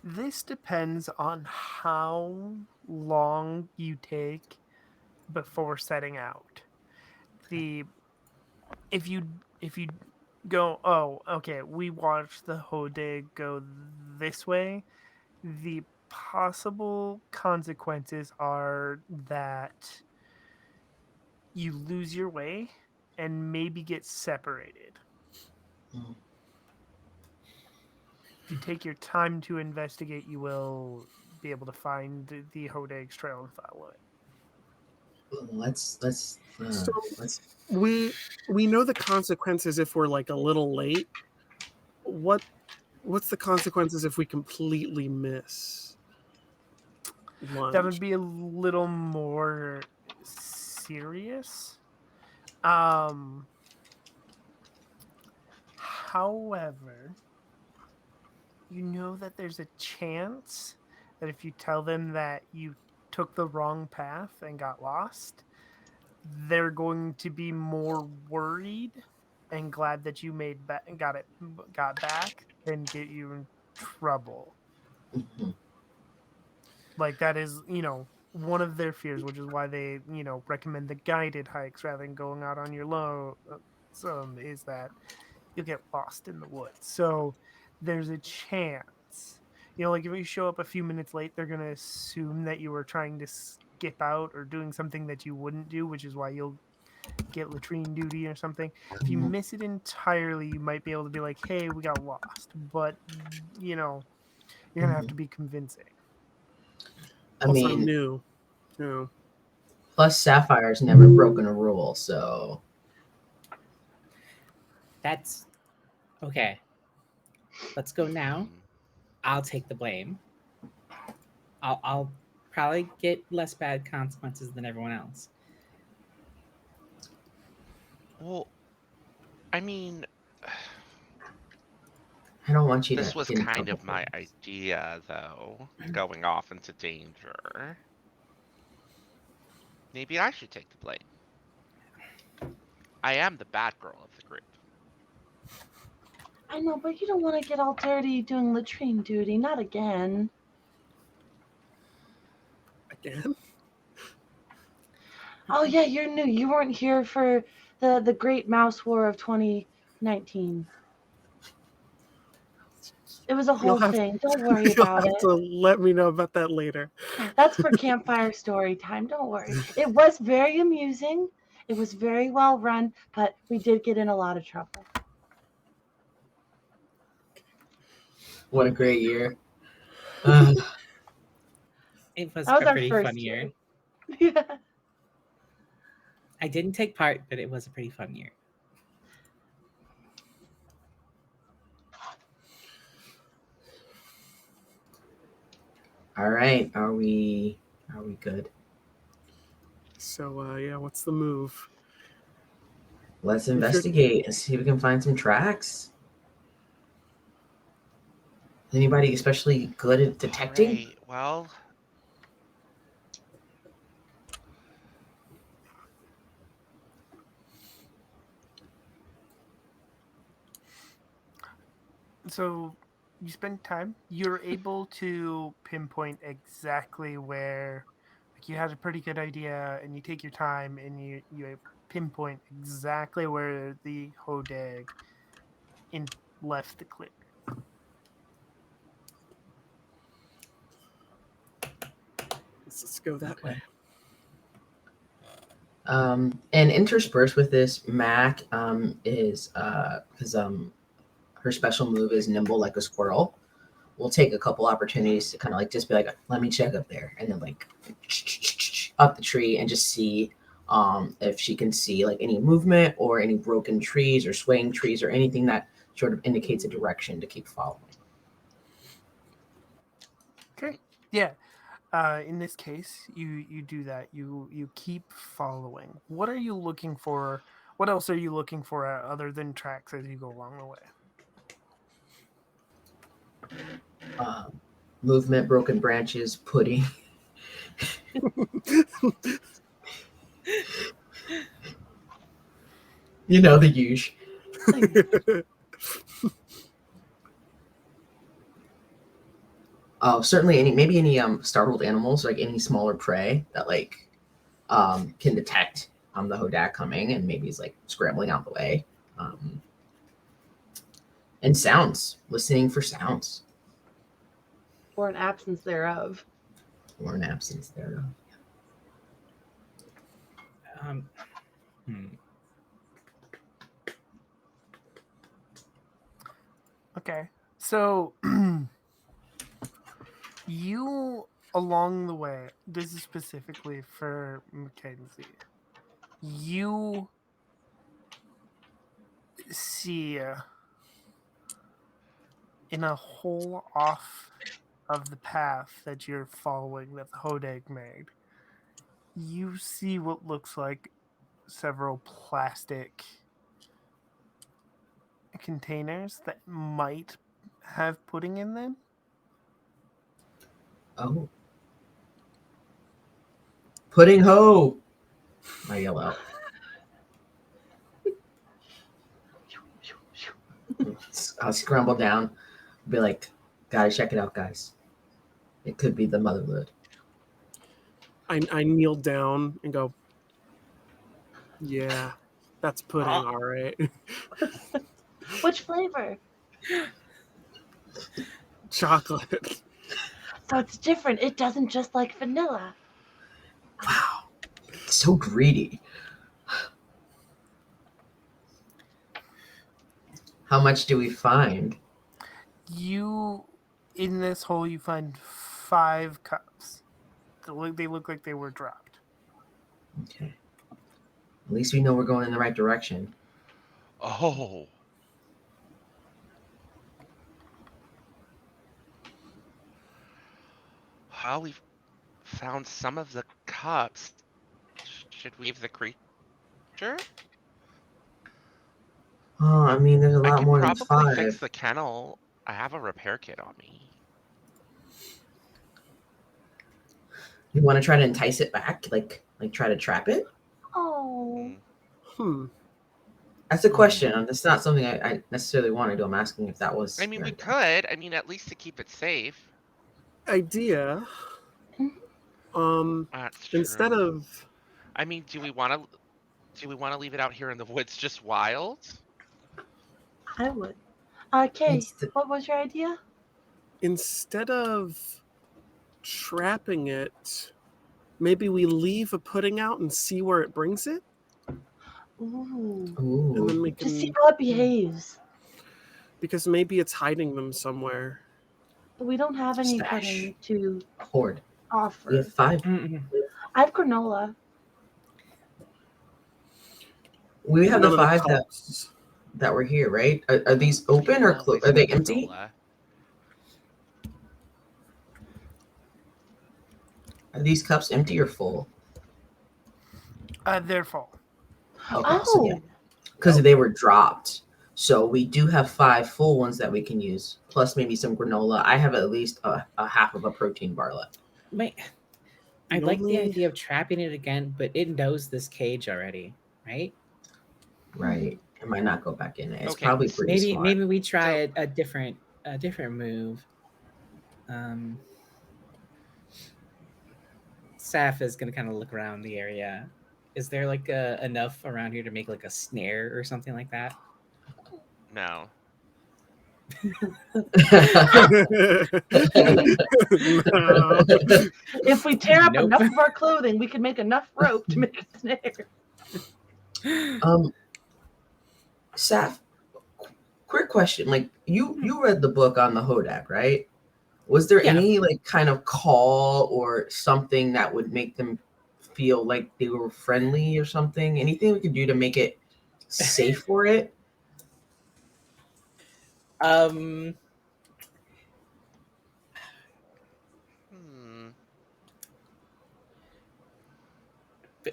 this depends on how long you take before setting out. The if you go, oh, okay, we watched the Hodig go this way, the possible consequences are that you lose your way and maybe get separated. Mm. If you take your time to investigate, you will be able to find the Hodeg's trail and follow it. So Let's. we know the consequences if we're like a little late. What's the consequences if we completely miss That would lunch? be a little more serious. Um, However, you know that there's a chance that if you tell them that you took the wrong path and got lost, they're going to be more worried and glad that you got back than get you in trouble. Mhm. Like that is, one of their fears, which is why they, recommend the guided hikes rather than going out on your low. Some is that you'll get lost in the woods. So there's a chance. Like if you show up a few minutes late, they're going to assume that you were trying to skip out or doing something that you wouldn't do, which is why you'll get latrine duty or something. If you miss it entirely, you might be able to be like, hey, we got lost. But, you're going to have to be convincing. I Also mean, new. No. plus Sapphire's never broken a rule, so That's okay. Let's go now. Mhm. I'll take the blame. I'll probably get less bad consequences than everyone else. Well, I mean, I don't want you this to was get in kind trouble of for my this. idea, though, going off into danger. Maybe I should take the blame. I am the bad girl of the group. I know, but you don't want to get all dirty doing latrine duty. Not again. Again? Oh yeah, you're new. You weren't here for the Great Mouse War of 2019. It was a You'll whole have thing. Don't worry you'll about have it. to let me know about that later. That's for campfire story time. Don't worry. It was very amusing. It was very well run, but we did get in a lot of trouble. What a great year. Uh, It was That was a our pretty fun first year. year. Yeah. I didn't take part, but it was a pretty fun year. all right, are we good? So yeah, what's the move? Let's If you're investigate and see if we can find some tracks. Anybody especially good at All detecting? right. Well, So you spend time, you're able to pinpoint exactly where, like, you had a pretty good idea and you take your time and you pinpoint exactly where the Hodag in left the clear. let's go that Okay. way. And interspersed with this, Mac is because her special move is nimble like a squirrel. We'll take a couple opportunities to kind of like just be like, let me check up there, and then like up the tree and just see if she can see like any movement or any broken trees or swaying trees or anything that sort of indicates a direction to keep following. Okay. Yeah. In this case, you do that. You keep following. What are you looking for? What else are you looking for other than tracks as you go along the way? Um, Movement, broken branches, pudding. You know the usual. Oh, certainly maybe any startled animals, like any smaller prey that like can detect the Hodak coming and maybe is like scrambling out the way. And sounds, listening for sounds. Or an absence thereof. Or an absence thereof. Hmm. Okay. So you along the way, this is specifically for Mackenzie. You see in a hole off of the path that you're following that the Hodag made, you see what looks like several plastic containers that might have pudding in them. Oh. Pudding ho! I yell out. I'll scramble down, be like, gotta check it out, guys. It could be the motherload. I kneel down and go, yeah, that's pudding, all right. Which flavor? Chocolate. So it's different. It doesn't just like vanilla. Wow. So greedy. How much do we find? You, in this hole, you find 5 cups. They look like they were dropped. Okay. At least we know we're going in the right direction. Oh. Well, we've found some of the cups. Should we leave the creature? Oh, I mean, there's a I lot can more than probably fix 5. the kennel. I have a repair kit on me. You want to try to entice it back? Like try to trap it? Oh. Hmm. That's a question. It's not something I necessarily want to do. I'm asking if that was. I mean, we could. I mean, at least to keep it safe. Idea. That's Instead true. of I mean, do we want to leave it out here in the woods just wild? I would. Kay, what was your idea? instead of trapping it, maybe we leave a pudding out and see where it brings it. Ooh. And then we can Just see how it behaves. Because maybe it's hiding them somewhere. But we don't have any Stash. pudding to Hoard. offer. We have 5. I have granola. We have None the of 5 cups. that were here, right? Are these open or closed? Are they empty? Granola. Are these cups empty or full? They're full. Okay, so yeah, because they were dropped. So we do have 5 full ones that we can use, plus maybe some granola. I have at least a half of a protein bar left. Wait, I like the idea of trapping it again, but it knows this cage already, right? Right. It might not go back in it. It's Okay, probably pretty smart. Maybe we try a different move. Saf is gonna kind of look around the area. Is there like enough around here to make like a snare or something like that? No. No. If we tear up enough of our clothing, we can make enough rope to make a snare. Saf, quick question. Like you read the book on the Hodak, right? Was there any like kind of call or something that would make them feel like they were friendly or something? Anything we could do to make it safe for it?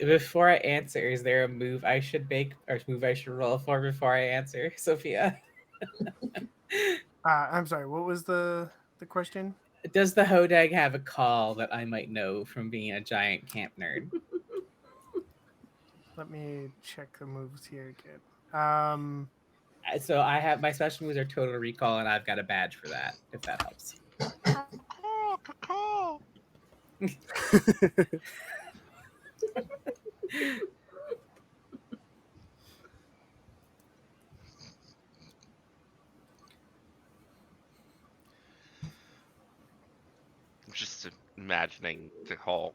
Before I answer, is there a move I should make or move I should roll for before I answer, Sophia? I'm sorry. What was the question? Does the Hodag have a call that I might know from being a giant camp nerd? Let me check the moves here again. So I have my special moves are Total Recall, and I've got a badge for that. If that helps. I'm just imagining the whole.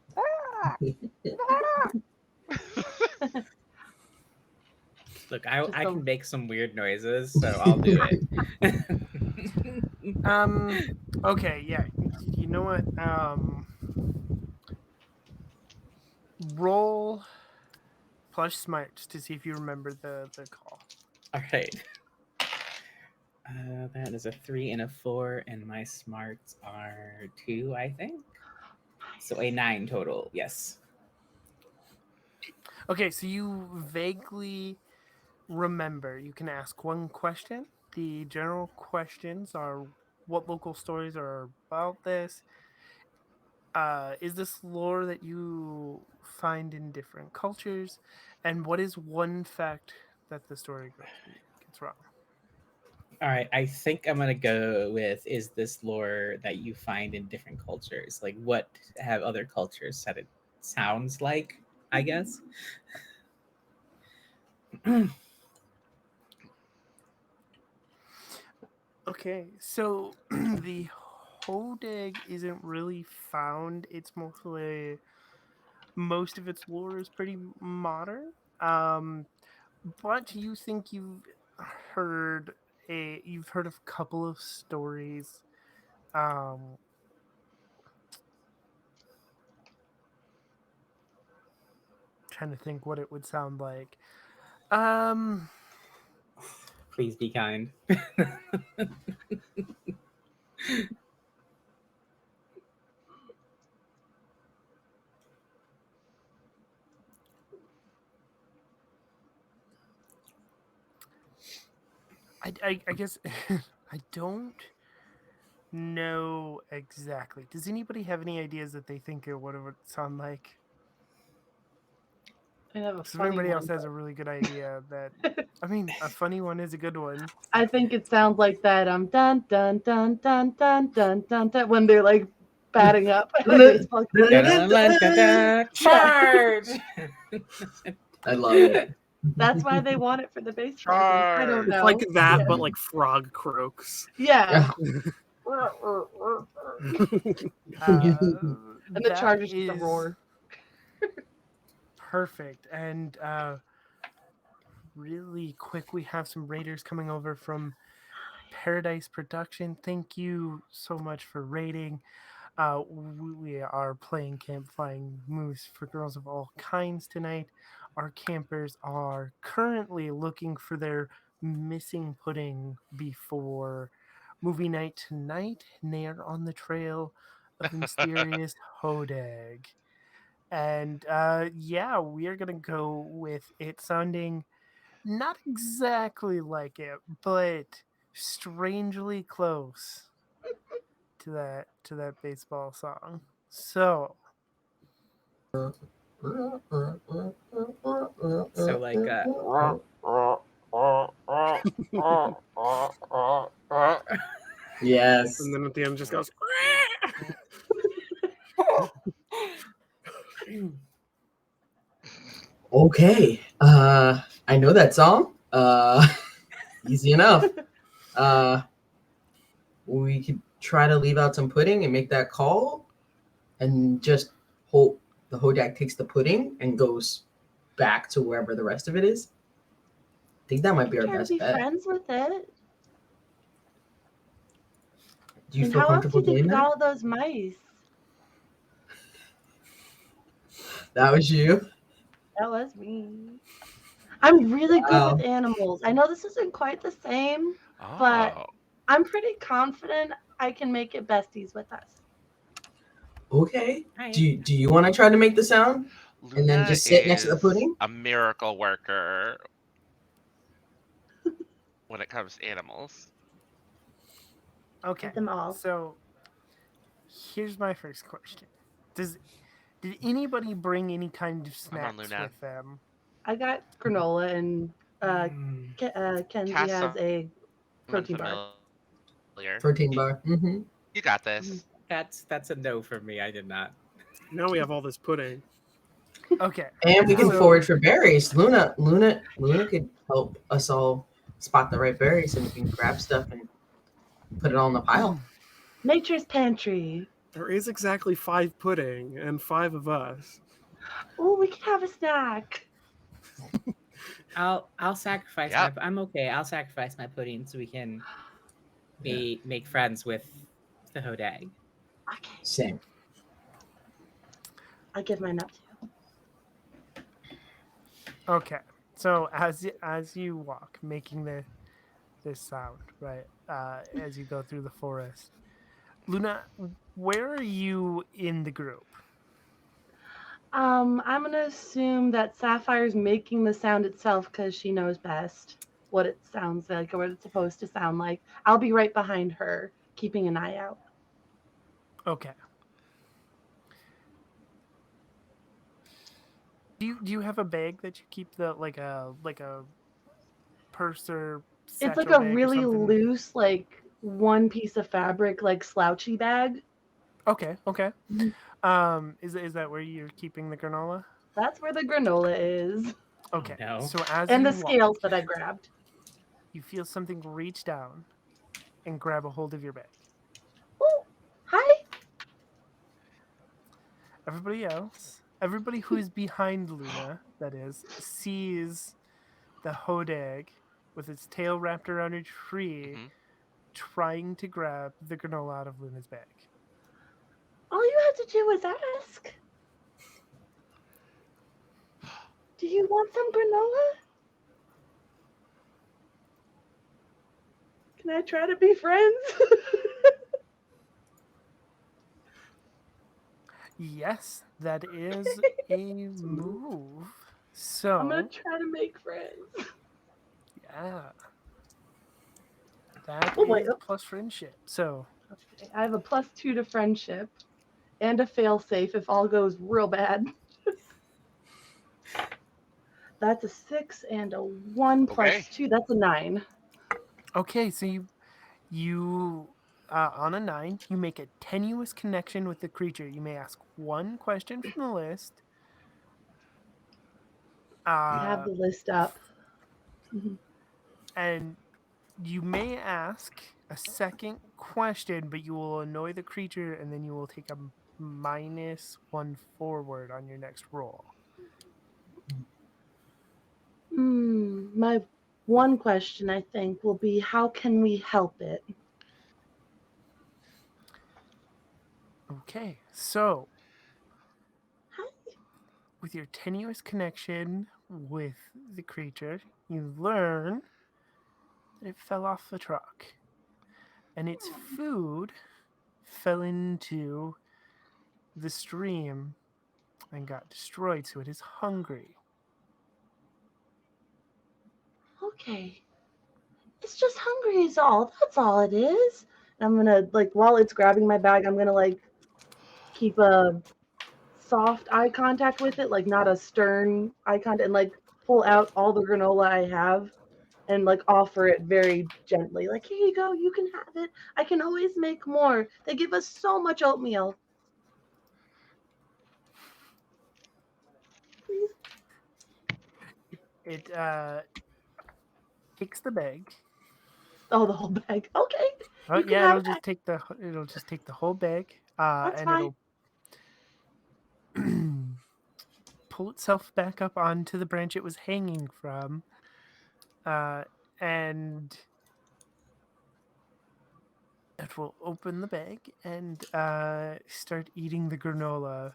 Look, I Just can a- make some weird noises, so I'll do it. Okay, yeah. You know what? Roll plus smarts to see if you remember the call. All right. That is a 3 and a 4, and my smarts are 2, I think. So a 9 total. Yes. Okay, so you vaguely remember. You can ask one question. The general questions are: what local stories are about this? Is this lore that you find in different cultures? And what is one fact that the story gets wrong? All right. I think I'm gonna go with is this lore that you find in different cultures? Like, what have other cultures said it sounds like? I guess. Okay, so the Hodag isn't really found. It's mostly most of its lore is pretty modern. But you think heard you've heard of a couple of stories. Um, Trying to think what it would sound like. Um, Please be kind. I guess I don't know exactly. Does anybody have any ideas that they think of what it would sound like? I have a So if funny anybody one. else has a really good idea, that I mean, a funny one is a good one. I think it sounds like that dun dun dun dun dun dun dun dun when they're like batting up and the baseball Charge! I love it. That's why they want it for the baseball game. I don't Charge! It's know. like that, Yeah. but like frog croaks. Yeah. And the That Chargers get the is roar. perfect. And really quick, we have some raiders coming over from Paradise Production. Thank you so much for raiding. We are playing Camp Flying Moose for Girls of All Kinds tonight. Our campers are currently looking for their missing pudding before movie night tonight, and they are on the trail of the mysterious Hodag. And yeah, we are gonna go with it sounding not exactly like it, but strangely close to that baseball song. So So like Yes. And then at the end, it just goes. Okay. I know that song. Easy enough. We could try to leave out some pudding and make that call, and just hope the Hodak takes the pudding and goes back to wherever the rest of it is. I think that might be our Try to best be bet. friends with it. Do you And feel how else do comfortable you think doing we got that? all those mice? That was you. That was me. I'm really good Wow. with animals. I know this isn't quite the same, but Oh. I'm pretty confident I can make it besties with us. Okay. Hi. Do you want to try to make the sound and then Luna just sit next to the is pudding? a miracle worker when it comes to animals. okay, Get them all. so here's my first question: did anybody bring any kind of Come on, snacks Luna. with them? I got granola and Uh, Mm, Kenzie Cast has a someone protein bar. familiar. Protein bar. Mm-hmm. You got Mhm. this. that's a no for me. I did not. Now we have all this pudding. Okay. And we can So forage for berries. Luna could help us all spot the right berries, and we can grab stuff and put it all in the pile. Nature's Pantry. There is exactly 5 pudding and 5 of us. Oh, we can have a snack. I'll sacrifice Yep. I'm okay. I'll sacrifice my pudding so we can Yeah. make friends with the hodag. Okay, Same. I give mine up too. okay. So as you walk, making this sound, right? As you go through the forest, Luna, where are you in the group? I'm gonna assume that Sapphire's making the sound itself because she knows best what it sounds like or what it's supposed to sound like. I'll be right behind her, keeping an eye out. Okay. Do you have a bag that you keep the like a purse or It's like satchel a bag or really something? loose, like one piece of fabric, like slouchy bag. Okay, okay. Mhm. Is that where you're keeping the granola? That's where the granola is, Oh Okay. no. So as and you the walk, scales that I grabbed. you feel something reach down and grab a hold of your bag. Oh, hi. Everybody who is behind Luna, that is, sees the hodag with its tail wrapped around a tree Hmm. trying to grab the granola out of Luna's bag. All you had to do was ask. Do you want some granola? Can I try to be friends? Yes, that is a move. I'm gonna So, try to make friends. yeah, that Oh wait, is plus friendship. So, okay. I have a +2 to friendship and a failsafe if all goes real bad. That's a 6 and a 1 Okay. plus 2. That's a 9. okay, so you on a 9, you make a tenuous connection with the creature. You may ask one question from the list. I have Uh the list up. Mhm. and you may ask a second question, but you will annoy the creature and then you will take a -1 forward on your next roll. My one question I think will be how can we help it? Okay, so Hi. with your tenuous connection with the creature, you learn that it fell off the truck and its food fell into the stream and got destroyed, so it is hungry. Okay. It's just hungry is all. That's all it is. And I'm gonna like while it's grabbing my bag, I'm gonna like keep a soft eye contact with it, like not a stern eye contact, and like pull out all the granola I have and like offer it very gently. Like, here you go, you can have it. I can always make more. They give us so much oatmeal. Please. It takes the bag. Oh, the whole bag. Okay. Oh You can yeah, have it'll just take the whole bag, that's and fine. it'll pull itself back up onto the branch it was hanging from, uh, and it will open the bag and start eating the granola.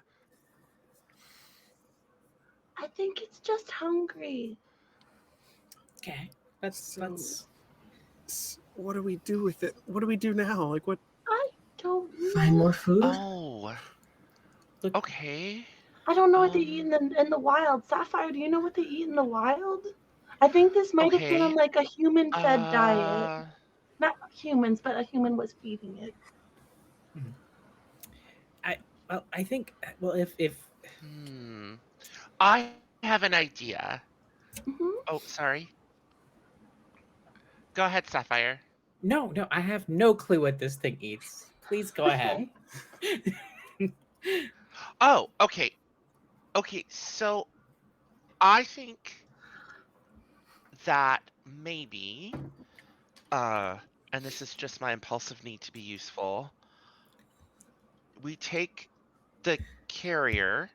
I think it's just hungry. Okay. So, Let's what do we do with it? What do we do now? Like, what? I don't Find know. more food. Oh, look. okay. I don't know what they eat Um, in the wild. Sapphire, do you know what they eat in the wild? I think this might have been on okay. like a human fed diet. Uh, Not humans, but a human was feeding it. Mhm. I think if hmm. I have an idea. Hmm. Oh, sorry. Go ahead, Sapphire. No, I have no clue what this thing eats. Please go ahead. Oh, okay. Okay, so I think that maybe, and this is just my impulsive need to be useful, we take the carrier.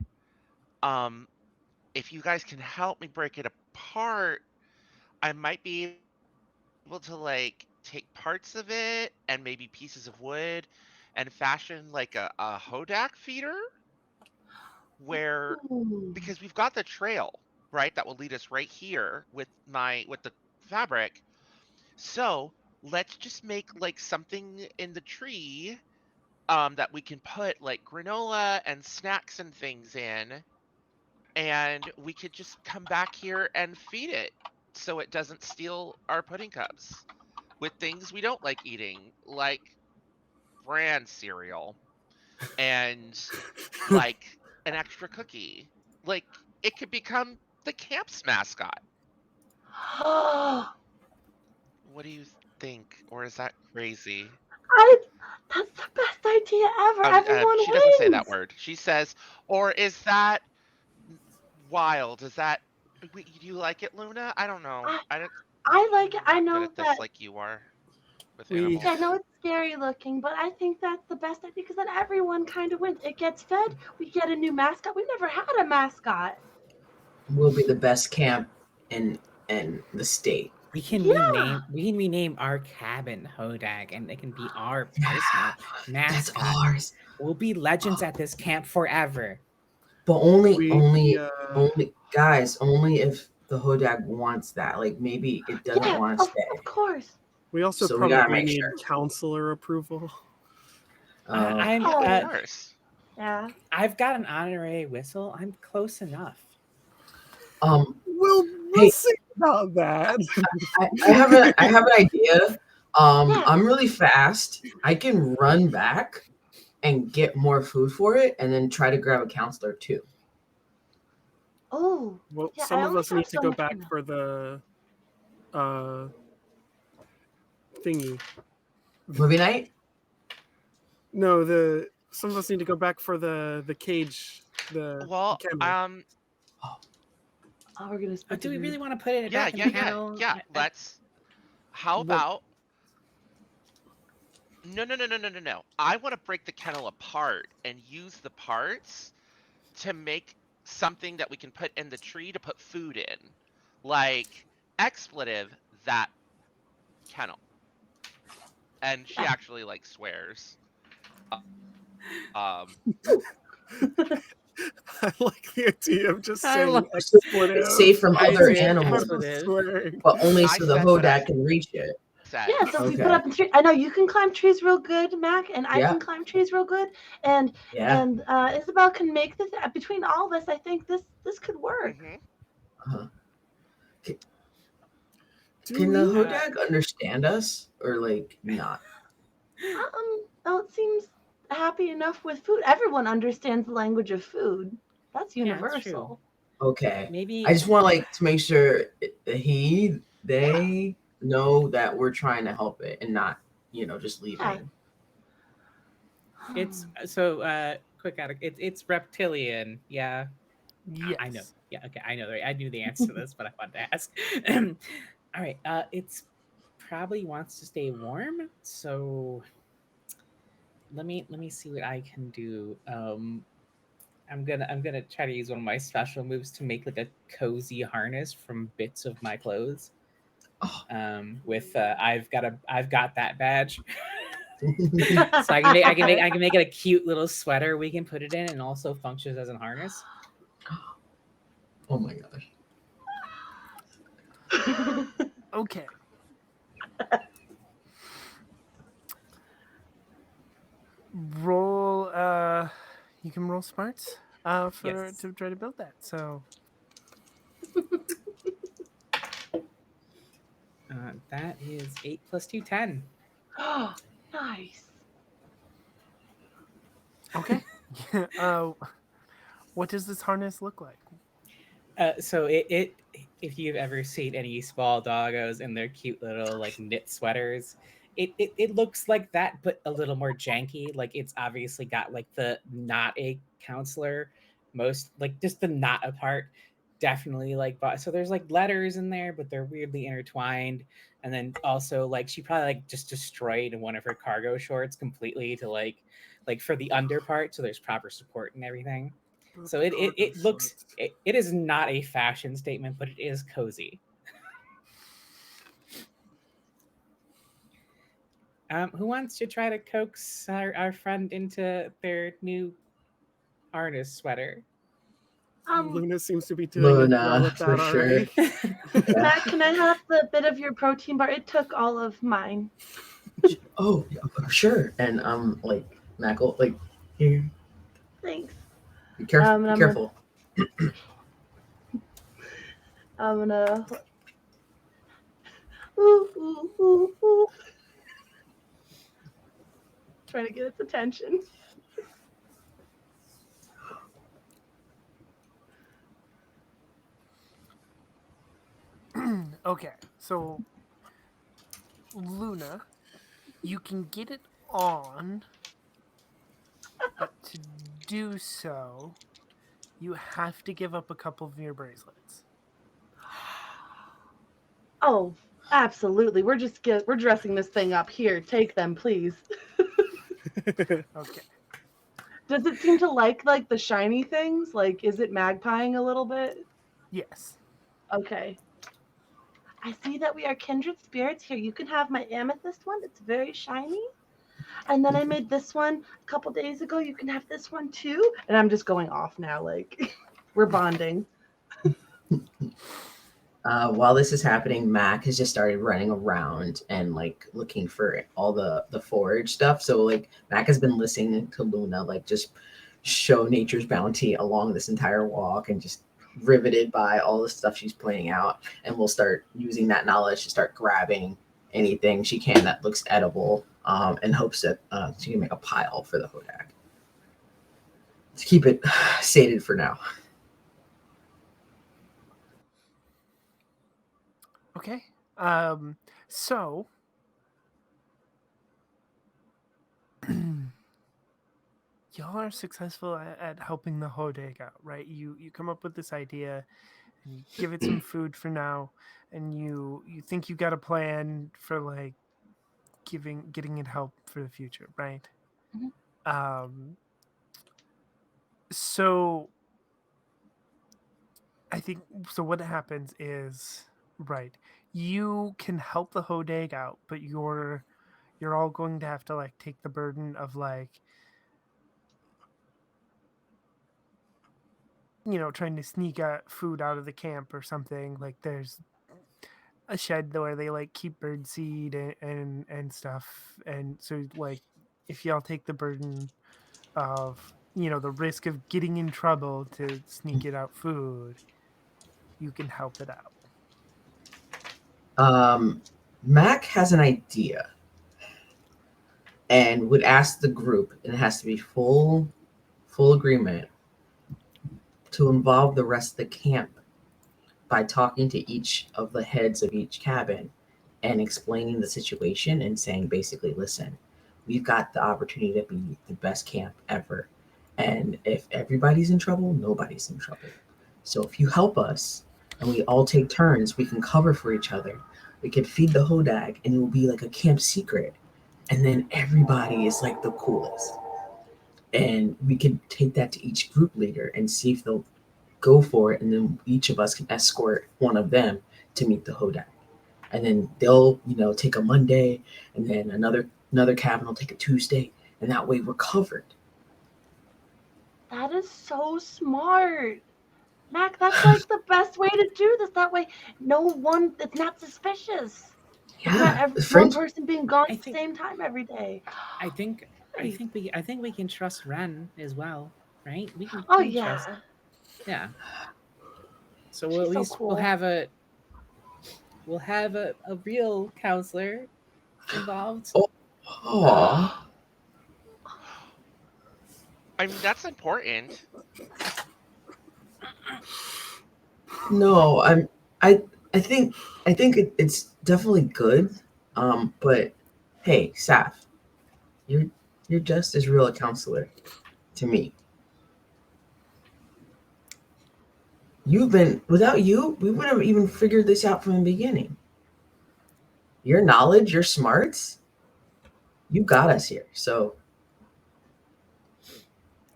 If you guys can help me break it apart, I might be able to like take parts of it and maybe pieces of wood and fashion like a Hodak feeder where Ooh. because we've got the trail, right, that will lead us right here with the fabric. So let's just make like something in the tree that we can put like granola and snacks and things in, and we could just come back here and feed it so it doesn't steal our pudding cups with things we don't like eating, like bran cereal and like an extra cookie. Like it could become the camp's mascot. What do you think? Or is that crazy? I that's the best idea ever. Everyone She doesn't say that wins. word. She says, or is that wild? Is that. Do you like it, Luna? I don't know. I I don't, I like it. I'm I not good know at this that. like you are with We Yeah, I know animals. it's scary looking, but I think that's the best idea because then everyone kind of wins. It gets fed. We get a new mascot. We never had a mascot. We'll be the best camp in the state. Yeah. We can rename our cabin Hodag, and it can be our Yeah, personal that's mascot. ours. We'll be legends at this camp forever. But only, we only, uh, only, guys, only if the Hodag wants that. Like maybe it doesn't Yeah, want to of stay. course. we also So we gotta probably make need sure. counselor approval. I'm Yeah, of Oh, course. yeah. I've got an honorary whistle. I'm close enough. um, We'll hey, see about that. I have an idea. Yeah. I'm really fast. I can run back and get more food for it, and then try to grab a counselor too. Oh, Well, yeah. some I of only us have need to so go much back mana. for the thingy. Movie night. No, some of us need to go back for the cage, the Well, kennel. Oh, we're gonna split Do the we really food. want to put it yeah, back in yeah, the yeah, kennel? yeah. Let's. How Well, about. No, no, no, no, no, no, no. I want to break the kennel apart and use the parts to make something that we can put in the tree to put food in. Like expletive that kennel. And she Yeah. actually like swears. Um I like the idea of just I saying love So expletive. it's safe from I other say animals, expletive. Swearing. but only I so the said what I Hodag can reach it. said. Yeah, so if we put Okay. up a tree, I know you can climb trees real good, Mac, and I Yeah. can climb trees real good, and Yeah. Isabel can make this. Between all of us, I think this could work. Mhm. Uh-huh. Do Can the we? Hodag understand us or like not? Oh, it seems happy enough with food. Everyone understands the language of food. That's Yeah, that's true. universal. Okay. I Maybe just want like to make sure Yeah. they know that we're trying to help it and not, just Yeah. leaving. it's so quick out. It's reptilian. Yeah, I know. Yes. Yeah, okay, I know. I knew the answer to this, but I wanted to ask. All right, it's probably wants to stay warm. So let me see what I can do. I'm gonna try to use one of my special moves to make like a cozy harness from bits of my clothes. Oh. With I've got that badge. So I can make it a cute little sweater we can put it in, and also functions as a harness. Oh my gosh. Okay. Roll. You can roll smarts. Yes. To try to build that. So That is 8 plus 2, 10. Oh, nice. okay. What does this harness look like? So if you've ever seen any small doggos in their cute little like knit sweaters, it looks like that, but a little more janky. Like it's obviously got like the not a counselor, most like just the not a part. Definitely like, so there's like letters in there, but they're weirdly intertwined. And then also like she probably like just destroyed one of her cargo shorts completely to like for the under part, so there's proper support and everything. So it looks it is not a fashion statement, but it is cozy. Who wants to try to coax our friend into their new harness sweater? Luna seems to be doing well Luna, at for that sure. already. Matt, can I have the bit of your protein bar? It took all of mine. Oh, yeah, sure. And like Mac will like here. Thanks. Be careful. Be I'm careful. I'm gonna. Ooh, ooh, ooh, ooh. Trying to get its attention. Okay, so Luna, you can get it on, but to do so, you have to give up a couple of your bracelets. Oh, absolutely. We're dressing this thing up. Here, take them, please. Okay. Does it seem to like the shiny things? Like, is it magpieing a little bit? Yes. Okay. I see that we are kindred spirits here. You can have my amethyst one. It's very shiny. And then I made this one a couple days ago. You can have this one too. And I'm just going off now. Like, we're bonding. While this is happening, Mac has just started running around and like looking for all the forage stuff. So like Mac has been listening to Luna like just show nature's bounty along this entire walk and just riveted by all the stuff she's pointing out. And we'll start using that knowledge to start grabbing anything she can that looks edible, in hopes that she can make a pile for the Hodag. To keep it sated for now. Okay. So y'all are successful at helping the Hodag out, right? You come up with this idea and you give it some food for now, and you think you got a plan for like getting it help for the future, right? Mhm. So I think so. What happens is, right, you can help the Hodag out, but you're all going to have to like take the burden of like, trying to sneak food out of the camp or something. Like there's a shed where they like keep bird seed and stuff, and so like if y'all take the burden of the risk of getting in trouble to sneak it out food, you can help it out. Mac has an idea and would ask the group, and it has to be full agreement, to involve the rest of the camp by talking to each of the heads of each cabin and explaining the situation and saying basically, listen, we've got the opportunity to be the best camp ever. And if everybody's in trouble, nobody's in trouble. So if you help us and we all take turns, we can cover for each other. We can feed the Hodag and it will be like a camp secret. And then everybody is like the coolest. And we could take that to each group leader and see if they'll go for it. And then each of us can escort one of them to meet the Hodag. And then they'll, take a Monday, and then another cabin will take a Tuesday. And that way we're covered. That is so smart. Mac, that's like the best way to do this. That way, it's not suspicious. It's not Yeah, one French. person being gone I at the think same time every day. I think I think we can trust Ren as well, right? Oh, we can trust. yeah. Yeah. So She's at so least we'll cool. have a real counselor involved. Oh, I mean, that's important. no, I think it's definitely good. But hey, Saf, you're just as real a counselor to me. You've been without you, we would have even figured this out from the beginning. Your knowledge, your smarts, you got us here. So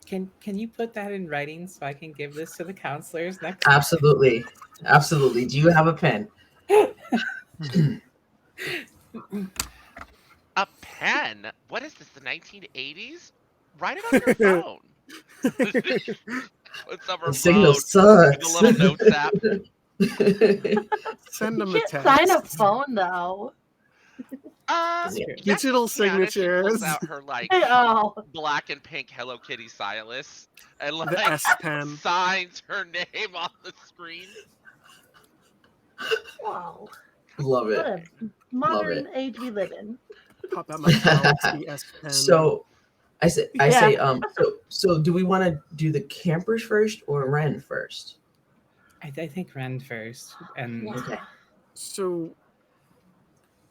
Can you put that in writing so I can give this to the counselors next time? absolutely, absolutely. Do you have a pen? A pen? What is this? The 1980s? Write it on your phone. What's on her The signal phone? With a sucks. little notes app. Send You them a can't text. sign a phone though. That's true. Yes, Digital she can. If she pulls signatures. out her like Oh, black and pink Hello Kitty stylus and The like S Pen. signs her name on the screen. wow. Love What it. a modern age we live in. Pop out my Galaxy S Pen. So I say Yeah. so do we want to do the campers first or Ren first? I think Ren first, and Yeah. Okay. So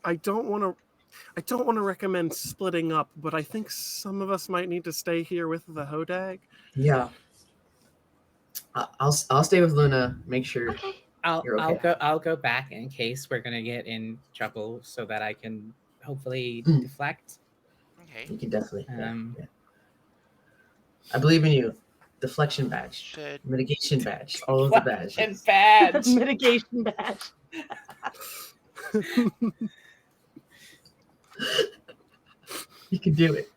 I don't want to recommend splitting up, but I think some of us might need to stay here with the Hodag. Yeah. I'll stay with Luna. Make sure Okay. you're okay. I'll go back in case we're gonna get in trouble, so that I can hopefully Mm. deflect. Okay. You can definitely. Um, Yeah. I believe in you. Deflection badge, Should mitigation badge, all of the Deflection badges. badge. Mitigation badge. You can do it.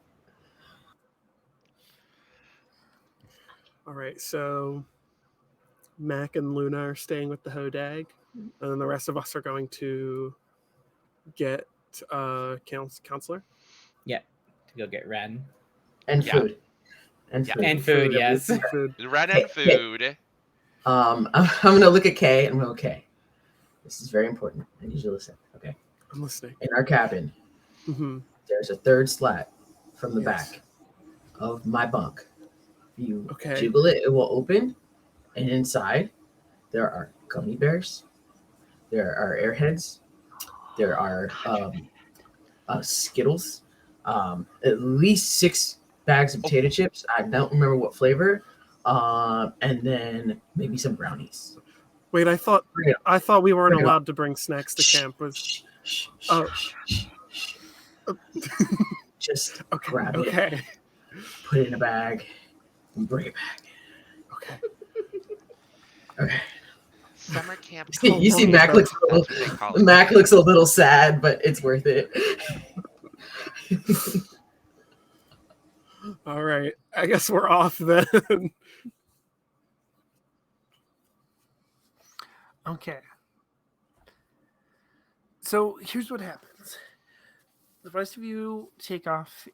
All right, so Mac and Luna are staying with the Hodag, and then the rest of us are going to get counselor. Yeah, to go get Ren And Yeah. food. And Yeah. food. and food. Yes. And food. Ren Hey, and food. I'm gonna look at Kay and I'm okay. This is very important. I need you to listen. Okay. I'm listening. In our cabin, Mm-hmm. there's a third slat from the Yes. back of my bunk. You Okay. jiggle it, it will open, and inside there are gummy bears, there are airheads, there are Skittles, at least 6 bags of potato chips. I don't remember what flavor, and then maybe some brownies. Wait, I thought Bring it we weren't Bring it on. allowed to bring snacks to camp. Was Oh. Just okay? grab it, Okay. put it in a bag, and bring it back. Okay. Okay. Summer camp. You see, long Mac is looks That's what they call it. Mac looks a little sad, but it's worth it. All right. I guess we're off then. Okay. So here's what happens. The rest of you take off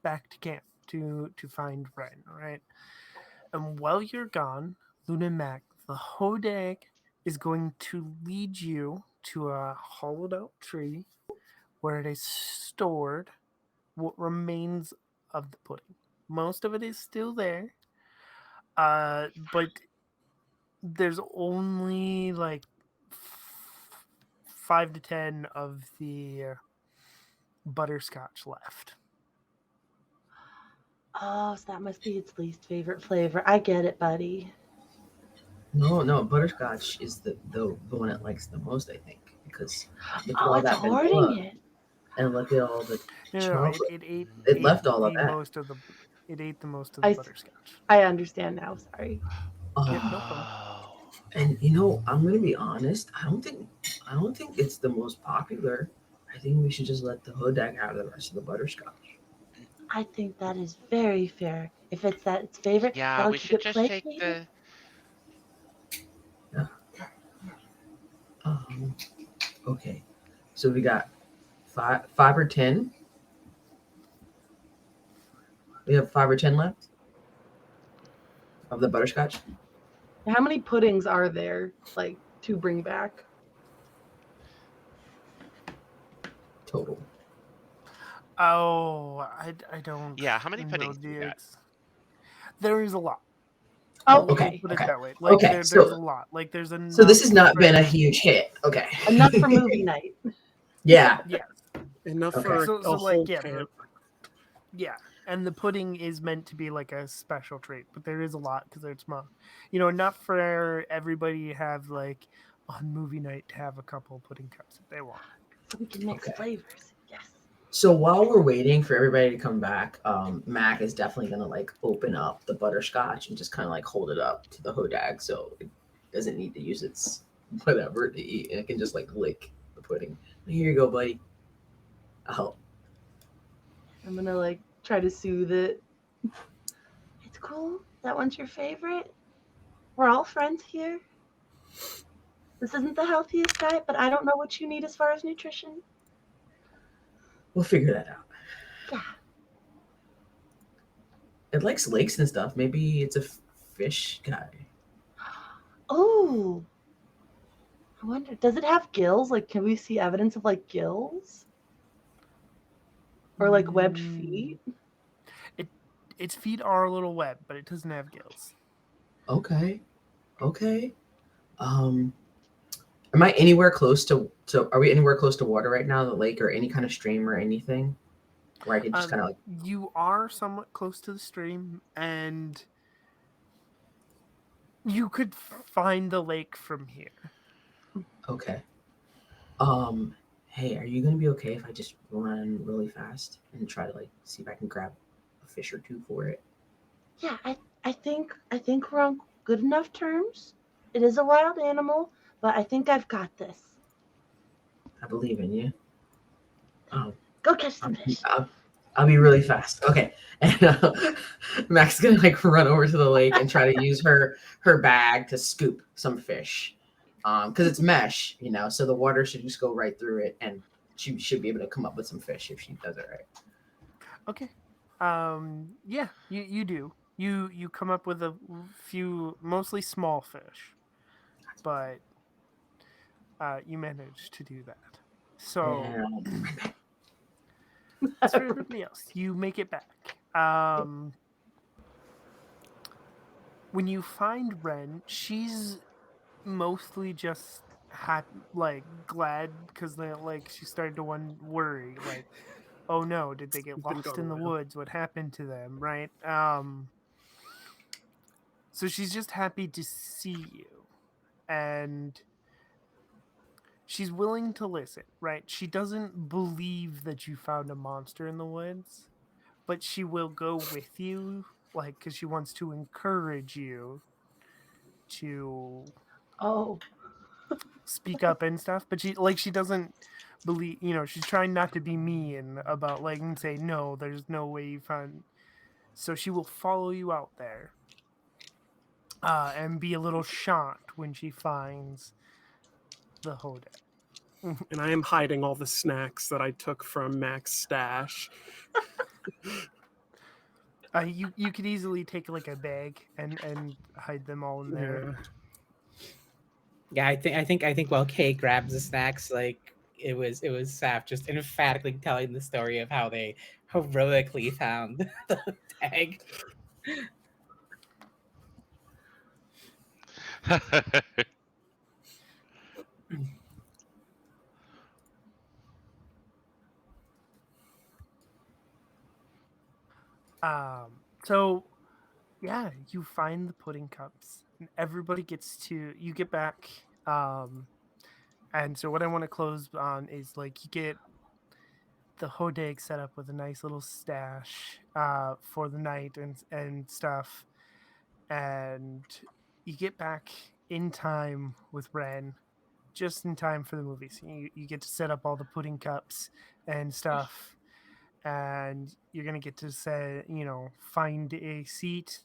back to camp to find Ren, right? And while you're gone, Luna and Mac, the Hodag is going to lead you to a hollowed out tree where it is stored what remains of the pudding. Most of it is still there, but there's only like 5 to 10 of the butterscotch left. Oh, so that must be its least favorite flavor. I get it, buddy. No, butterscotch is the one it likes the most, I think, because look at Oh, all it's that hoarding vanilla, it. and look at all the No, chocolate. it left all of the that. most of the it ate the most of the I- butterscotch. I understand now. Sorry. Yep, no problem. And I'm gonna be honest. I don't think it's the most popular. I think we should just let the Hodag have the rest of the butterscotch. I think that is very fair. If it's its favorite, Yeah, that'll we keep should it just take placated. the. Okay, so we got five or 10. We have 5 or 10 left of the butterscotch How many puddings are there, like, to bring back? total. Oh, I don't. Yeah, how many know puddings do we got? There is a lot. Oh, We'll okay, put it okay, that way. Like okay. there's a lot. Like there's So this enough has not been a for huge hit. Okay. Enough for movie night. Yeah. yeah. Enough Okay. for So a like whole yeah, camp. yeah. And the pudding is meant to be like a special treat, but there is a lot because it's small. You know, enough for everybody to have like on movie night to have a couple pudding cups if they want. So we can mix Okay. flavors. Yes. So while we're waiting for everybody to come back, Mac is definitely gonna like open up the butterscotch and just kind of like hold it up to the hodag so it doesn't need to use its whatever to eat, and it can just like lick the pudding. Here you go, buddy. I'll help. I'm gonna like try to soothe it. It's cool. That one's your favorite. We're all friends here. This isn't the healthiest diet, but I don't know what you need as far as nutrition. We'll figure that out. Yeah. It likes lakes and stuff. Maybe it's a fish guy. Oh, I wonder, does it have gills? Like, can we see evidence of like gills? Or like webbed feet? Its feet are a little webbed, but it doesn't have gills. Okay. Okay. Am I anywhere close to? Are we anywhere close to water right now? The lake or any kind of stream or anything? Where I could just kind of like. You are somewhat close to the stream, and you could find the lake from here. Okay. Hey, are you gonna be okay if I just run really fast and try to like see if I can grab a fish or two for it? Yeah, I think we're on good enough terms. It is a wild animal, but I think I've got this. I believe in you. Oh, Go catch some fish. I'll be really fast. Okay. And Mac's gonna like run over to the lake and try to use her bag to scoop some fish. Because it's mesh, so the water should just go right through it, and she should be able to come up with some fish if she does it right. Okay. Yeah, you do. You come up with a few mostly small fish, but you manage to do that. So And as for everybody else, you make it back. When you find Ren, she's mostly just glad because they like she started to worry like, oh no, did they get Been lost going in the around. woods? What happened to them? Right. So she's just happy to see you, and she's willing to listen. Right. She doesn't believe that you found a monster in the woods, but she will go with you, like, because she wants to encourage you to Oh, speak up and stuff. But she doesn't believe. She's trying not to be mean about like and say no. There's no way you found. So she will follow you out there, and be a little shocked when she finds the hoda. And I am hiding all the snacks that I took from Mac's stash. You could easily take like a bag and hide them all in there. Yeah, I think while Kay grabs the snacks, like it was Saf just emphatically telling the story of how they heroically found the tag. So yeah, you find the pudding cups, and everybody gets to you get back. And so what I want to close on is like you get the hodag set up with a nice little stash for the night and stuff, and you get back in time with Ren, just in time for the movie. So you get to set up all the pudding cups and stuff, and you're gonna get to say find a seat.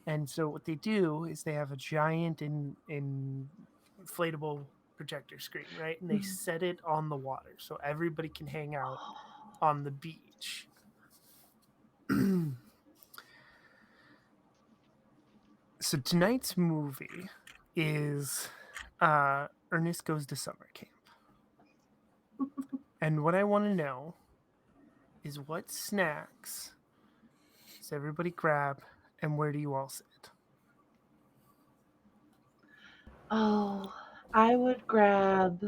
And so what they do is they have a giant inflatable projector screen, right? And they set it on the water so everybody can hang out on the beach. So tonight's movie is Ernest Goes to Summer Camp. And what I want to know is what snacks does everybody grab and where do you all sit? Oh, I would grab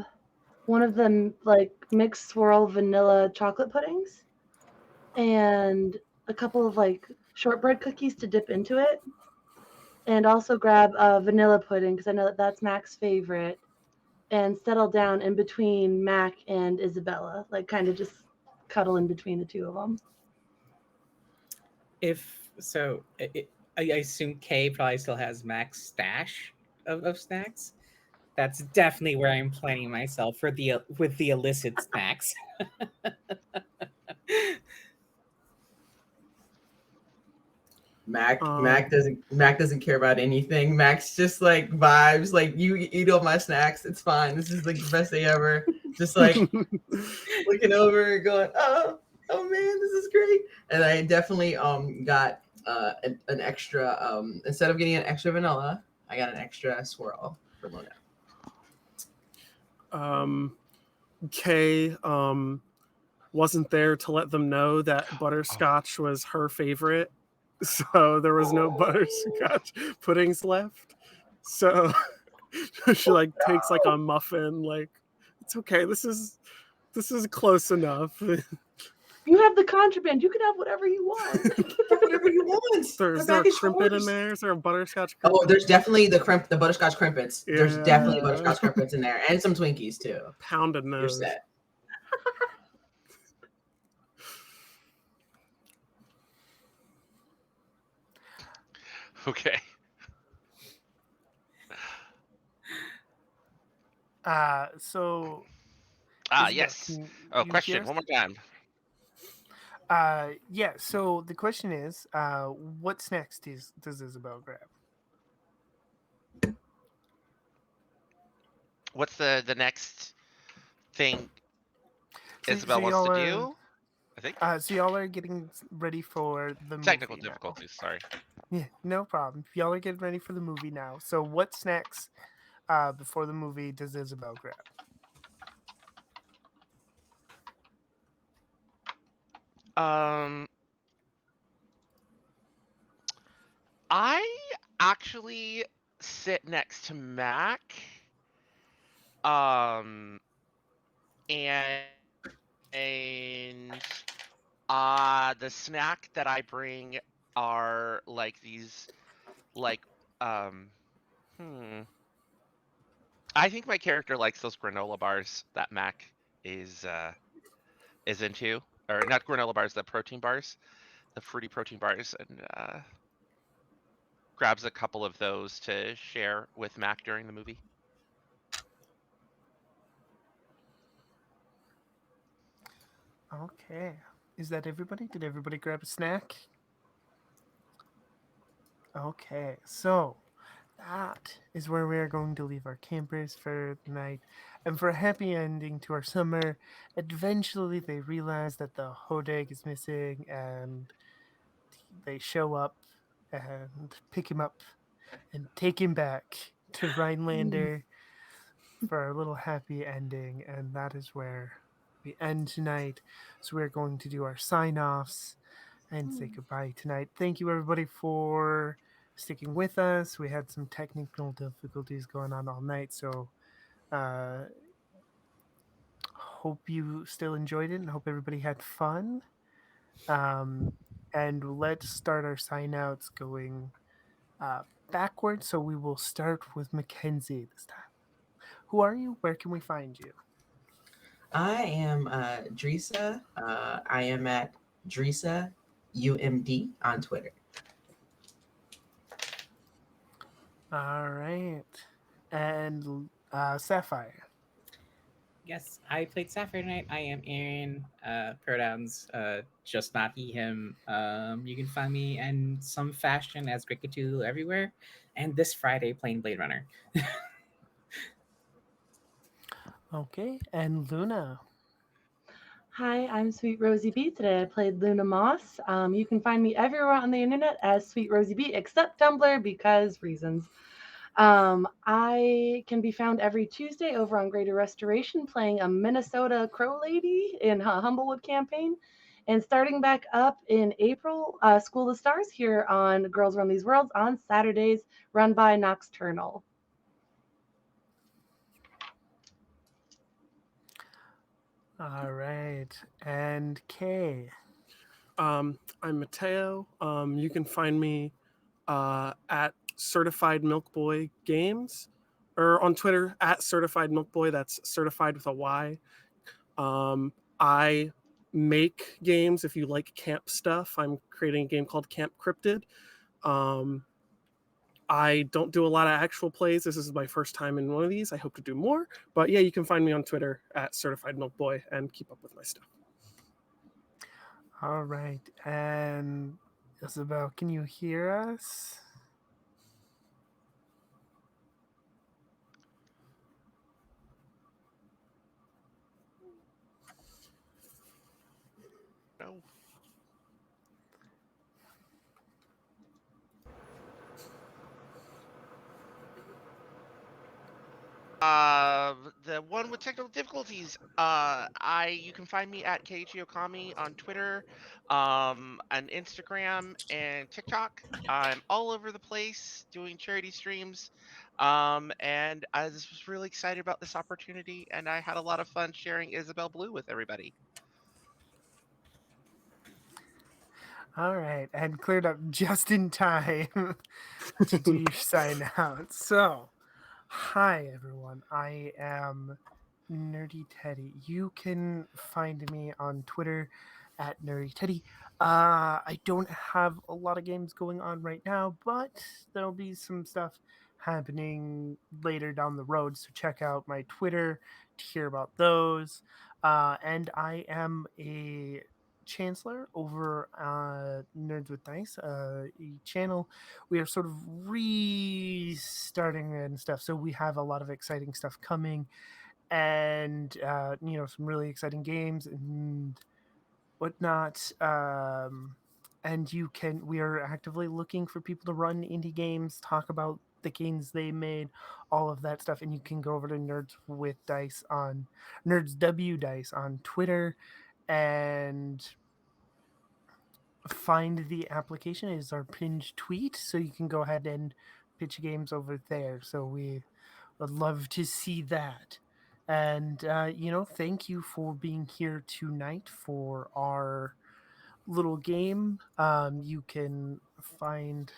one of them like mixed swirl vanilla chocolate puddings and a couple of like shortbread cookies to dip into it, and also grab a vanilla pudding because I know that that's Mac's favorite, and settle down in between Mac and Isabella, like kind of just cuddle in between the two of them. If so, I assume Kay probably still has Mac's stash of snacks. That's definitely where I'm planning myself for the with the illicit snacks. Mac doesn't care about anything. Mac's just like vibes, like you eat all my snacks, it's fine. This is like the best day ever. Just like looking over and going, oh man, this is great. And I definitely got an extra instead of getting an extra vanilla, I got an extra swirl for Luna. Kay wasn't there to let them know that butterscotch was her favorite, so there was no butterscotch puddings left. So she like takes like a muffin, like it's okay. This is close enough. You have the contraband. You can have whatever you want. Whatever you want. Is there a crimpet in there? Is there a butterscotch crimpet? Oh, there's definitely the butterscotch crimpets. Yeah. There's definitely butterscotch crimpets in there, and some Twinkies too. Pounded You're nose. set. Okay. So Isabel, Yes. can Oh, you question hear us? one more time. Yeah. So the question is, what snacks does Isabel grab? What's the next thing So, Isabel so wants y'all to are, do? I think so y'all are getting ready for the technical movie now. difficulties. Sorry. Yeah, no problem. Y'all are getting ready for the movie now. So, what snacks before the movie does Isabel grab? Um, I actually sit next to Mac. Um, and the snack that I bring are like these like um hmm. I think my character likes those granola bars that Mac is uh is into. Or not granola bars, the protein bars, the fruity protein bars, and grabs a couple of those to share with Mac during the movie. Okay. Is that everybody? Did everybody grab a snack? Okay. So, that is where we are going to leave our campers for the night. And for a happy ending to our summer, eventually they realize that the Hodeg is missing and they show up and pick him up and take him back to Rhinelander for a little happy ending. And that is where we end tonight. So we're going to do our sign offs and say goodbye tonight. Thank you, everybody, for sticking with us. We had some technical difficulties going on all night, so hope you still enjoyed it and hope everybody had fun. And let's start our sign outs going backwards. So we will start with Mackenzie this time. Who are you? Where can we find you? I am Drisa. I am at Drisa UMD on Twitter. All right. And Sapphire. Yes, I played Sapphire Knight. I am Aaron. Pronouns just not he, him. You can find me in some fashion as Cricketoo everywhere. And this Friday playing Blade Runner. Okay. And Luna. Hi, I'm Sweet Rosie B. Today I played Luna Moss. You can find me everywhere on the internet as Sweet Rosie B, except Tumblr because reasons. I can be found every Tuesday over on Greater Restoration playing a Minnesota Crow Lady in Humblewood campaign. And starting back up in April, School of Stars here on Girls Run These Worlds on Saturdays, run by Nocturnal. All right. And Kay. I'm Mateo. You can find me at Certified Milk Boy Games, or on Twitter at Certified Milk Boy. That's certified with a Y. I make games. If you like camp stuff, I'm creating a game called Camp Cryptid. Um, I don't do a lot of actual plays. This is my first time in one of these. I hope to do more. But yeah, you can find me on Twitter at Certified Milk Boy and keep up with my stuff. All right. And Isabel, can you hear us? No. The one with technical difficulties. You can find me at Keiichi Okami on Twitter, on Instagram and TikTok. I'm all over the place doing charity streams. And I was really excited about this opportunity, and I had a lot of fun sharing Isabel Blue with everybody. All right. And cleared up just in time to do your sign out. So, hi, everyone. I am Nerdy Teddy. You can find me on Twitter at Nerdy Teddy. I don't have a lot of games going on right now, but there'll be some stuff happening later down the road. So check out my Twitter to hear about those. And I am a chancellor over Nerds with Dice, a channel. We are sort of restarting and stuff, so we have a lot of exciting stuff coming, and some really exciting games and whatnot. And we are actively looking for people to run indie games, talk about the games they made, all of that stuff. And you can go over to Nerds with Dice on Nerds W Dice on Twitter and find the application. It is our pinned tweet, so you can go ahead and pitch games over there. So we would love to see that. And thank you for being here tonight for our little game. You can find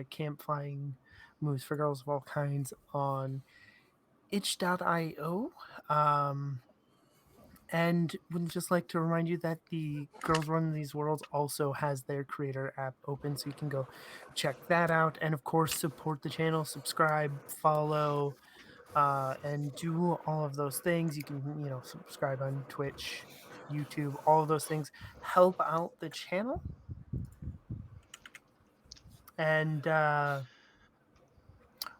camp flying moves for girls of all kinds on itch.io. And would just like to remind you that the Girls Run These Worlds also has their creator app open, so you can go check that out. And of course, support the channel, subscribe, follow, and do all of those things. You can, subscribe on Twitch, YouTube, all of those things. Help out the channel. And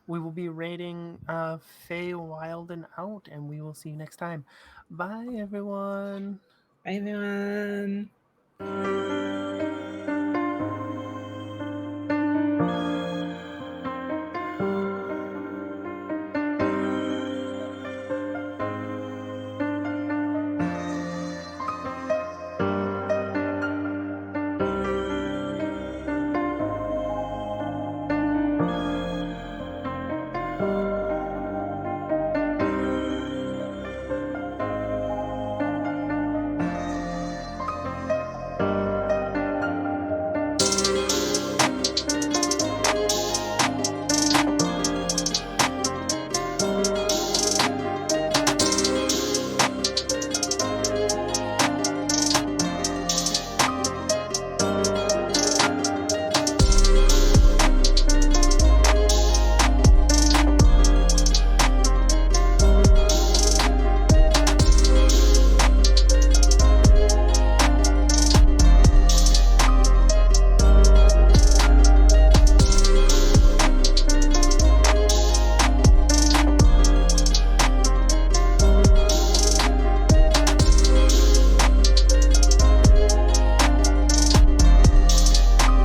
we will be rating Fey Wild and Out, and we will see you next time. Bye, everyone. Bye, everyone.